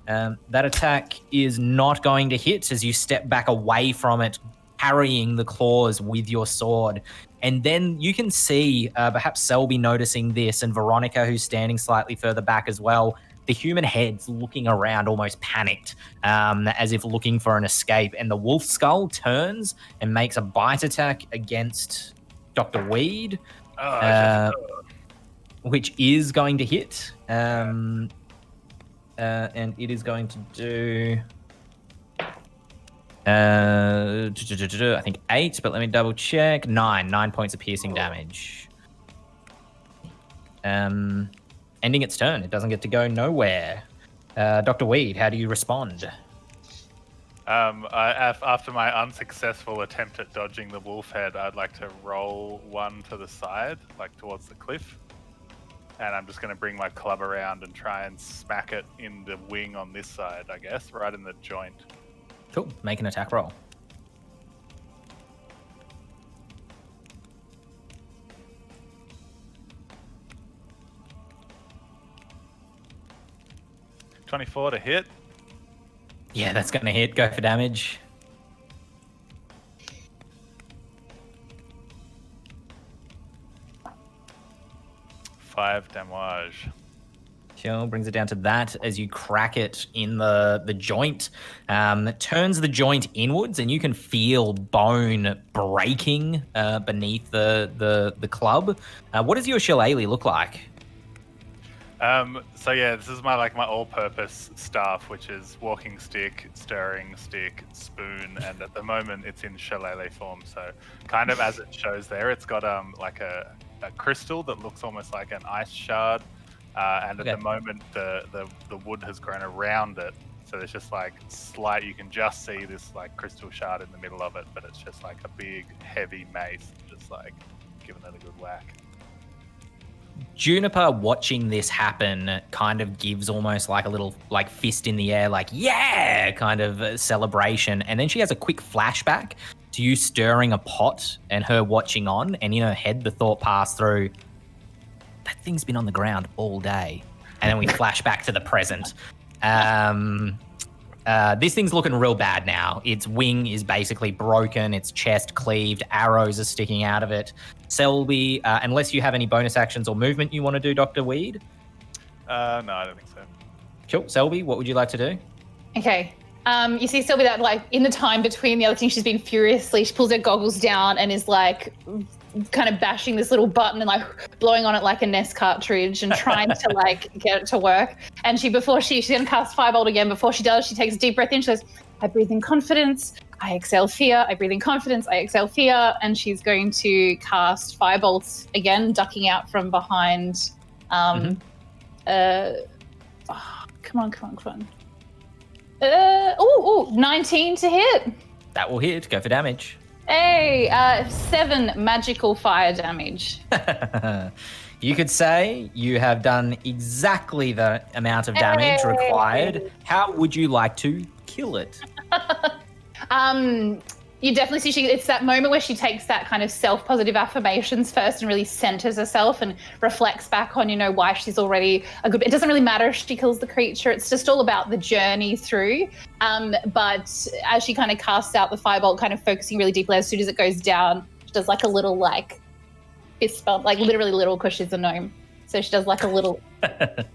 Speaker 2: That attack is not going to hit as you step back away from it, parrying the claws with your sword. And then you can see, perhaps Selby noticing this, and Veronica, who's standing slightly further back as well, the human head's looking around almost panicked, as if looking for an escape. And the wolf skull turns and makes a bite attack against Dr. Weed, which is going to hit. And it is going to do... I think 8, but let me double check. 9 points of piercing damage. And ending its turn. It doesn't get to go nowhere. Dr. Weed, how do you respond?
Speaker 3: After my unsuccessful attempt at dodging the wolf head, I'd like to roll one to the side, like towards the cliff. And I'm just going to bring my club around and try and smack it in the wing on this side, I guess, right in the joint.
Speaker 2: Cool. Make an attack roll.
Speaker 3: $24 to hit.
Speaker 2: Yeah, that's going to hit. Go for damage.
Speaker 3: Five damage.
Speaker 2: Sure, brings it down to that as you crack it in the joint. It turns the joint inwards, and you can feel bone breaking beneath the club. What does your shillelagh look like?
Speaker 3: So yeah, this is my all-purpose staff, which is walking stick, stirring stick, spoon, and at the moment it's in shillelagh form. So kind of as it shows there, it's got like a crystal that looks almost like an ice shard, and at the moment the wood has grown around it. So there's just like slight, you can just see this like crystal shard in the middle of it, but it's just like a big heavy mace, just like giving it a good whack.
Speaker 2: Juniper, watching this happen, kind of gives almost like a little like fist in the air, like yeah, kind of celebration. And then she has a quick flashback to you stirring a pot and her watching on, and in her head the thought passed through, that thing's been on the ground all day. And then we flash back to the present. This thing's looking real bad now. Its wing is basically broken, its chest cleaved, arrows are sticking out of it. Selby, unless you have any bonus actions or movement you want to do, Dr. Weed?
Speaker 3: No, I don't think so.
Speaker 2: Cool. Selby, what would you like to do?
Speaker 1: Okay. You see Selby that like in the time between the other thing, she's been furiously, she pulls her goggles down and is like kind of bashing this little button and like blowing on it like a NES cartridge and trying to like get it to work. And before she's going to cast Firebolt again. Before she does, she takes a deep breath in. She goes, I breathe in confidence. I exhale fear. I breathe in confidence. I exhale fear. And she's going to cast Firebolt again, ducking out from behind. Come on. 19 to hit.
Speaker 2: That will hit. Go for damage.
Speaker 1: Hey, 7 magical fire damage.
Speaker 2: You could say you have done exactly the amount of damage required. How would you like to kill it?
Speaker 1: You definitely see it's that moment where she takes that kind of self-positive affirmations first and really centers herself and reflects back on, why she's already a good. It doesn't really matter if she kills the creature. It's just all about the journey through. But as she kind of casts out the firebolt, kind of focusing really deeply, as soon as it goes down, she does like a little like fist bump, like literally little because she's a gnome. So she does like a little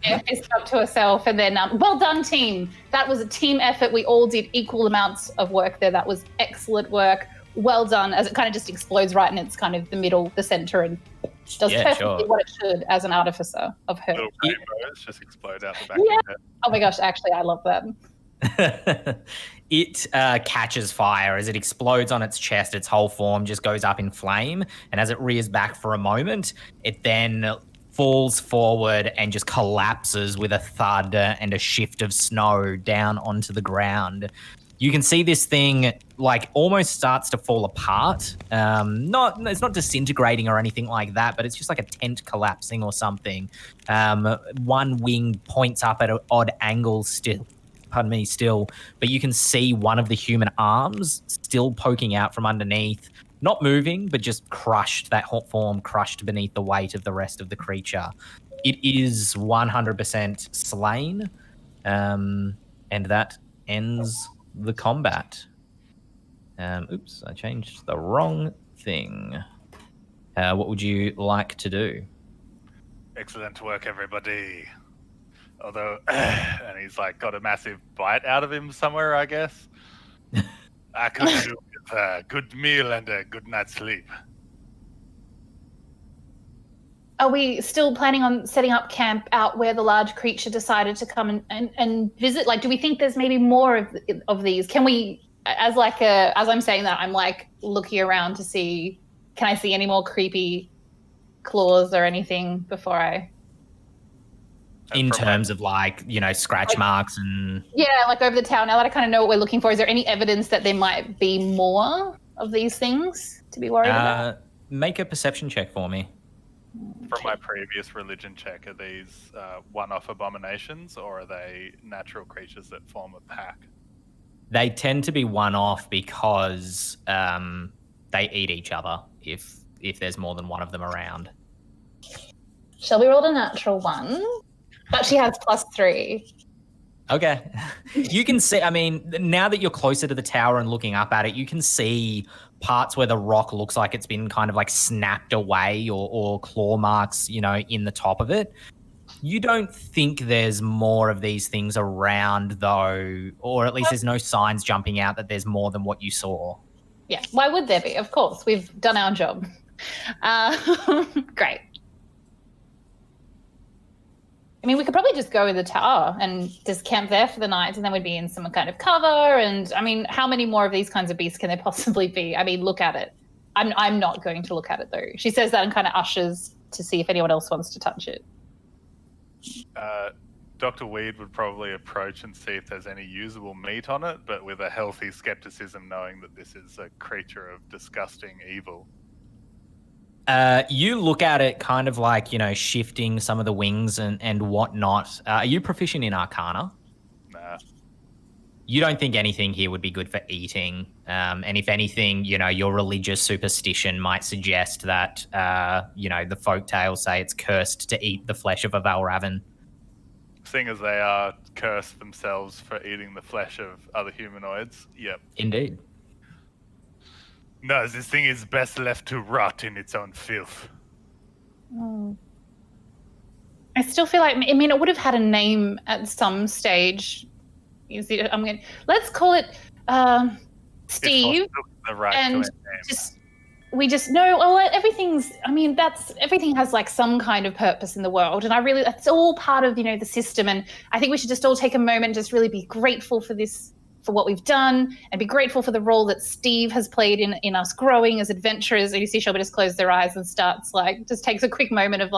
Speaker 1: fist bump to herself, and then well done, team. That was a team effort. We all did equal amounts of work there. That was excellent work. Well done. As it kind of just explodes right in its kind of the middle, the center, and she does perfectly what it should as an artificer of her.
Speaker 3: Little rainbows just explode out the back of her head.
Speaker 1: Oh my gosh, actually, I love that.
Speaker 2: It catches fire as it explodes on its chest. Its whole form just goes up in flame, and as it rears back for a moment, it then falls forward and just collapses with a thud and a shift of snow down onto the ground. You can see this thing like almost starts to fall apart. It's not disintegrating or anything like that, but it's just like a tent collapsing or something. One wing points up at odd angles still, but you can see one of the human arms still poking out from underneath. Not moving, but just crushed, that hot form crushed beneath the weight of the rest of the creature. It is 100% slain, and that ends the combat. Oops, I changed the wrong thing. What would you like to do?
Speaker 3: Excellent work, everybody. Although, and he's like got a massive bite out of him somewhere, I guess. I could do with a good meal and a good night's sleep.
Speaker 1: Are we still planning on setting up camp out where the large creature decided to come and visit? Like, do we think there's maybe more of these? Can we, as I'm saying that, I'm like looking around to see, can I see any more creepy claws or anything before I
Speaker 2: In terms of like, scratch marks and...
Speaker 1: Yeah, like over the tower. Now that I kind of know what we're looking for, is there any evidence that there might be more of these things to be worried about?
Speaker 2: Make a perception check for me.
Speaker 3: From my previous religion check, are these one-off abominations, or are they natural creatures that form a pack?
Speaker 2: They tend to be one-off because they eat each other if there's more than one of them around.
Speaker 1: Shelby rolled a natural 1, but she has +3.
Speaker 2: Okay. You can see, now that you're closer to the tower and looking up at it, you can see parts where the rock looks like it's been kind of like snapped away or claw marks, in the top of it. You don't think there's more of these things around, though, or at least there's no signs jumping out that there's more than what you saw.
Speaker 1: Yeah, why would there be? Of course, we've done our job. Great. We could probably just go to the tower and just camp there for the night, and then we'd be in some kind of cover. And how many more of these kinds of beasts can there possibly be? Look at it. I'm not going to look at it, though. She says that and kind of ushers to see if anyone else wants to touch it.
Speaker 3: Dr. Weed would probably approach and see if there's any usable meat on it, but with a healthy skepticism, knowing that this is a creature of disgusting evil.
Speaker 2: You look at it kind of like, shifting some of the wings and whatnot. Are you proficient in Arcana?
Speaker 3: Nah.
Speaker 2: You don't think anything here would be good for eating. And if anything, your religious superstition might suggest that, the folktales say it's cursed to eat the flesh of a Valravan.
Speaker 3: Seeing as they are cursed themselves for eating the flesh of other humanoids, yep.
Speaker 2: Indeed.
Speaker 3: No, this thing is best left to rot in its own filth.
Speaker 1: Oh. I still feel like, it would have had a name at some stage. Let's call it Steve.
Speaker 3: The right
Speaker 1: and
Speaker 3: name.
Speaker 1: everything has like some kind of purpose in the world, and that's all part of the system. And I think we should just all take a moment and just really be grateful for this, for what we've done, and be grateful for the role that Steve has played in us growing as adventurers. And you see Shelby just close their eyes and starts just takes a quick moment of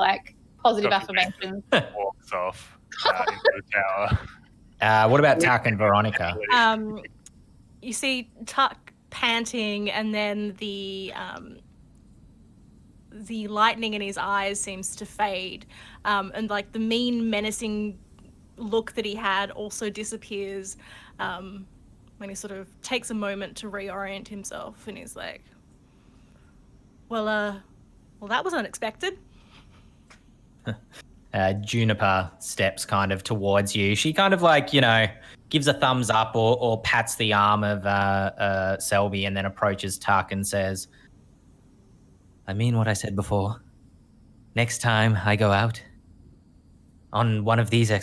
Speaker 1: positive affirmation.
Speaker 3: Walks off into the tower.
Speaker 2: What about Tuck and Veronica?
Speaker 5: You see Tuck panting, and then the lightning in his eyes seems to fade, and the mean, menacing look that he had also disappears when he sort of takes a moment to reorient himself, and he's like, well, that was unexpected.
Speaker 2: Juniper steps kind of towards you. She kind of gives a thumbs up or pats the arm of Selby, and then approaches Tuck and says, I mean what I said before. Next time I go out on one of these I'm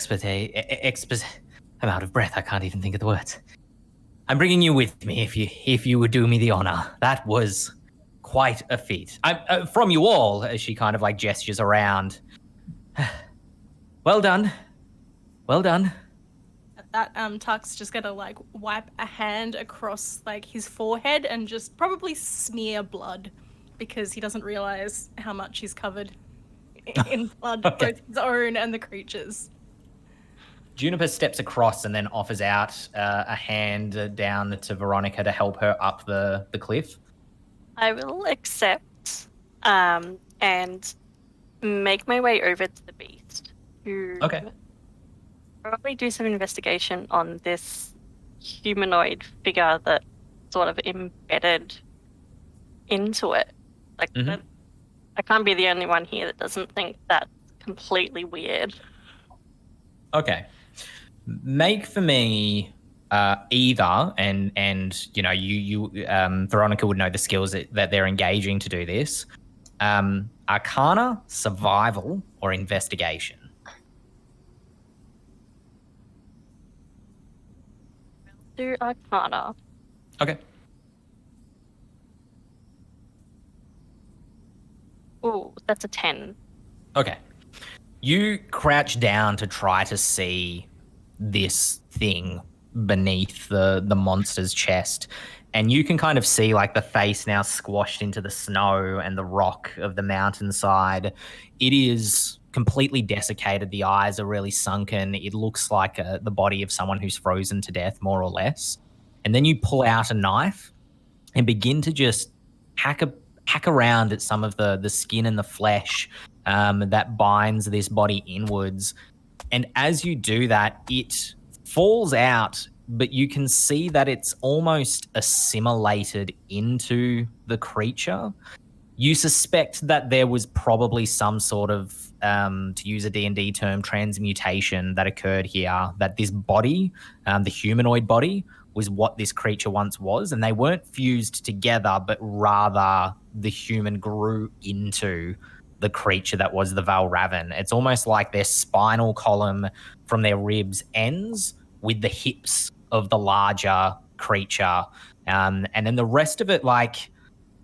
Speaker 2: out of breath. I can't even think of the words. I'm bringing you with me if you would do me the honor. That was quite a feat. From you all, as she kind of gestures around. Well done. Well done.
Speaker 5: At that, Tuck's just gonna wipe a hand across his forehead and just probably smear blood, because he doesn't realize how much he's covered in blood,
Speaker 2: Okay.
Speaker 5: both his own and the creatures.
Speaker 2: Juniper steps across and then offers out a hand down to Veronica to help her up the cliff.
Speaker 4: I will accept and make my way over to the beast.
Speaker 2: Okay.
Speaker 4: Probably do some investigation on this humanoid figure that sort of embedded into it.
Speaker 2: Mhm.
Speaker 4: I can't be the only one here that doesn't think that's completely weird.
Speaker 2: Okay. Make for me either, and you Veronica would know the skills that they're engaging to do this. Arcana, survival, or investigation.
Speaker 4: Do Arcana.
Speaker 2: Okay.
Speaker 4: Ooh, that's a 10.
Speaker 2: Okay. You crouch down to try to see this thing beneath the monster's chest, and you can kind of see the face now squashed into the snow and the rock of the mountainside. It is completely desiccated. The eyes are really sunken. It looks like the body of someone who's frozen to death, more or less. And then you pull out a knife and begin to just hack around at some of the skin and the flesh that binds this body inwards. And as you do that, it falls out, but you can see that it's almost assimilated into the creature. You suspect that there was probably some sort of, to use a D&D term, transmutation that occurred here, that this body, the humanoid body, was what this creature once was, and they weren't fused together, but rather the human grew into the creature that was the Valravan. It's almost like their spinal column from their ribs ends with the hips of the larger creature. And then the rest of it, like,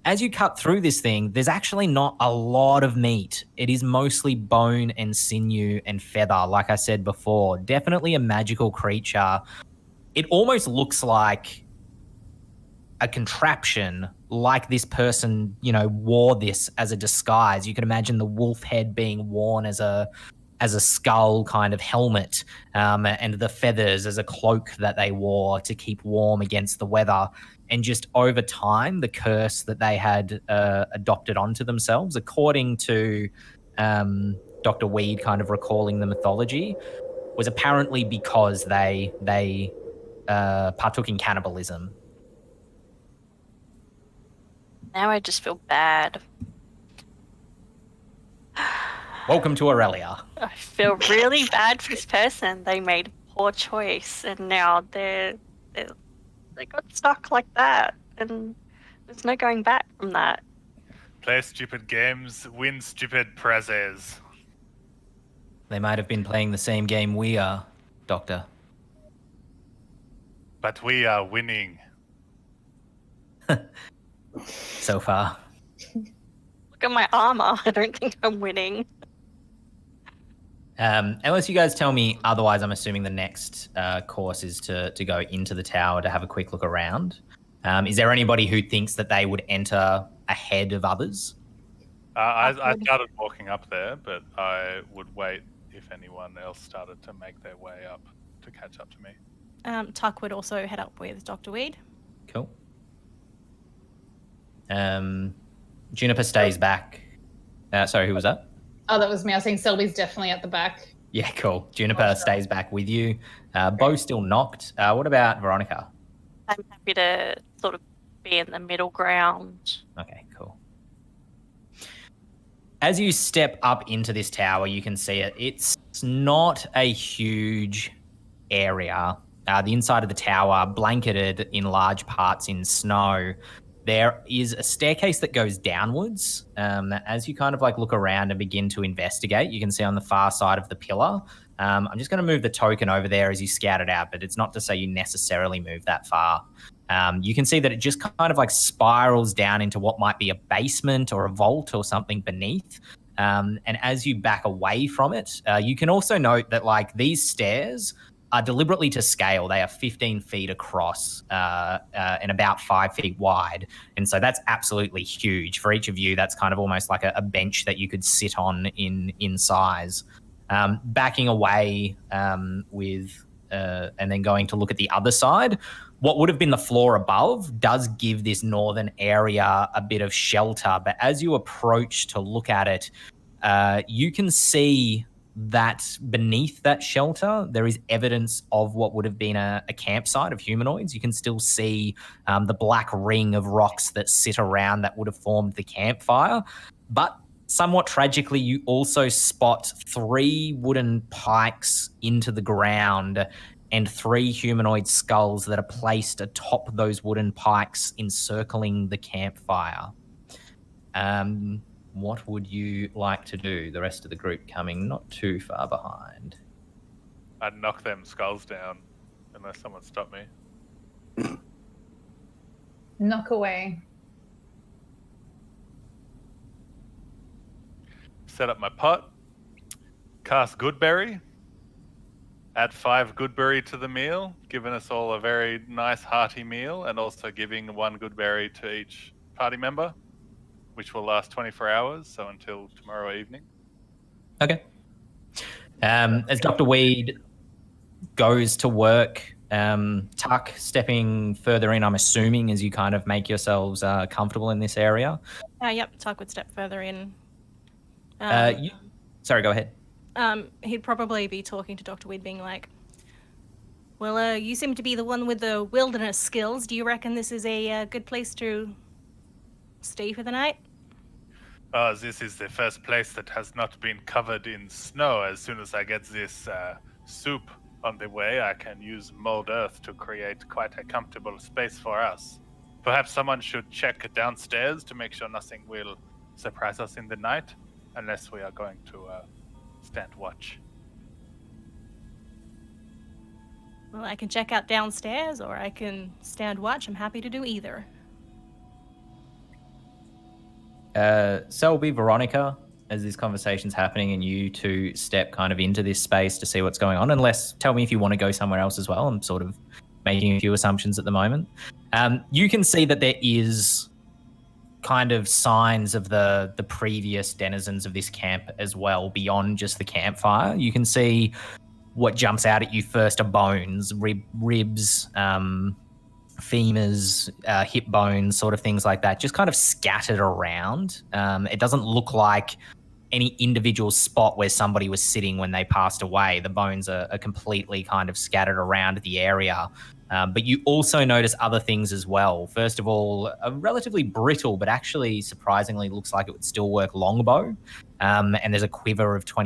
Speaker 2: as you cut through this thing, there's actually not a lot of meat. It is mostly bone and sinew and feather, like I said before. Definitely a magical creature. It almost looks like a contraption, like this person, wore this as a disguise. You can imagine the wolf head being worn as a skull kind of helmet, and the feathers as a cloak that they wore to keep warm against the weather. And just over time, the curse that they had adopted onto themselves, according to Dr. Weed kind of recalling the mythology, was apparently because they partook in cannibalism.
Speaker 4: Now I just feel bad.
Speaker 2: Welcome to Aurelia.
Speaker 4: I feel really bad for this person. They made a poor choice, and now they got stuck like that, and there's no going back from that.
Speaker 3: Play stupid games, win stupid prizes.
Speaker 2: They might have been playing the same game we are, Doctor.
Speaker 3: But we are winning.
Speaker 2: So far.
Speaker 4: Look at my armor. I don't think I'm winning.
Speaker 2: Unless you guys tell me otherwise, I'm assuming the next course is to go into the tower to have a quick look around. Is there anybody who thinks that they would enter ahead of others?
Speaker 3: I started walking up there, but I would wait if anyone else started to make their way up to catch up to me.
Speaker 5: Tuck would also head up with Dr. Weed.
Speaker 2: Cool. Juniper stays back. Sorry, who was that?
Speaker 1: Oh, that was me. I was saying Selby's definitely at the back.
Speaker 2: Yeah, cool. Juniper stays back with you. Bo's still knocked. What about Veronica?
Speaker 4: I'm happy to sort of be in the middle ground.
Speaker 2: Okay, cool. As you step up into this tower, you can see it. It's not a huge area. The inside of the tower, blanketed in large parts in snow. There is a staircase that goes downwards. As you kind of like look around and begin to investigate, you can see on the far side of the pillar. I'm just going to move the token over there as you scout it out, but it's not to say you necessarily move that far. You can see that it just kind of like spirals down into what might be a basement or a vault or something beneath. And as you back away from it, you can also note that like these stairs are deliberately to scale. They are 15 feet across and about 5 feet wide. And so that's absolutely huge. For each of you, that's kind of almost like a bench that you could sit on in size. Backing away with and then going to look at the other side, what would have been the floor above does give this northern area a bit of shelter. But as you approach to look at it, you can see that beneath that shelter, there is evidence of what would have been a campsite of humanoids. You can still see the black ring of rocks that sit around that would have formed the campfire. But somewhat tragically, you also spot 3 wooden pikes into the ground and 3 humanoid skulls that are placed atop those wooden pikes encircling the campfire. What would you like to do, the rest of the group coming not too far behind?
Speaker 3: I'd knock them skulls down unless someone stopped me.
Speaker 1: Knock away.
Speaker 3: Set up my pot, cast Goodberry, add 5 Goodberry to the meal, giving us all a very nice hearty meal, and also giving 1 Goodberry to each party member, which will last 24 hours, so until tomorrow evening.
Speaker 2: Okay. As Dr. Weed goes to work, Tuck stepping further in, I'm assuming, as you kind of make yourselves comfortable in this area.
Speaker 5: Yep, Tuck would step further in.
Speaker 2: Sorry, go ahead.
Speaker 5: He'd probably be talking to Dr. Weed, being like, well, you seem to be the one with the wilderness skills. Do you reckon this is a good place to stay for the night?
Speaker 3: This is the first place that has not been covered in snow. As soon as I get this soup on the way, I can use mold earth to create quite a comfortable space for us. Perhaps someone should check downstairs to make sure nothing will surprise us in the night, unless we are going to stand watch.
Speaker 5: Well, I can check out downstairs, or I can stand watch. I'm happy to do either.
Speaker 2: So will be Veronica, as this conversation's happening, and you two step kind of into this space to see what's going on. Unless, tell me if you want to go somewhere else as well. I'm sort of making a few assumptions at the moment. You can see that there is kind of signs of the previous denizens of this camp as well, beyond just the campfire. You can see what jumps out at you first are bones, ribs, femurs, hip bones, sort of things like that, just kind of scattered around. It doesn't look like any individual spot where somebody was sitting when they passed away. The bones are completely kind of scattered around the area. But you also notice other things as well. First of all, a relatively brittle, but actually surprisingly looks like it would still work longbow. And there's a quiver of 12,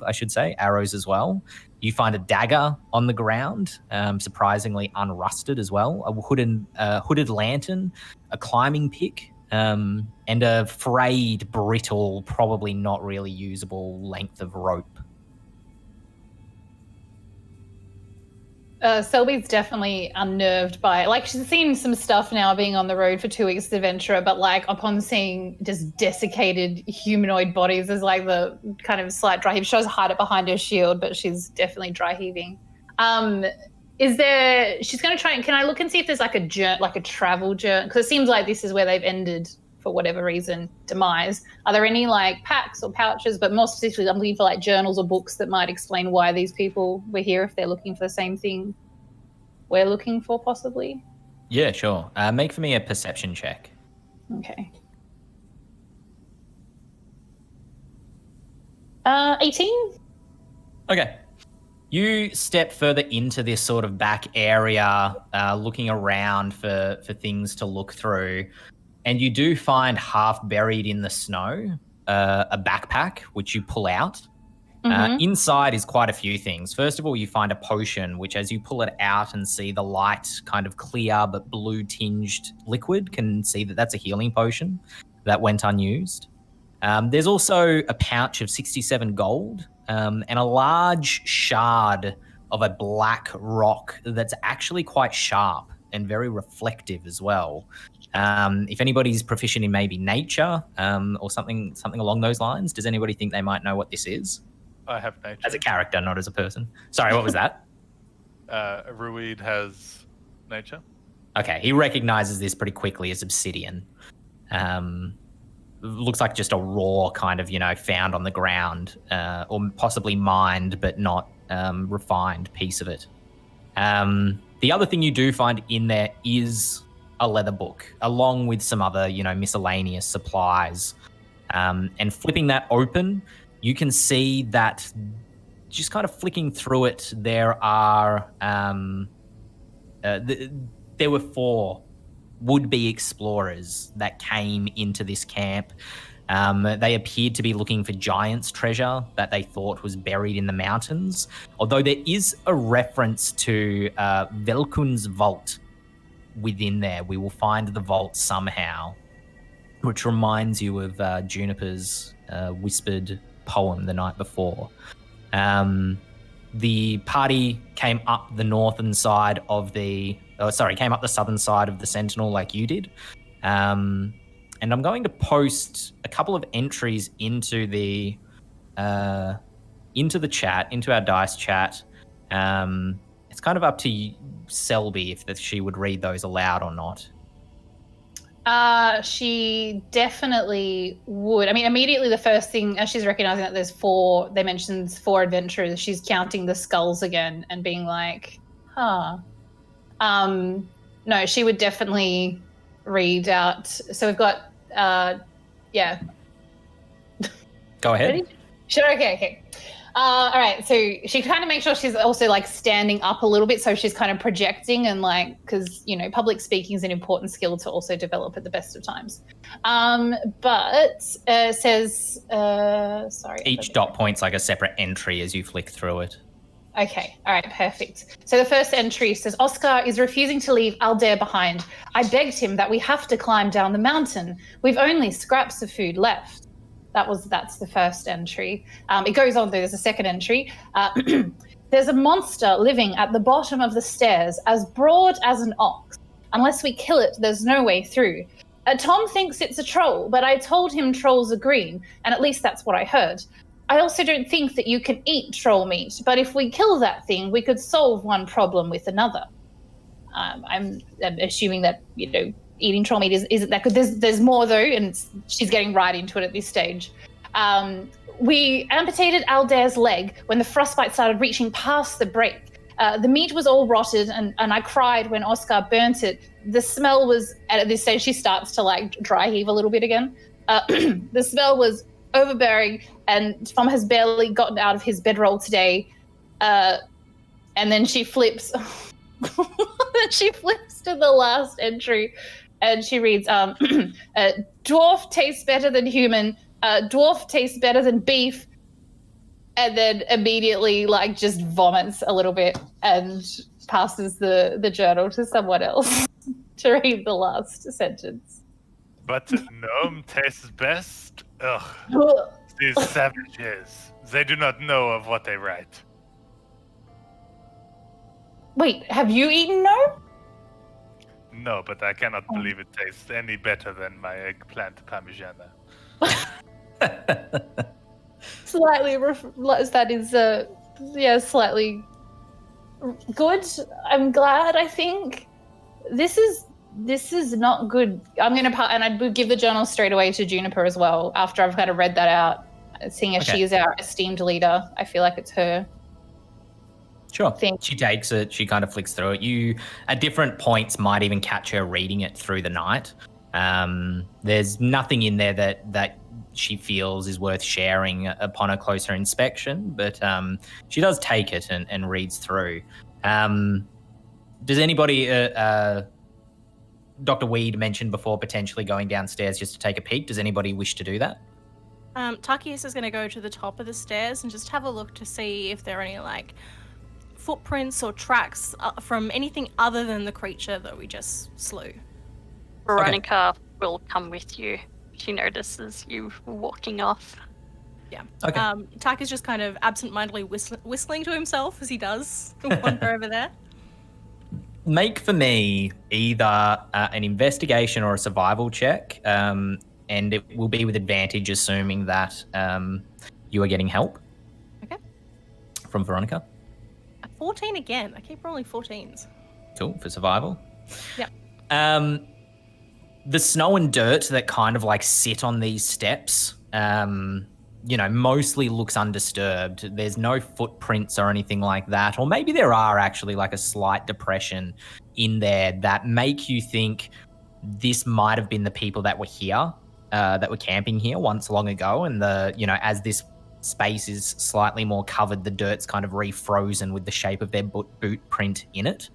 Speaker 2: I should say, arrows as well. You find a dagger on the ground, surprisingly unrusted as well, a hooded lantern, a climbing pick, and a frayed, brittle, probably not really usable length of rope.
Speaker 1: Selby's definitely unnerved by it. Like, she's seen some stuff now being on the road for 2 weeks as adventurer, but like upon seeing just desiccated humanoid bodies, there's like the kind of slight dry heave. She tries to hide it behind her shield, but she's definitely dry heaving. She's going to try and, can I look and see if there's like a travel journey? Because it seems like this is where they've ended, for whatever reason, demise. Are there any like packs or pouches, but more specifically I'm looking for like journals or books that might explain why these people were here, if they're looking for the same thing we're looking for, possibly?
Speaker 2: Yeah, sure. Make for me a perception check.
Speaker 1: Okay. 18?
Speaker 2: Okay. You step further into this sort of back area, looking around for things to look through. And you do find, half buried in the snow, a backpack, which you pull out. Mm-hmm. Inside is quite a few things. First of all, you find a potion, which as you pull it out and see the light kind of clear but blue tinged liquid, can see that that's a healing potion that went unused. There's also a pouch of 67 gold and a large shard of a black rock that's actually quite sharp and very reflective as well. If anybody's proficient in maybe nature or something along those lines, does anybody think they might know what this is?
Speaker 3: I have nature.
Speaker 2: As a character, not as a person. Sorry, what was that?
Speaker 3: Ruid has nature.
Speaker 2: Okay, he recognizes this pretty quickly as obsidian. Looks like just a raw kind of, found on the ground, or possibly mined but not refined piece of it. The other thing you do find in there is a leather book, along with some other, miscellaneous supplies. And flipping that open, you can see that just kind of flicking through it, there are there were 4 would-be explorers that came into this camp. They appeared to be looking for giant's treasure that they thought was buried in the mountains, although there is a reference to Velkun's vault within there. We will find the vault somehow, which reminds you of Juniper's whispered poem the night before. The party came up the southern side of the Sentinel like you did. And I'm going to post a couple of entries into the chat, into our dice chat. It's kind of up to Selby if she would read those aloud or not.
Speaker 1: She definitely would. I mean, immediately the first thing, as she's recognizing that there's they mentioned 4 adventurers, she's counting the skulls again and being like, huh. No, she would definitely read out. So we've got, yeah.
Speaker 2: Go ahead.
Speaker 1: Sure, okay. All right, so she kind of makes sure she's also like standing up a little bit, so she's kind of projecting and like, because you know, public speaking is an important skill to also develop at the best of times. But says, sorry.
Speaker 2: Each dot point's like a separate entry as you flick through it.
Speaker 1: Okay, all right, perfect. So the first entry says, Oscar is refusing to leave Aldair behind. I begged him that we have to climb down the mountain. We've only scraps of food left. That's the first entry. It goes on, there's a second entry. There's a monster living at the bottom of the stairs, as broad as an ox. Unless we kill it, there's no way through. Tom thinks it's a troll, but I told him trolls are green, and at least that's what I heard. I also don't think that you can eat troll meat, but if we kill that thing, we could solve one problem with another. I'm assuming that, you know, eating troll meat isn't that good. There's more though, and she's getting right into it at this stage. We amputated Aldair's leg when the frostbite started reaching past the break. The meat was all rotted, and I cried when Oscar burnt it. The smell was, at this stage, she starts to like dry heave a little bit again. The smell was overbearing, and Tom has barely gotten out of his bedroll today. And then she flips. She flips to the last entry, and she reads, dwarf tastes better than human, dwarf tastes better than beef, and then immediately like just vomits a little bit and passes the journal to someone else to read the last sentence.
Speaker 3: But gnome tastes best? Ugh. These savages. They do not know of what they write.
Speaker 1: Wait, have you eaten gnome?
Speaker 3: No, but I cannot believe it tastes any better than my eggplant parmigiana.
Speaker 1: Slightly, that is, slightly good. I'm glad, I think. This is not good. I'm going to, and I'd give the journal straight away to Juniper as well, after I've kind of read that out, seeing as she is our esteemed leader. I feel like it's her.
Speaker 2: Sure. She takes it. She kind of flicks through it. You, at different points, might even catch her reading it through the night. There's nothing in there that she feels is worth sharing upon a closer inspection, but she does take it and reads through. Does anybody, Dr. Weed mentioned before potentially going downstairs just to take a peek. Does anybody wish to do that?
Speaker 5: Takius is going to go to the top of the stairs and just have a look to see if there are any like footprints or tracks from anything other than the creature that we just slew.
Speaker 4: Veronica will come with you. She notices you walking off.
Speaker 5: Yeah.
Speaker 2: Okay.
Speaker 5: Takius just kind of absentmindedly whistling to himself as he does wander over there.
Speaker 2: Make for me either an investigation or a survival check, and it will be with advantage, assuming that you are getting help.
Speaker 5: Okay.
Speaker 2: From Veronica.
Speaker 5: 14 again. I keep rolling 14s.
Speaker 2: Cool, for survival.
Speaker 5: Yep.
Speaker 2: The snow and dirt that kind of like sit on these steps, mostly looks undisturbed. There's no footprints or anything like that. Or maybe there are actually like a slight depression in there that make you think this might have been the people that were here, that were camping here once long ago. And as this space is slightly more covered, the dirt's kind of refrozen with the shape of their boot print in it.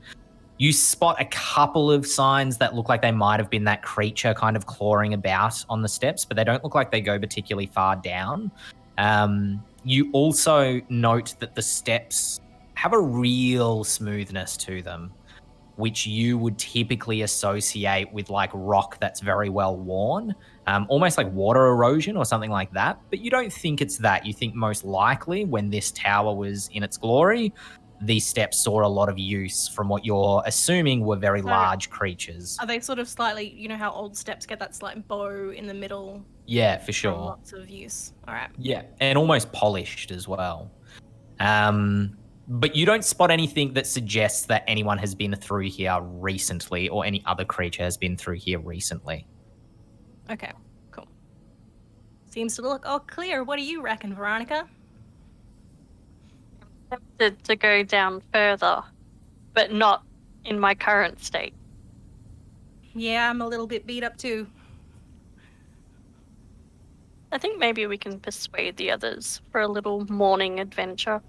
Speaker 2: You spot a couple of signs that look like they might have been that creature kind of clawing about on the steps, but they don't look like they go particularly far down. You also note that the steps have a real smoothness to them, which you would typically associate with like rock that's very well worn, almost like water erosion or something like that. But you don't think it's that. You think most likely when this tower was in its glory, these steps saw a lot of use from what you're assuming were very large creatures.
Speaker 5: Are they sort of slightly, you know how old steps get that slight bow in the middle?
Speaker 2: Yeah, for sure.
Speaker 5: Lots of use. All right.
Speaker 2: Yeah, and almost polished as well. But you don't spot anything that suggests that anyone has been through here recently or any other creature has been through here recently.
Speaker 5: Okay, cool. Seems to look all clear. What do you reckon, Veronica?
Speaker 4: Tempted to go down further, but not in my current state.
Speaker 5: Yeah, I'm a little bit beat up too.
Speaker 4: I think maybe we can persuade the others for a little morning adventure.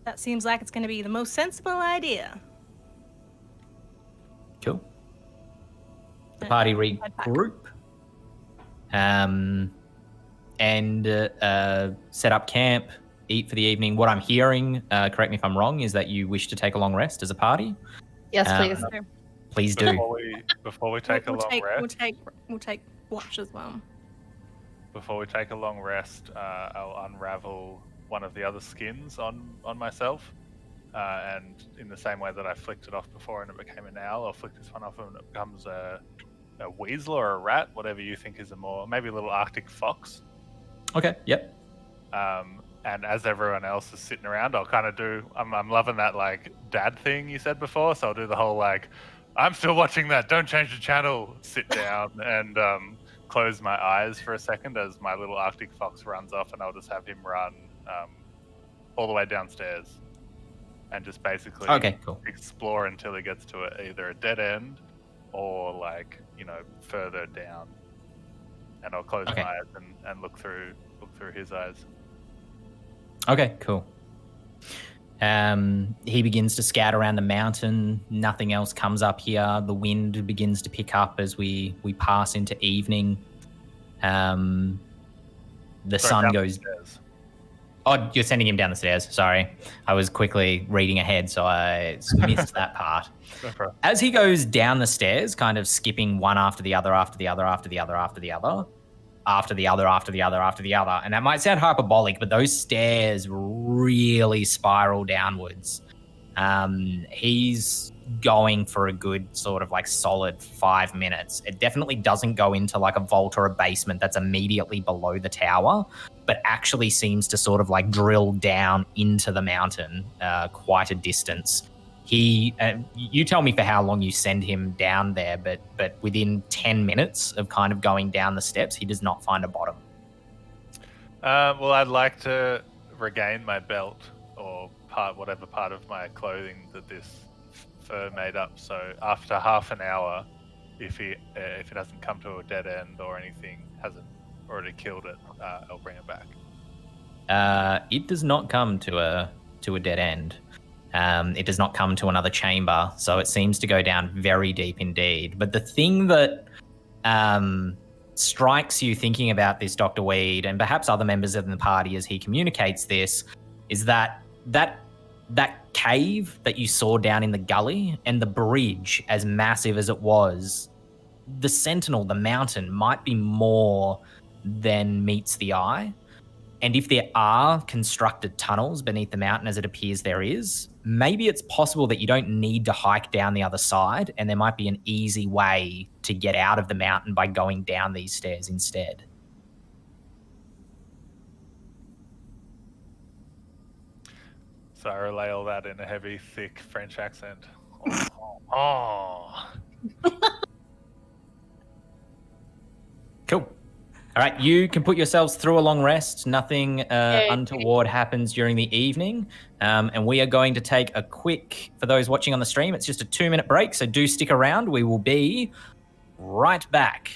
Speaker 5: That seems like it's going to be the most sensible idea.
Speaker 2: Cool. The party regroup. And set up camp, eat for the evening. What I'm hearing, correct me if I'm wrong, is that you wish to take a long rest as a party.
Speaker 1: Yes, please.
Speaker 2: Please do.
Speaker 3: Before we take a long rest.
Speaker 5: We'll take watch as well.
Speaker 3: Before we take a long rest, I'll unravel one of the other skins on myself, and in the same way that I flicked it off before and it became an owl, I'll flick this one off and it becomes a weasel or a rat, whatever you think is maybe a little Arctic fox.
Speaker 2: Okay. Yep.
Speaker 3: And as everyone else is sitting around, I'll kind of do. I'm loving that like dad thing you said before, so I'll do the whole like, I'm still watching that. Don't change the channel. Sit down and close my eyes for a second as my little Arctic fox runs off, and I'll just have him run all the way downstairs and just basically explore until he gets to either a dead end or like further down. And I'll close my eyes and look through his eyes.
Speaker 2: Okay, cool. He begins to scout around the mountain. Nothing else comes up here. The wind begins to pick up as we pass into evening. The sun goes... Oh, you're sending him down the stairs. Sorry. I was quickly reading ahead, so I missed that part. As he goes down the stairs, kind of skipping one after the other, after the other, after the other, after the other, after the other, after the other, after the other. And that might sound hyperbolic, but those stairs really spiral downwards. He's going for a good sort of like solid 5 minutes. It definitely doesn't go into like a vault or a basement that's immediately below the tower, but actually seems to sort of like drill down into the mountain quite a distance. You tell me for how long you send him down there, but within 10 minutes of kind of going down the steps, he does not find a bottom.
Speaker 3: Well, I'd like to regain my belt or whatever part of my clothing that this fur made up. So after half an hour, if it doesn't come to a dead end or anything hasn't already killed it, I'll bring it back.
Speaker 2: It does not come to a dead end. It does not come to another chamber, so it seems to go down very deep indeed. But the thing that strikes you thinking about this, Dr. Weed, and perhaps other members of the party as he communicates this, is that cave that you saw down in the gully and the bridge, as massive as it was, the sentinel, the mountain, might be more than meets the eye. And if there are constructed tunnels beneath the mountain, as it appears there is, maybe it's possible that you don't need to hike down the other side, and there might be an easy way to get out of the mountain by going down these stairs instead.
Speaker 3: So I relay all that in a heavy, thick French accent. Oh.
Speaker 2: Cool. All right, you can put yourselves through a long rest. Nothing untoward happens during the evening. And we are going to take a quick, for those watching on the stream, it's just a 2-minute break, so do stick around. We will be right back.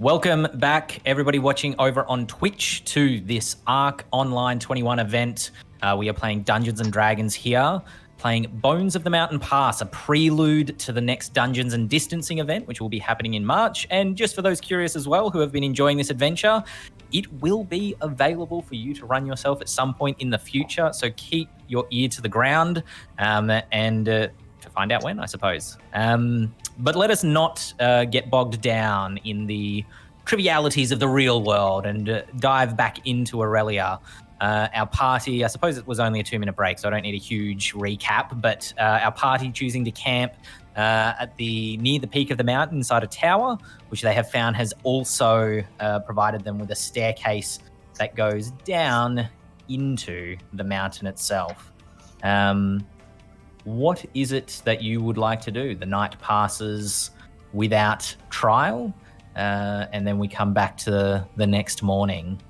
Speaker 2: Welcome back, everybody watching over on Twitch, to this Ark Online 21 event. We are playing Dungeons & Dragons here, playing Bones of the Mountain Pass, a prelude to the next Dungeons & Distancing event, which will be happening in March. And just for those curious as well who have been enjoying this adventure, it will be available for you to run yourself at some point in the future. So keep your ear to the ground and to find out when, I suppose. But let us not get bogged down in the trivialities of the real world and dive back into Aurelia. Our party, I suppose it was only a 2-minute break, so I don't need a huge recap, but our party choosing to camp near the peak of the mountain inside a tower, which they have found has also provided them with a staircase that goes down into the mountain itself. What is it that you would like to do? The night passes without trial, and then we come back to the next morning.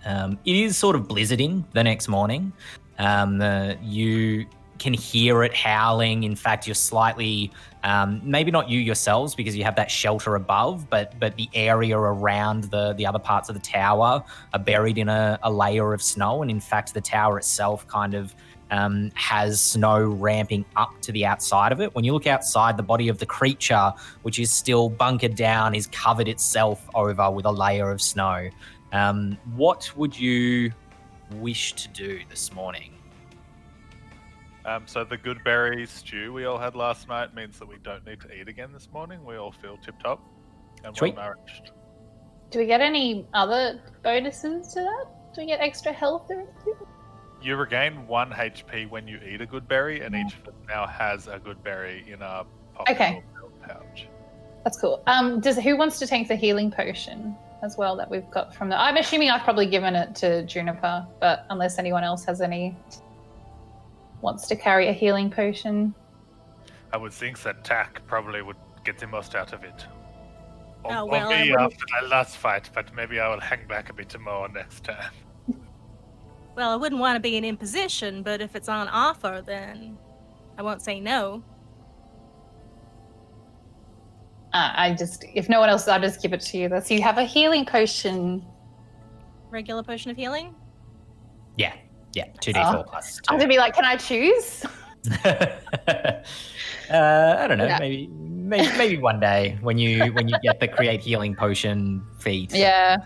Speaker 2: It is sort of blizzarding the next morning. You can hear it howling. In fact, you're slightly, maybe not you yourselves because you have that shelter above, but the area around the other parts of the tower are buried in a layer of snow. And in fact, the tower itself kind of has snow ramping up to the outside of it. When you look outside, the body of the creature, which is still bunkered down, is covered itself over with a layer of snow. What would you wish to do this morning?
Speaker 3: So the good berry stew we all had last night means that we don't need to eat again this morning. We all feel tip-top and
Speaker 2: Sweet.
Speaker 3: well-nourished.
Speaker 1: Do we get any other bonuses to that? Do we get extra health or anything?
Speaker 3: You regain 1 HP when you eat a good berry, and each of us now has a good berry in our pocket
Speaker 1: Okay.
Speaker 3: or pouch.
Speaker 1: That's cool. Who wants to take the healing potion as well that we've got from the... I'm assuming I've probably given it to Juniper, but unless anyone else has any... wants to carry a healing potion.
Speaker 3: I would think that Tack probably would get the most out of it. Or,
Speaker 5: Oh, well,
Speaker 3: or
Speaker 5: I
Speaker 3: me
Speaker 5: wouldn't-
Speaker 3: after my last fight, but maybe I will hang back a bit more next time.
Speaker 5: Well, I wouldn't want to be an imposition, but if it's on offer, then I won't say no.
Speaker 1: If no one else, I'll just give it to you. So you have a healing potion.
Speaker 5: Regular potion of healing?
Speaker 2: Yeah, 2d4 plus 2.
Speaker 1: I was gonna be like, can I choose?
Speaker 2: I don't know.
Speaker 1: Yeah.
Speaker 2: Maybe one day when you get the create healing potion feat.
Speaker 1: Yeah.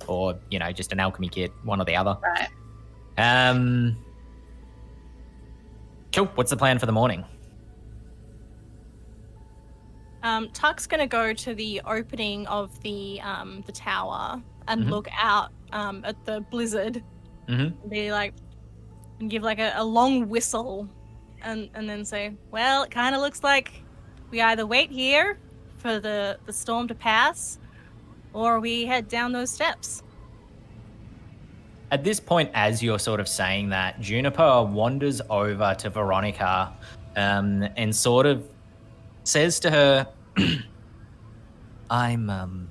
Speaker 2: Or just an alchemy kit, one or the other.
Speaker 1: Right.
Speaker 2: Cool. What's the plan for the morning?
Speaker 5: Tuck's gonna go to the opening of the tower and look out at the blizzard.
Speaker 2: Mm-hmm.
Speaker 5: And be like, and give like a long whistle, and then say, well, it kind of looks like we either wait here for the storm to pass, or we head down those steps.
Speaker 2: At this point, as you're sort of saying that, Juniper wanders over to Veronica and sort of says to her, I'm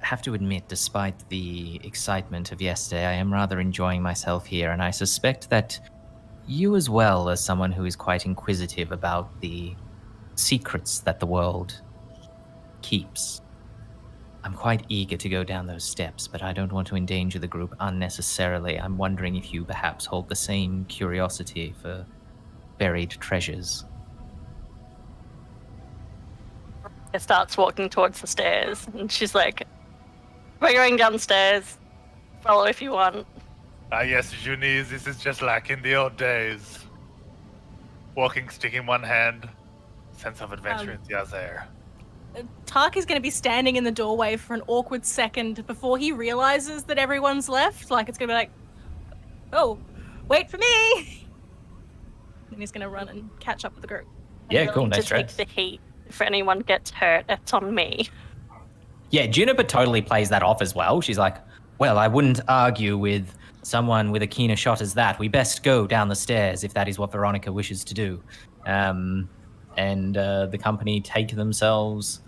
Speaker 2: have to admit, despite the excitement of yesterday, I am rather enjoying myself here, and I suspect that you as well, as someone who is quite inquisitive about the secrets that the world keeps. I'm quite eager to go down those steps, but I don't want to endanger the group unnecessarily. I'm wondering if you perhaps hold the same curiosity for buried treasures.
Speaker 4: It starts walking towards the stairs, and she's like, we're going downstairs. Follow if you want.
Speaker 3: Ah yes, Junie, this is just like in the old days. Walking stick in one hand, sense of adventure in the other.
Speaker 5: Tark is going to be standing in the doorway for an awkward second before he realizes that everyone's left. Like, it's going to be like, oh, wait for me! And he's going to run and catch up with the group.
Speaker 2: Yeah,
Speaker 4: I'm
Speaker 2: cool,
Speaker 4: willing
Speaker 2: nice
Speaker 4: to
Speaker 2: try.
Speaker 4: take the heat. If anyone gets hurt, it's on me.
Speaker 2: Yeah, Juniper totally plays that off as well. She's like, well, I wouldn't argue with someone with a keener shot as that. We best go down the stairs if that is what Veronica wishes to do. And the company take themselves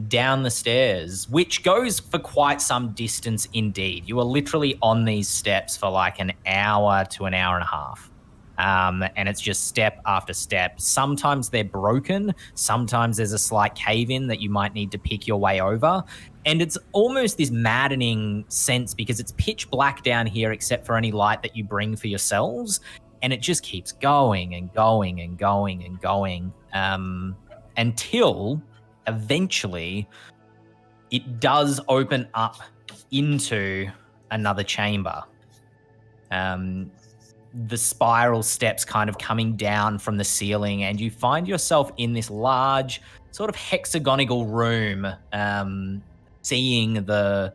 Speaker 2: down the stairs, which goes for quite some distance indeed. You are literally on these steps for like an hour to an hour and a half. And it's just step after step. Sometimes they're broken. Sometimes there's a slight cave in that you might need to pick your way over. And it's almost this maddening sense because it's pitch black down here except for any light that you bring for yourselves. And it just keeps going and going and going and going until eventually it does open up into another chamber. The spiral steps kind of coming down from the ceiling, and you find yourself in this large sort of hexagonal room, seeing the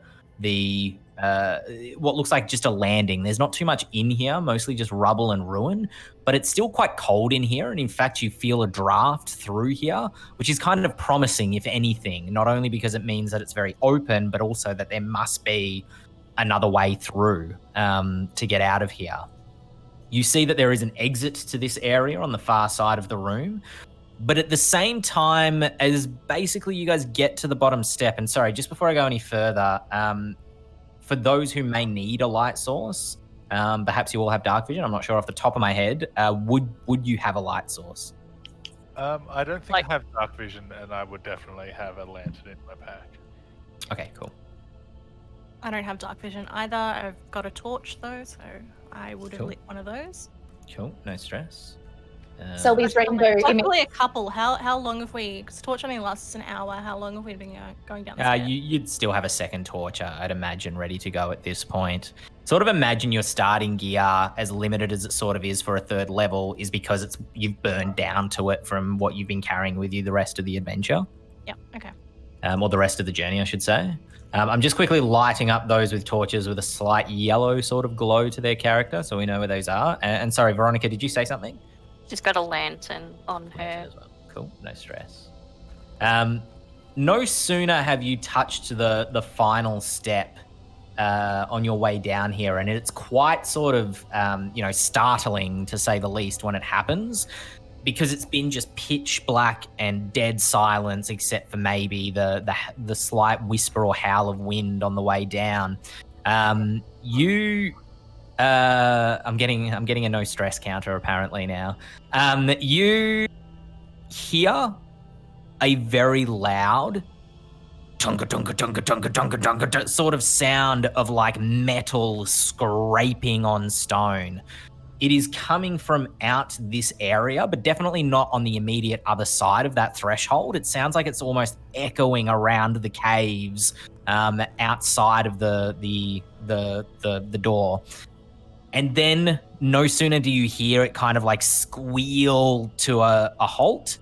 Speaker 2: what looks like just a landing. There's not too much in here, mostly just rubble and ruin, but it's still quite cold in here. And in fact, you feel a draft through here, which is kind of promising, if anything, not only because it means that it's very open, but also that there must be another way through to get out of here. You see that there is an exit to this area on the far side of the room, but at the same time as basically you guys get to the bottom step, and sorry, just before I go any further, for those who may need a light source, perhaps you all have dark vision, I'm not sure off the top of my head, would you have a light source?
Speaker 3: I don't think I have dark vision, and I would definitely have a lantern in my pack.
Speaker 2: Okay, cool.
Speaker 5: I don't have dark vision either. I've got a torch though, so I would have lit one of those.
Speaker 2: Cool, no stress.
Speaker 1: Selby's rainbow image.
Speaker 5: Probably a couple. How long have we? Because torch only lasts an hour. How long have we been going down the stairs?
Speaker 2: You'd still have a second torch, I'd imagine, ready to go at this point. Sort of imagine your starting gear, as limited as it sort of is for a third level, is because you've burned down to it from what you've been carrying with you the rest of the adventure.
Speaker 5: Yeah. Okay.
Speaker 2: Or the rest of the journey, I should say. I'm just quickly lighting up those with torches with a slight yellow sort of glow to their character, so we know where those are. And sorry, Veronica, did you say something?
Speaker 4: She's got a lantern on her.
Speaker 2: As well. Cool, no stress. No sooner have you touched the final step on your way down here, and it's quite sort of startling to say the least when it happens, because it's been just pitch black and dead silence, except for maybe the slight whisper or howl of wind on the way down. I'm getting a no stress counter apparently now. You hear a very loud tunga tunga tunga tunga tunga tunga sort of sound of like metal scraping on stone. It is coming from out this area, but definitely not on the immediate other side of that threshold. It sounds like it's almost echoing around the caves outside of the door. And then no sooner do you hear it kind of like squeal to a halt,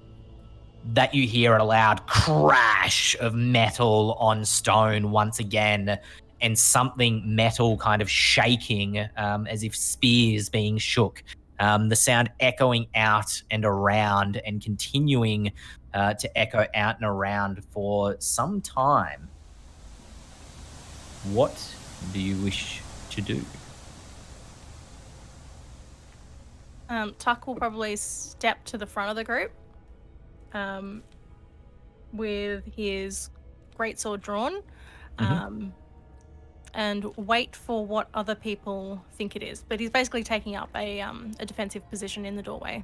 Speaker 2: that you hear a loud crash of metal on stone once again, and something metal kind of shaking as if spears being shook. The sound echoing out and around and continuing to echo out and around for some time. What do you wish to do?
Speaker 5: Tuck will probably step to the front of the group with his greatsword drawn. And wait for what other people think it is. But he's basically taking up a defensive position in the doorway.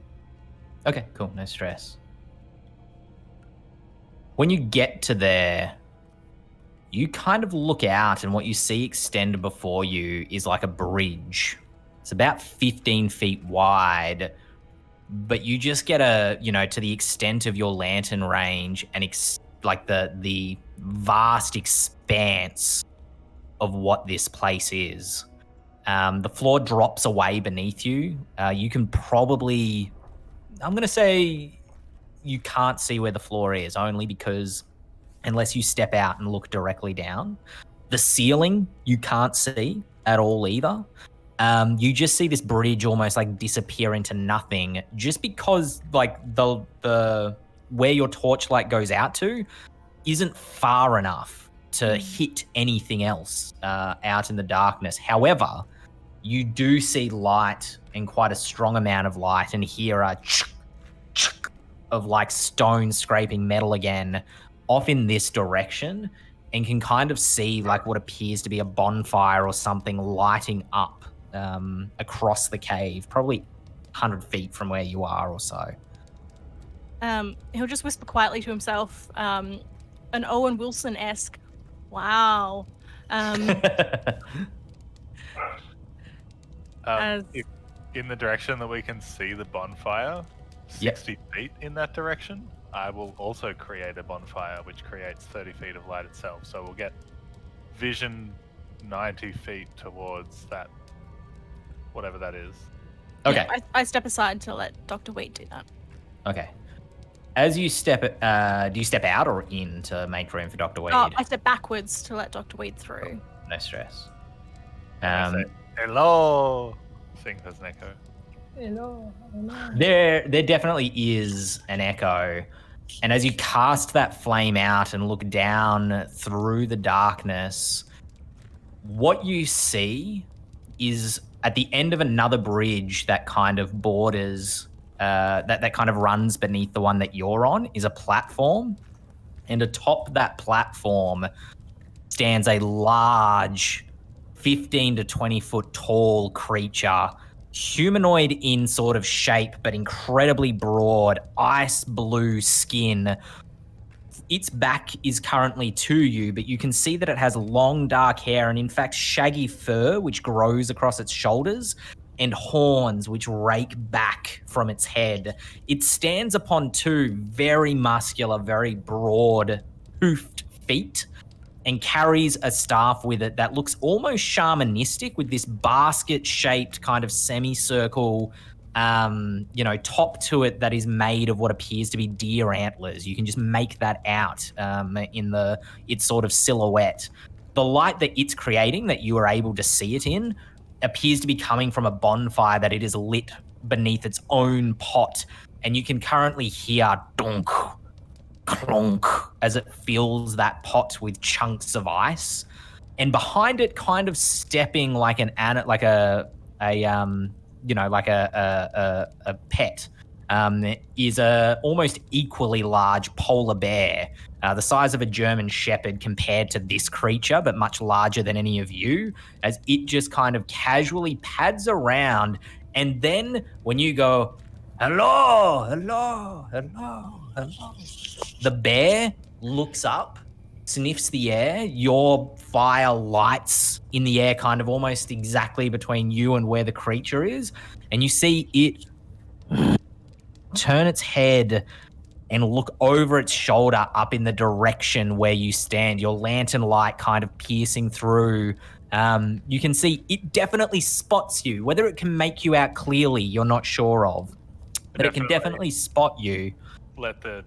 Speaker 2: Okay, cool. No stress. When you get to there, you kind of look out, and what you see extend before you is like a bridge. It's about 15 feet wide, but you just get to the extent of your lantern range and like the vast expanse of what this place is. The floor drops away beneath you. You can probably, I'm going to say you can't see where the floor is, only because unless you step out and look directly down. The ceiling you can't see at all either. You just see this bridge almost like disappear into nothing, just because like the where your torchlight goes out to isn't far enough to hit anything else out in the darkness. However, you do see light, and quite a strong amount of light, and hear a of like stone scraping metal again off in this direction, and can kind of see like what appears to be a bonfire or something lighting up across the cave, probably 100 feet from where you are or so.
Speaker 5: He'll just whisper quietly to himself, an Owen Wilson-esque, wow.
Speaker 3: In the direction that we can see the bonfire, 60 feet in that direction, I will also create a bonfire which creates 30 feet of light itself. So we'll get vision 90 feet towards that, whatever that is.
Speaker 2: Okay.
Speaker 5: Yeah, I step aside to let Dr. Wheat do that.
Speaker 2: Okay. As you step, do you step out or in to make room for Dr. Weed?
Speaker 5: Oh, I step backwards to let Dr. Weed through.
Speaker 2: No stress.
Speaker 3: I say, hello, sing as an echo.
Speaker 1: Hello.
Speaker 2: There definitely is an echo. And as you cast that flame out and look down through the darkness, what you see is at the end of another bridge that kind of borders, that kind of runs beneath the one that you're on, is a platform. And atop that platform stands a large 15 to 20 foot tall creature, humanoid in sort of shape, but incredibly broad, ice blue skin. Its back is currently to you, but you can see that it has long dark hair and in fact shaggy fur which grows across its shoulders and horns which rake back from its head. It stands upon two very muscular, very broad hoofed feet and carries a staff with it that looks almost shamanistic, with this basket-shaped kind of semicircle top to it that is made of what appears to be deer antlers. You can just make that out in its sort of silhouette. The light that it's creating, that you are able to see it in, appears to be coming from a bonfire that it is lit beneath its own pot, and you can currently hear donk, clonk as it fills that pot with chunks of ice. And behind it, kind of stepping like a pet, is a almost equally large polar bear, the size of a German shepherd compared to this creature, but much larger than any of you, as it just kind of casually pads around. And then when you go, hello, hello, hello, hello, the bear looks up, sniffs the air, your fire lights in the air kind of almost exactly between you and where the creature is, and you see it turn its head and look over its shoulder up in the direction where you stand, your lantern light kind of piercing through. You can see it definitely spots you. Whether it can make you out clearly, you're not sure of, but it can definitely spot you.
Speaker 3: Let the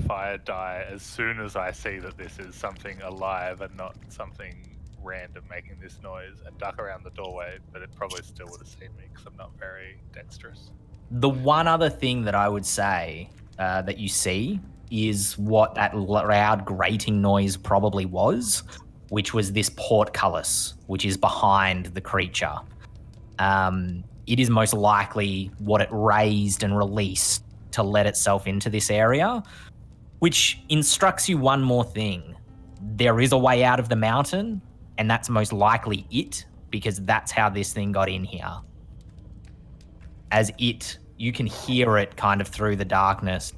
Speaker 3: fire die as soon as I see that this is something alive and not something random making this noise, and duck around the doorway, but it probably still would have seen me because I'm not very dexterous.
Speaker 2: The one other thing that I would say that you see is what that loud grating noise probably was, which was this portcullis, which is behind the creature. It is most likely what it raised and released to let itself into this area, which instructs you one more thing. There is a way out of the mountain, and that's most likely it, because that's how this thing got in here. As you can hear it kind of through the darkness,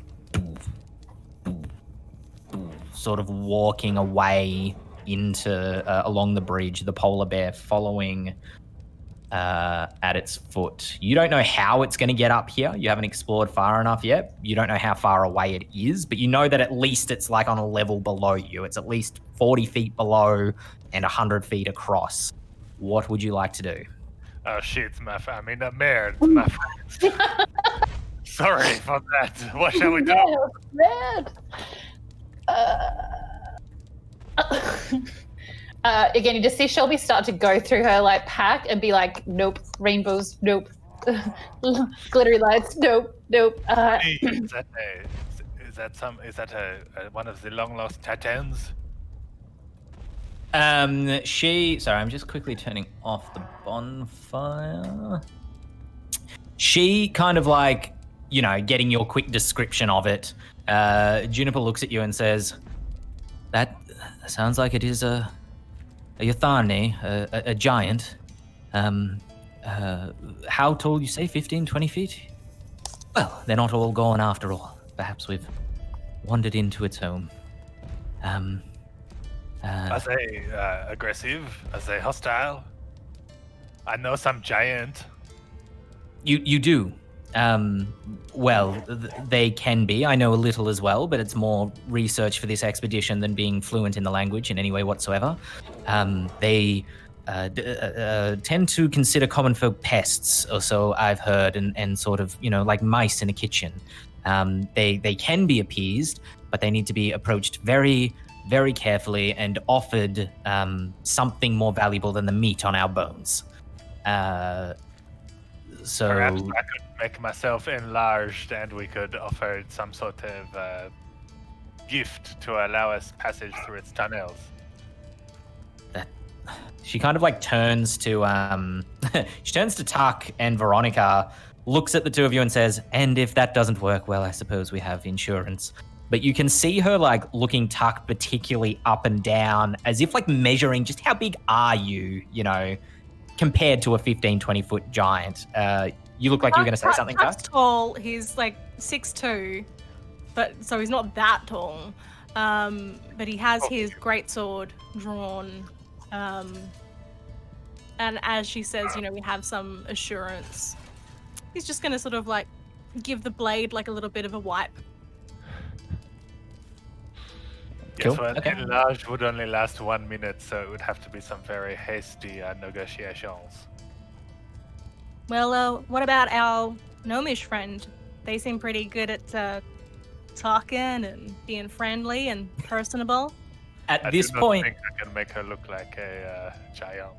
Speaker 2: sort of walking away into along the bridge, the polar bear following at its foot. You don't know how it's going to get up here. You haven't explored far enough yet. You don't know how far away it is, but you know that at least it's like on a level below you. It's at least 40 feet below and 100 feet across. What would you like to do?
Speaker 3: Oh shit, merde, my friends. Sorry for that. What shall we do?
Speaker 1: Mad. Again, you just see Shelby start to go through her like pack and be like, nope, rainbows, nope, glittery lights, nope.
Speaker 3: Hey, is that one of the long lost Titans?
Speaker 2: Sorry, I'm just quickly turning off the bonfire. She kind of like, getting your quick description of it. Juniper looks at you and says, that sounds like it is a Ythani, a giant. How tall you say? 15, 20 feet? Well, they're not all gone after all. Perhaps we've wandered into its home.
Speaker 3: Are they aggressive? Are they hostile? I know some giant.
Speaker 2: You do. They can be. I know a little as well, but it's more research for this expedition than being fluent in the language in any way whatsoever. They tend to consider common folk pests, or so I've heard, and sort of, like mice in a kitchen. They can be appeased, but they need to be approached very, very carefully and offered something more valuable than the meat on our bones. So
Speaker 3: perhaps I could make myself enlarged and we could offer some sort of gift to allow us passage through its tunnels.
Speaker 2: She kind of like turns to she turns to Tuck and Veronica, looks at the two of you and says, and if that doesn't work, well, I suppose we have insurance. But you can see her like looking Tuck particularly up and down, as if like measuring just how big are you, compared to a 15, 20-foot giant. You look like you were going to say something, Tuck?
Speaker 5: Tuck's tall. He's like 6'2", but so he's not that tall. But he has his greatsword drawn. And as she says, we have some assurance. He's just going to sort of like give the blade like a little bit of a wipe.
Speaker 2: Cool.
Speaker 3: Yes, well,
Speaker 2: Okay.
Speaker 3: enlarged would only last 1 minute, so it would have to be some very hasty negotiations.
Speaker 5: Well, what about our gnomish friend? They seem pretty good at talking and being friendly and personable.
Speaker 2: At
Speaker 3: I
Speaker 2: this
Speaker 3: do not
Speaker 2: point,
Speaker 3: think I can make her look like a giant.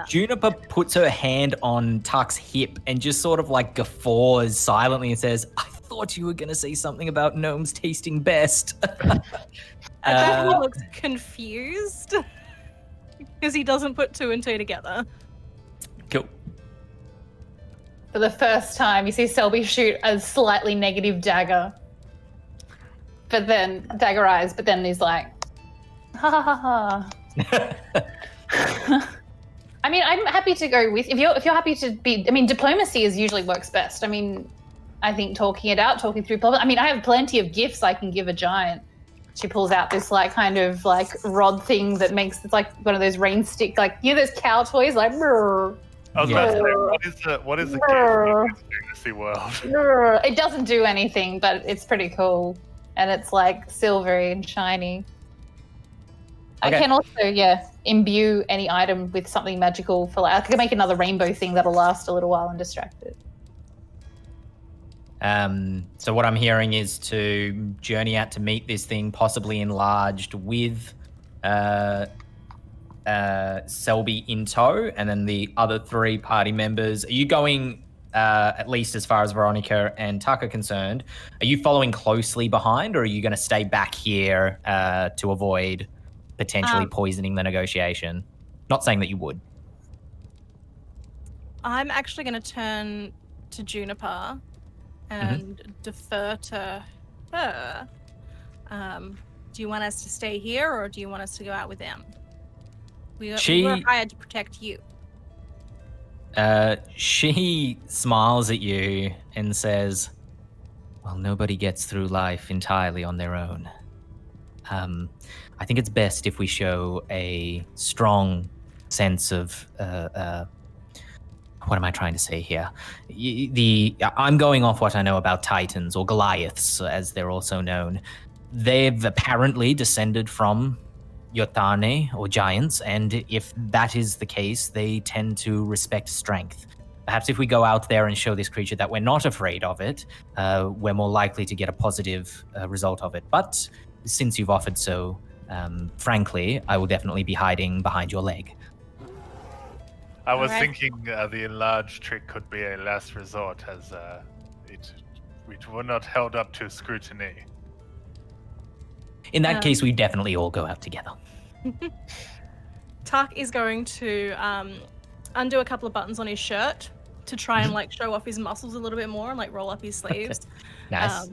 Speaker 2: Juniper puts her hand on Tuck's hip and just sort of like guffaws silently and says, I thought you were going to say something about gnomes tasting best.
Speaker 5: I bet he looks confused because he doesn't put two and two together.
Speaker 2: Cool.
Speaker 1: For the first time, you see Selby shoot a slightly negative dagger. But then, dagger eyes, but then he's like, ha ha ha ha. I mean, I'm happy to go with, if you're happy to be, diplomacy usually works best. I think talking it out, talking through problems. I have plenty of gifts I can give a giant. She pulls out this kind of rod thing that makes, it's like one of those rain stick, those cow toys, like, brrr.
Speaker 3: I was about to say, what is the gift in this fantasy world?
Speaker 1: It doesn't do anything, but it's pretty cool. And it's like silvery and shiny.
Speaker 2: Okay.
Speaker 1: I can also, imbue any item with something magical for I can make another rainbow thing that'll last a little while and distract it.
Speaker 2: So what I'm hearing is to journey out to meet this thing, possibly enlarged with Selby in tow, and then the other three party members. Are you going, at least as far as Veronica and Tuck are concerned, are you following closely behind, or are you going to stay back here to avoid potentially poisoning the negotiation? Not saying that you would.
Speaker 5: I'm actually going to turn to Juniper and defer to her. Do you want us to stay here, or do you want us to go out with them? We were hired to protect you.
Speaker 2: She smiles at you and says, well, nobody gets through life entirely on their own. I think it's best if we show a strong sense of, what am I trying to say here? I'm going off what I know about Titans, or Goliaths, as they're also known. They've apparently descended from Yotane, or giants, and if that is the case, they tend to respect strength. Perhaps if we go out there and show this creature that we're not afraid of it, we're more likely to get a positive result of it. But since you've offered so, frankly, I will definitely be hiding behind your leg.
Speaker 3: I was thinking the enlarged trick could be a last resort, as it were not held up to scrutiny.
Speaker 2: In that case, we definitely all go out together.
Speaker 5: Tuck is going to undo a couple of buttons on his shirt to try and show off his muscles a little bit more and roll up his sleeves.
Speaker 2: Nice.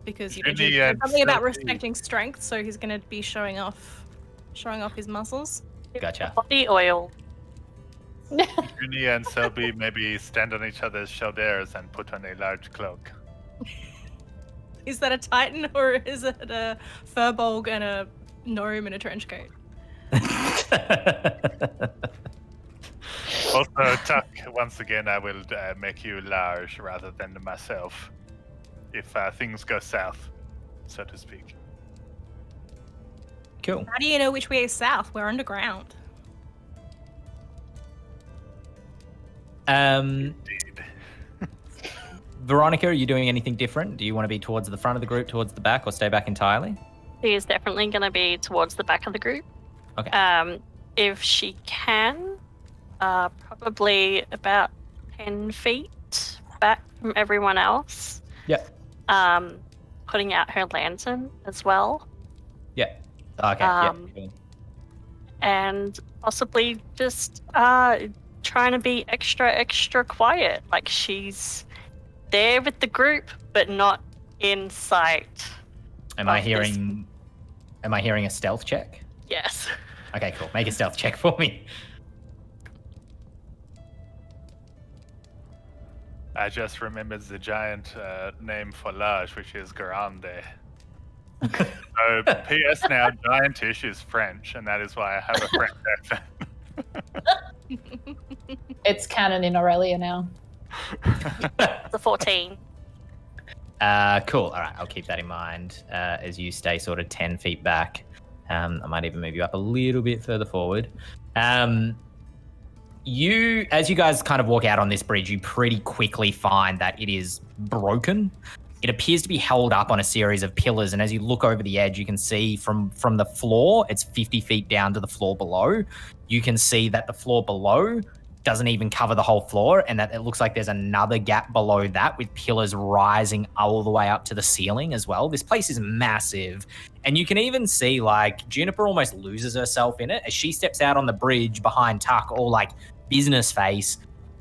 Speaker 5: Because there's something about respecting strength, so he's going to be showing off his muscles.
Speaker 2: Gotcha.
Speaker 4: Body oil.
Speaker 3: Junie and Selby maybe stand on each other's shoulders and put on a large cloak.
Speaker 5: Is that a Titan or is it a Furbolg and a gnome in a trench coat?
Speaker 3: Also, Tuck, once again, I will make you large rather than myself if things go south, so to speak.
Speaker 2: Cool.
Speaker 5: How do you know which way is south? We're underground.
Speaker 3: Indeed.
Speaker 2: Veronica, are you doing anything different? Do you want to be towards the front of the group, towards the back, or stay back entirely?
Speaker 4: She is definitely going to be towards the back of the group.
Speaker 2: Okay.
Speaker 4: If she can, probably about 10 feet back from everyone else.
Speaker 2: Yep.
Speaker 4: Putting out her lantern as well.
Speaker 2: Yeah. Okay. Yeah. Cool.
Speaker 4: And possibly just trying to be extra quiet. Like she's there with the group, but not in sight.
Speaker 2: Am I hearing a stealth check?
Speaker 4: Yes.
Speaker 2: Okay, cool. Make a stealth check for me.
Speaker 3: I just remembered the giant name for large, which is grande. So, P.S. now, giantish is French, and that is why I have a French accent.
Speaker 1: It's canon in Aurelia now.
Speaker 4: The 14.
Speaker 2: Cool. All right, I'll keep that in mind as you stay sort of 10 feet back. I might even move you up a little bit further forward. As you guys kind of walk out on this bridge, you pretty quickly find that it is broken. It appears to be held up on a series of pillars, and as you look over the edge, you can see from the floor, it's 50 feet down to the floor below. You can see that the floor below doesn't even cover the whole floor, and that it looks like there's another gap below that with pillars rising all the way up to the ceiling as well. This place is massive, and you can even see like Juniper almost loses herself in it as she steps out on the bridge behind Tuck, all like business face.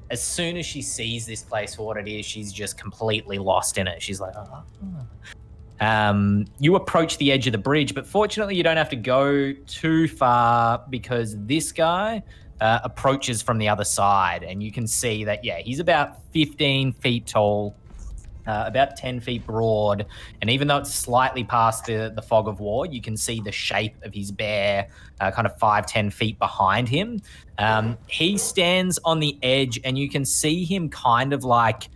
Speaker 2: As soon as she sees this place for what it is, she's just completely lost in it. She's like, you approach the edge of the bridge, but fortunately you don't have to go too far because this guy approaches from the other side, and you can see that, yeah, he's about 15 feet tall, about 10 feet broad, and even though it's slightly past the fog of war, you can see the shape of his bear kind of 5-10 feet behind him. He stands on the edge, and you can see him kind of like,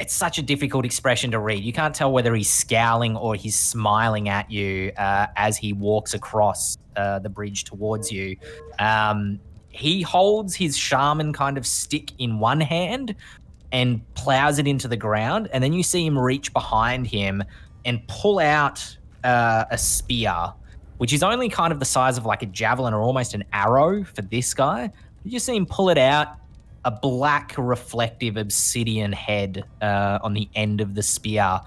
Speaker 2: it's such a difficult expression to read. You can't tell whether he's scowling or he's smiling at you as he walks across the bridge towards you. He holds his shaman kind of stick in one hand and plows it into the ground, and then you see him reach behind him and pull out a spear, which is only kind of the size of like a javelin or almost an arrow for this guy. You just see him pull it out, a black reflective obsidian head on the end of the spear,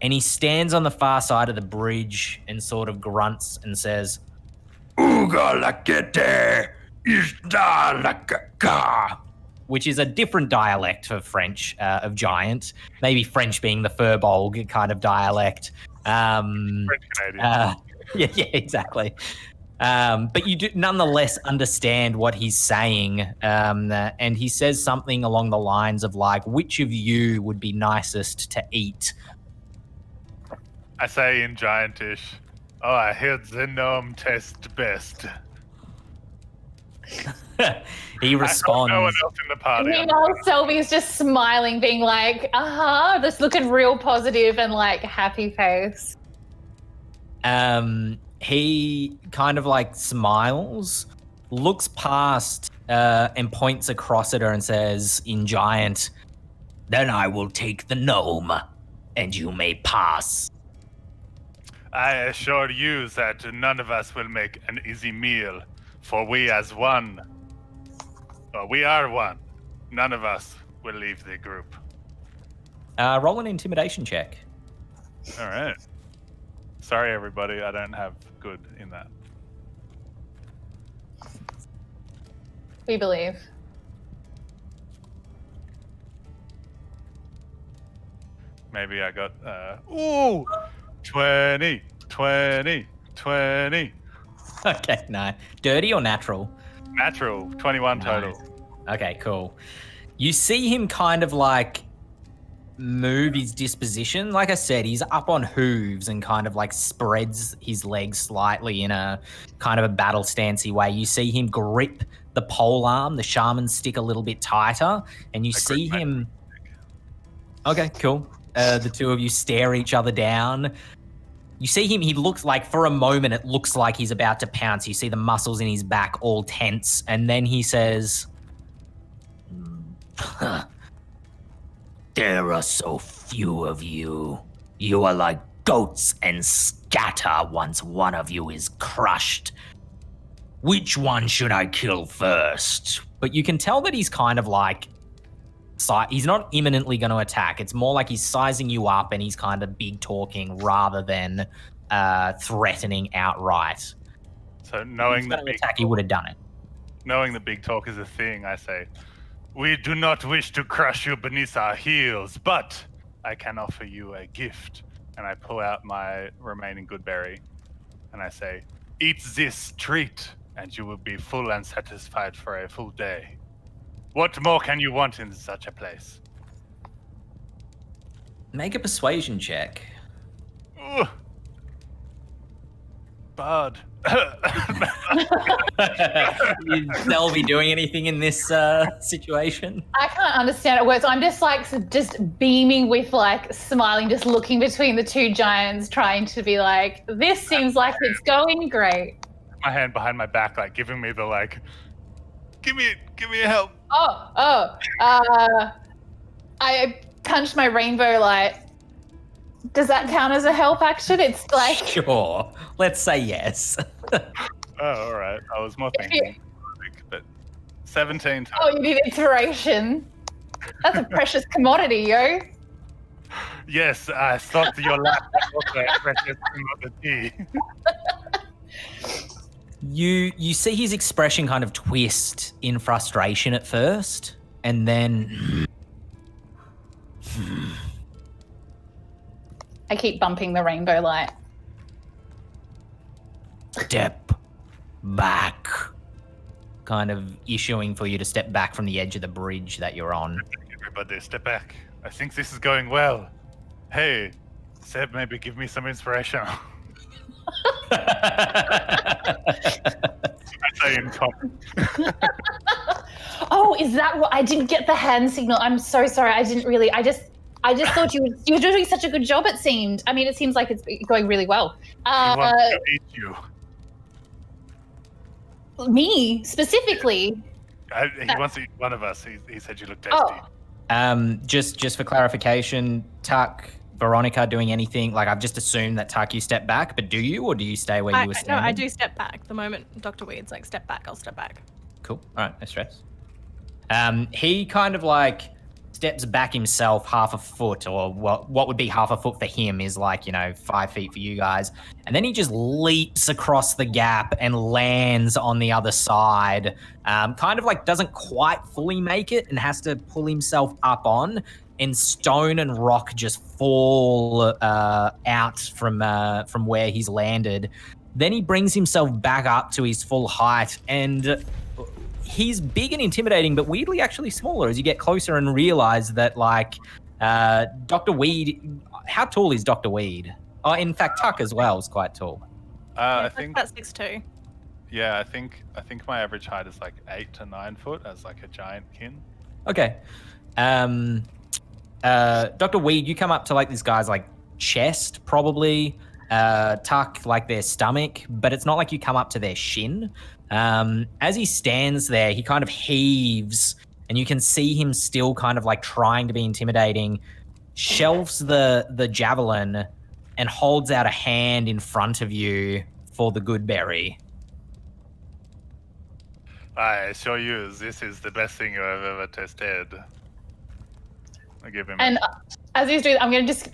Speaker 2: and he stands on the far side of the bridge and sort of grunts and says, "Ooga lakete! Which is a different dialect of French, of giant, maybe French being the Furbolg kind of dialect.
Speaker 3: French Canadian.
Speaker 2: Yeah, exactly. But you do nonetheless understand what he's saying, and he says something along the lines of like, which of you would be nicest to eat?
Speaker 3: I say in giantish, oh, I heard the gnome taste best.
Speaker 2: He responds.
Speaker 3: No one else in the party.
Speaker 1: Meanwhile, Selby's just smiling, being like, just looking real positive and like happy face.
Speaker 2: He kind of like smiles, looks past and points across at her and says in giant, "Then I will take the gnome and you may pass."
Speaker 3: I assure you that none of us will make an easy meal, for we as one, we are one. None of us will leave the group.
Speaker 2: Roll an intimidation check.
Speaker 3: All right. Sorry, everybody. I don't have good in that.
Speaker 1: We believe.
Speaker 3: Maybe I got, 20, 20, 20.
Speaker 2: Okay, no. Dirty or natural?
Speaker 3: Natural, 21 total.
Speaker 2: Okay, cool. You see him kind of like move his disposition. Like I said, he's up on hooves and kind of like spreads his legs slightly in a kind of a battle stancey way. You see him grip the pole arm, the shaman's stick a little bit tighter, and you see him. Okay, cool. The two of you stare each other down. You see him, he looks like, for a moment, it looks like he's about to pounce. You see the muscles in his back all tense, and then he says, there are so few of you. You are like goats and scatter once one of you is crushed. Which one should I kill first? But you can tell that he's kind of like, he's not imminently going to attack. It's more like he's sizing you up and he's kind of big talking rather than threatening outright.
Speaker 3: So knowing
Speaker 2: the big attack, he would have done it.
Speaker 3: Knowing the big talk is a thing, I say, we do not wish to crush you beneath our heels, but I can offer you a gift. And I pull out my remaining good berry and I say, eat this treat and you will be full and satisfied for a full day. What more can you want in such a place?
Speaker 2: Make a persuasion check.
Speaker 3: Ugh. Bard.
Speaker 2: Is Selby doing anything in this situation?
Speaker 1: I can't understand it words. I'm just like just beaming with like smiling, just looking between the two giants, trying to be like, this seems like it's going great.
Speaker 3: My hand behind my back, like giving me the like, give me a help.
Speaker 1: I punched my rainbow light. Does that count as a help action? It's like...
Speaker 2: Sure. Let's say yes.
Speaker 3: Oh, all right. I was more thinking, but 17 times.
Speaker 1: Oh, you need inspiration. That's a precious commodity, yo.
Speaker 3: Yes, I thought your laugh was also a precious commodity.
Speaker 2: You see his expression kind of twist in frustration at first, and then...
Speaker 1: I keep bumping the rainbow light.
Speaker 2: Step back. Kind of issuing for you to step back from the edge of the bridge that you're on.
Speaker 3: Everybody, step back. I think this is going well. Hey, Seb, maybe give me some inspiration. I say in common.
Speaker 1: Oh, is that what? I didn't get the hand signal. I'm so sorry. I didn't really. I just thought you were doing such a good job, it seemed. I mean, it seems like it's going really well.
Speaker 3: He wants to eat you.
Speaker 1: Me, specifically?
Speaker 3: He wants to eat one of us. He said you look tasty.
Speaker 1: Oh.
Speaker 2: Just for clarification, Tuck, Veronica doing anything? Like, I've just assumed that Tuck, you step back, but do you, or do you stay where you were standing?
Speaker 5: No, I do step back. The moment Dr. Weed's like, step back, I'll step back.
Speaker 2: Cool. All right, no stress. He kind of like steps back himself half a foot, or what would be half a foot for him is like, 5 feet for you guys. And then he just leaps across the gap and lands on the other side. Kind of like doesn't quite fully make it and has to pull himself up on, and stone and rock just fall out from where he's landed. Then he brings himself back up to his full height, and he's big and intimidating, but weirdly actually smaller as you get closer and realize that, like, Dr. Weed... How tall is Dr. Weed? Oh, in fact, Tuck as well is quite tall.
Speaker 3: I think
Speaker 5: that's 6'2".
Speaker 3: Yeah, I think my average height is like 8 to 9 foot as like a giant kin.
Speaker 2: Okay. Dr. Weed, you come up to like this guy's like chest, probably. Tuck, like their stomach, but it's not like you come up to their shin. As he stands there, he kind of heaves, and you can see him still kind of like trying to be intimidating, shelves the javelin and holds out a hand in front of you for the good berry.
Speaker 3: I assure you, this is the best thing I've ever tasted. I give him.
Speaker 1: And as he's doing, I'm going to just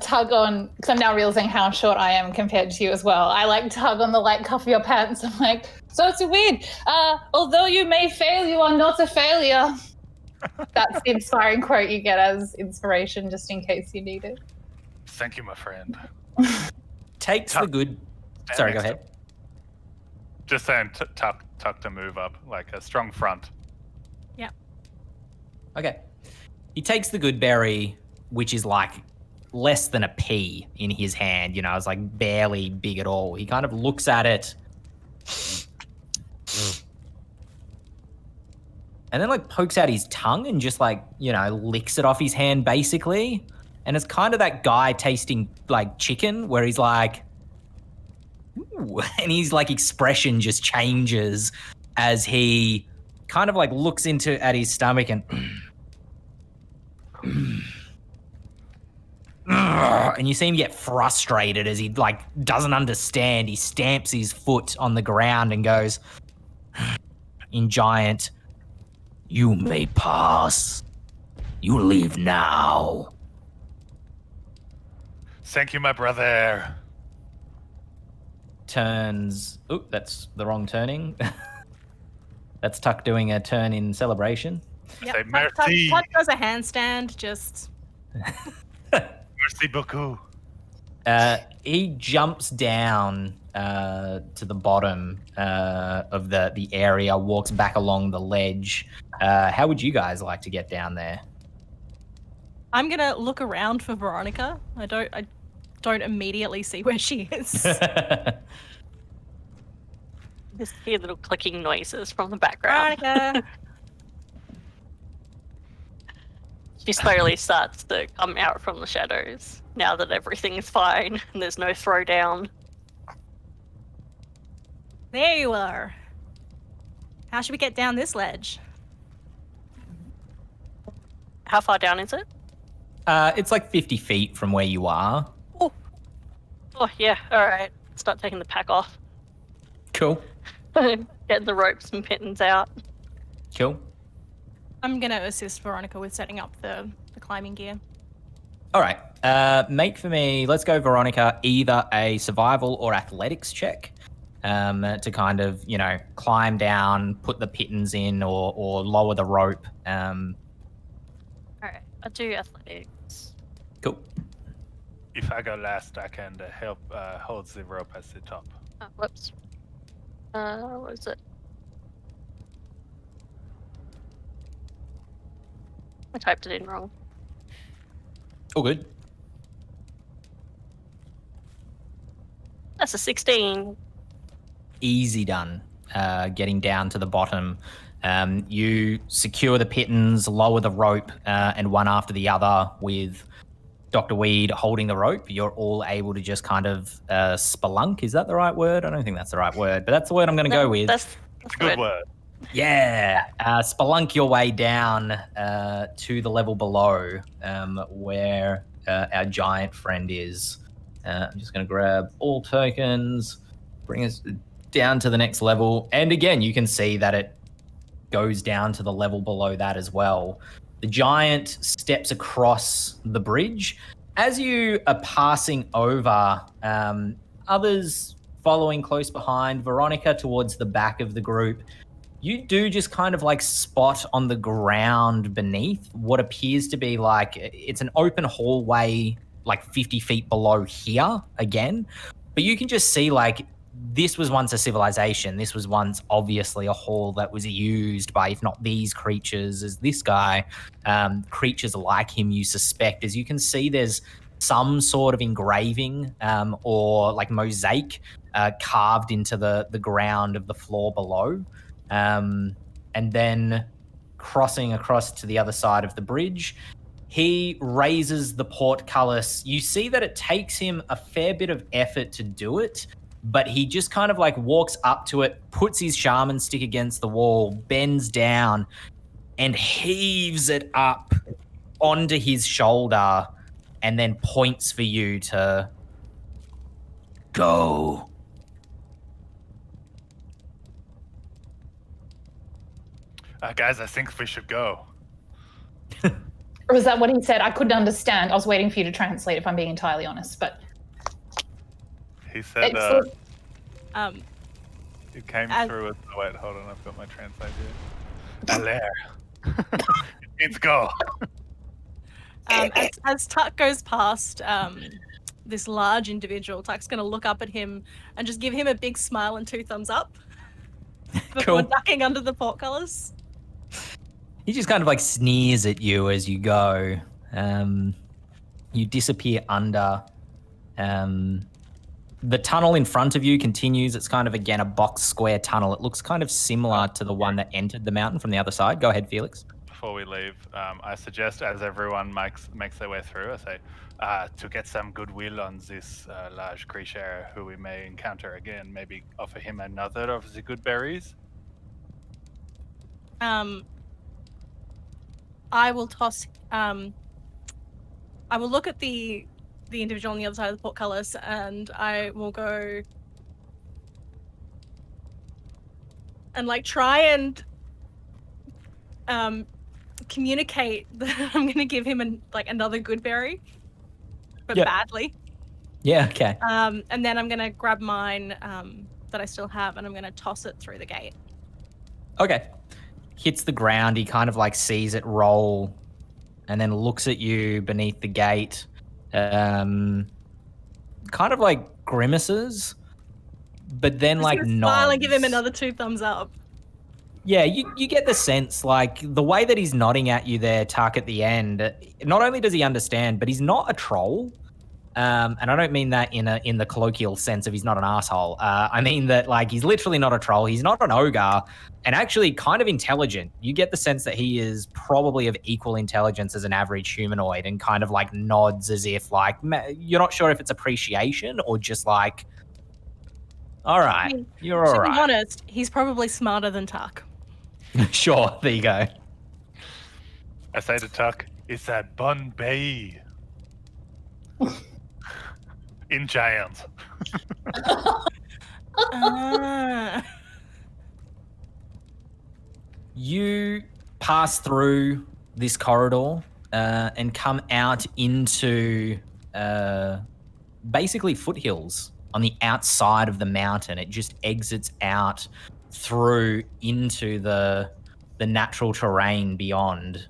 Speaker 1: tug on, because I'm now realizing how short I am compared to you as well. I like tug on the light cuff of your pants. I'm like, so it's weird. Although you may fail, you are not a failure. That's the inspiring quote you get as inspiration, just in case you need it.
Speaker 3: Thank you, my friend.
Speaker 2: Takes the good. Sorry, go ahead.
Speaker 3: Just saying, tuck to move up, like a strong front.
Speaker 2: Okay. He takes the good berry, which is like less than a pea in his hand. You know, it's like barely big at all. He kind of looks at it. And then like pokes out his tongue and just like, you know, licks it off his hand basically. And it's kind of that guy tasting like chicken where he's like, ooh, and his like expression just changes as he kind of like looks at his stomach and and you see him get frustrated as he like doesn't understand. He stamps his foot on the ground and goes in giant, "You may pass. You leave now."
Speaker 3: Thank you, my brother.
Speaker 2: Turns. Oh, that's the wrong turning. That's Tuck doing a turn in celebration.
Speaker 5: Yep.
Speaker 3: Say merci.
Speaker 5: Tuck does a handstand, just...
Speaker 3: Merci beaucoup.
Speaker 2: He jumps down to the bottom of the area, walks back along the ledge. How would you guys like to get down there?
Speaker 5: I'm gonna look around for Veronica. I don't immediately see where she is.
Speaker 4: Just hear little clicking noises from the background.
Speaker 5: Veronica!
Speaker 4: She slowly starts to come out from the shadows now that everything's fine and there's no throwdown.
Speaker 5: There you are. How should we get down this ledge?
Speaker 4: How far down is it?
Speaker 2: It's like 50 feet from where you are.
Speaker 4: Oh yeah, alright. Start taking the pack off.
Speaker 2: Cool.
Speaker 4: Getting the ropes and pittons out.
Speaker 2: Cool.
Speaker 5: I'm gonna assist Veronica with setting up the climbing gear.
Speaker 2: All right. Make for me, let's go, Veronica, either a survival or athletics check to kind of, you know, climb down, put the pittons in or lower the rope.
Speaker 4: Alright, I'll do athletics.
Speaker 2: Cool.
Speaker 3: If I go last, I can help hold the rope at the top.
Speaker 4: Oh, whoops. What is it? I typed it in wrong.
Speaker 2: All good.
Speaker 4: That's a 16.
Speaker 2: Easy done. Getting down to the bottom. You secure the pittons, lower the rope, and one after the other with Dr. Weed holding the rope. You're all able to just kind of spelunk. Is that the right word? I don't think that's the right word, but that's the word I'm going to go with.
Speaker 4: That's
Speaker 3: It's a good word.
Speaker 2: Yeah. Spelunk your way down to the level below where our giant friend is. I'm just going to grab all tokens, bring us down to the next level. And again, you can see that it goes down to the level below that as well. The giant steps across the bridge. As you are passing over, others following close behind, Veronica towards the back of the group, you do just kind of like spot on the ground beneath what appears to be like, it's an open hallway, like 50 feet below here again. But you can just see like, this was once a civilization. This was once obviously a hall that was used by, if not these creatures, as this guy, creatures like him, you suspect. As you can see, there's some sort of engraving or like mosaic carved into the ground of the floor below. And then crossing across to the other side of the bridge, he raises the portcullis. You see that it takes him a fair bit of effort to do it, but he just kind of like walks up to it, puts his shaman stick against the wall, bends down, and heaves it up onto his shoulder, and then points for you to go.
Speaker 3: Guys, I think we should go.
Speaker 1: Or was that what he said? I couldn't understand. I was waiting for you to translate, if I'm being entirely honest. But
Speaker 3: He said it came through with... Oh, wait, hold on. I've got my translate here. Aller. It means go.
Speaker 5: As Tuck goes past this large individual, Tuck's going to look up at him and just give him a big smile and 2 thumbs up before
Speaker 2: Cool.
Speaker 5: ducking under the portcullis.
Speaker 2: He just kind of like sneers at you as you go. You disappear under. The tunnel in front of you continues. It's kind of, again, a box square tunnel. It looks kind of similar to the one that entered the mountain from the other side. Go ahead, Felix.
Speaker 3: Before we leave, I suggest, as everyone makes their way through, I say, to get some goodwill on this large creature who we may encounter again, maybe offer him another of the good berries.
Speaker 5: I will toss. I will look at the individual on the other side of the portcullis, and I will go and like try and communicate that I'm going to give him another good berry, but badly.
Speaker 2: Yeah. Okay.
Speaker 5: And then I'm going to grab mine that I still have, and I'm going to toss it through the gate.
Speaker 2: Okay. Hits the ground. He kind of like sees it roll, and then looks at you beneath the gate. Kind of like grimaces, but then like nods.
Speaker 5: Smile and give him another 2 thumbs up.
Speaker 2: Yeah, you get the sense, like, the way that he's nodding at you there, Tuck, at the end, not only does he understand, but he's not a troll. And I don't mean that in the colloquial sense of he's not an asshole. I mean that, like, he's literally not a troll. He's not an ogre, and actually kind of intelligent. You get the sense that he is probably of equal intelligence as an average humanoid, and kind of like nods as if like you're not sure if it's appreciation or just like, all right, you're all right.
Speaker 5: To be honest, he's probably smarter than Tuck.
Speaker 2: Sure, there you go.
Speaker 3: I say to Tuck, it's that Bun Bay. In giant.
Speaker 2: You pass through this corridor and come out into basically foothills on the outside of the mountain. It just exits out through into the natural terrain beyond.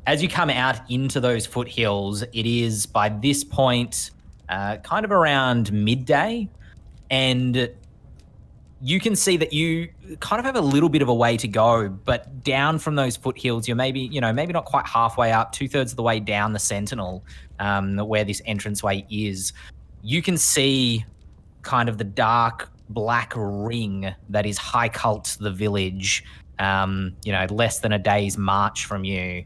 Speaker 2: As you come out into those foothills, it is by this point kind of around midday, and you can see that you kind of have a little bit of a way to go, but down from those foothills, you're maybe not quite halfway up, 2/3 of the way down the Sentinel, where this entranceway is. You can see kind of the dark black ring that is High Cult, the village, less than a day's march from you.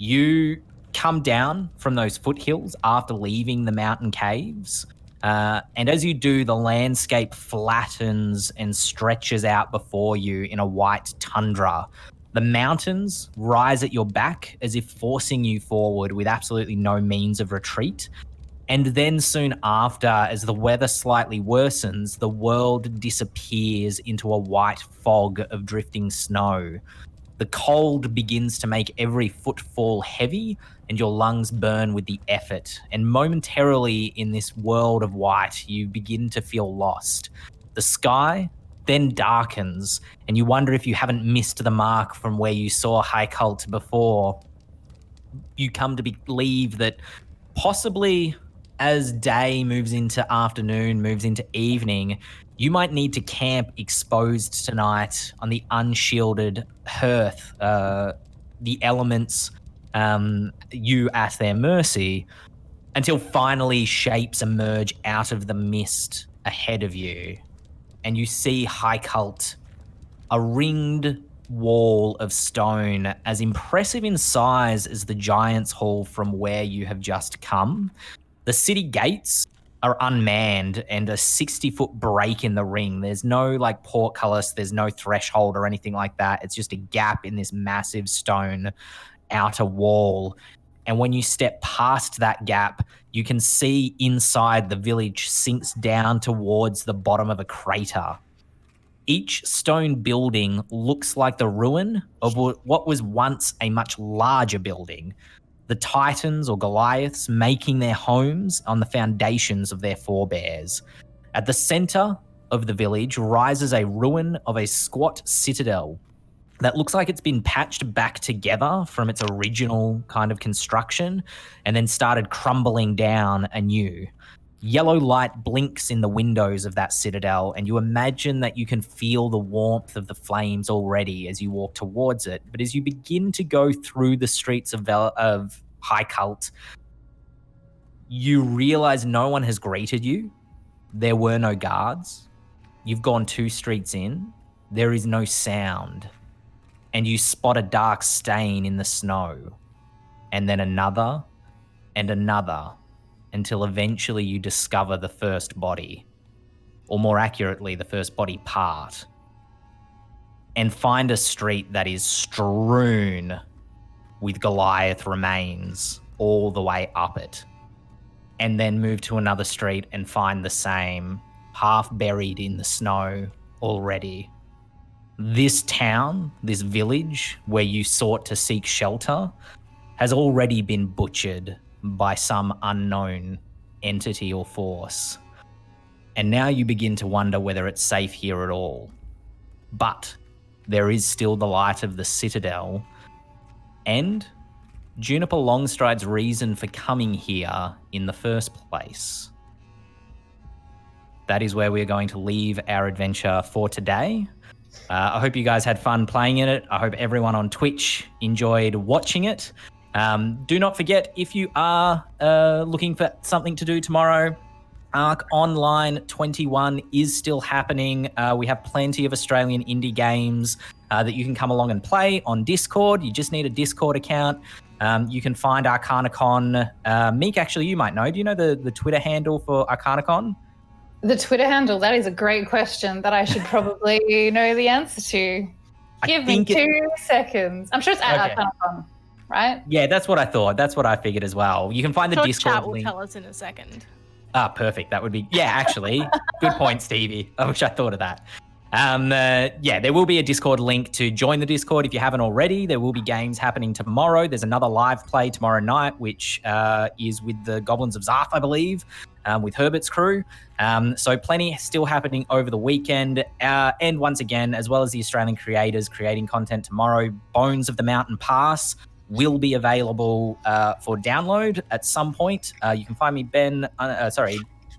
Speaker 2: You come down from those foothills after leaving the mountain caves, and as you do, the landscape flattens and stretches out before you in a white tundra. The mountains rise at your back as if forcing you forward with absolutely no means of retreat. And then soon after, as the weather slightly worsens, the world disappears into a white fog of drifting snow. The cold begins to make every footfall heavy, and your lungs burn with the effort. And momentarily in this world of white, you begin to feel lost. The sky then darkens, and you wonder if you haven't missed the mark from where you saw High Cult before. You come to believe that possibly as day moves into afternoon, moves into evening, you might need to camp exposed tonight on the unshielded hearth, the elements, you at their mercy, until finally shapes emerge out of the mist ahead of you. And you see High Cult, a ringed wall of stone as impressive in size as the Giant's Hall from where you have just come. The city gates are unmanned and a 60-foot break in the ring. There's no like portcullis, there's no threshold or anything like that. It's just a gap in this massive stone outer wall. And when you step past that gap, you can see inside the village sinks down towards the bottom of a crater. Each stone building looks like the ruin of what was once a much larger building. The Titans or Goliaths making their homes on the foundations of their forebears. At the center of the village rises a ruin of a squat citadel that looks like it's been patched back together from its original kind of construction and then started crumbling down anew. Yellow light blinks in the windows of that citadel, and you imagine that you can feel the warmth of the flames already as you walk towards it. But as you begin to go through the streets of High Cult, you realize no one has greeted you. There were no guards. You've gone 2 streets in. There is no sound. And you spot a dark stain in the snow. And then another and another, until eventually you discover the first body. Or more accurately, the first body part. And find a street that is strewn with Goliath remains all the way up it. And then move to another street and find the same, half buried in the snow already. This town, this village where you sought to seek shelter, has already been butchered by some unknown entity or force. And now you begin to wonder whether it's safe here at all. But there is still the light of the citadel, and Juniper Longstride's reason for coming here in the first place. That is where we're going to leave our adventure for today. I hope you guys had fun playing in it. I hope everyone on Twitch enjoyed watching it. Do not forget, if you are looking for something to do tomorrow, Arc Online 21 is still happening. We have plenty of Australian indie games that you can come along and play on Discord. You just need a Discord account. You can find ArcanaCon. Miek, actually, you might know. Do you know the Twitter handle for ArcanaCon?
Speaker 1: The Twitter handle? That is a great question that I should probably know the answer to. Give me 2 seconds. I'm sure it's at ArcanaCon, right?
Speaker 2: Yeah, that's what I thought. That's what I figured as well. You can find the Discord
Speaker 5: chat will
Speaker 2: link.
Speaker 5: tell us in a second.
Speaker 2: Ah, perfect. That would be... Yeah, actually. Good point, Stevie. I wish I thought of that. Yeah, there will be a Discord link to join the Discord if you haven't already. There will be games happening tomorrow. There's another live play tomorrow night, which is with the Goblins of Zarth, I believe, with Herbert's crew. So plenty still happening over the weekend. And once again, as well as the Australian creators creating content tomorrow, Bones of the Mountain Pass will be available for download at some point. You can find me,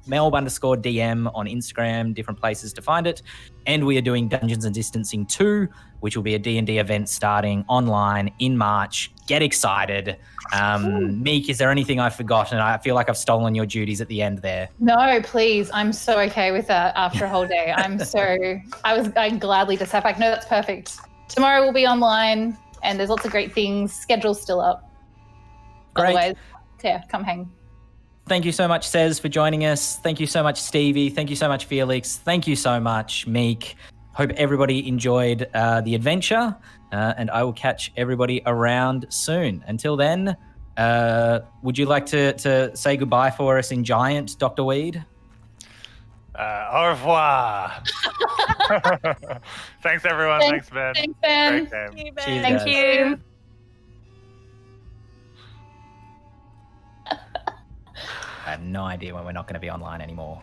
Speaker 2: Melb_DM on Instagram, different places to find it. And we are doing Dungeons and Distancing 2, which will be a D&D event starting online in March. Get excited. Miek, is there anything I've forgotten? I feel like I've stolen your duties at the end there.
Speaker 1: No, please. I'm so okay with that after a whole day. I gladly just sat back. No, that's perfect. Tomorrow will be online and there's lots of great things. Schedule's still up.
Speaker 2: Great.
Speaker 1: Otherwise, yeah, come hang.
Speaker 2: Thank you so much, Cez, for joining us. Thank you so much, Stevie. Thank you so much, Felix. Thank you so much, Miek. Hope everybody enjoyed the adventure, and I will catch everybody around soon. Until then, would you like to say goodbye for us in Giant, Dr. Weed?
Speaker 3: Au revoir. Thanks, everyone. Thanks, Ben.
Speaker 1: Thanks, Ben.
Speaker 3: Great game.
Speaker 2: Cheers,
Speaker 1: Thank
Speaker 2: guys.
Speaker 1: you.
Speaker 2: I have no idea when we're not going to be online anymore.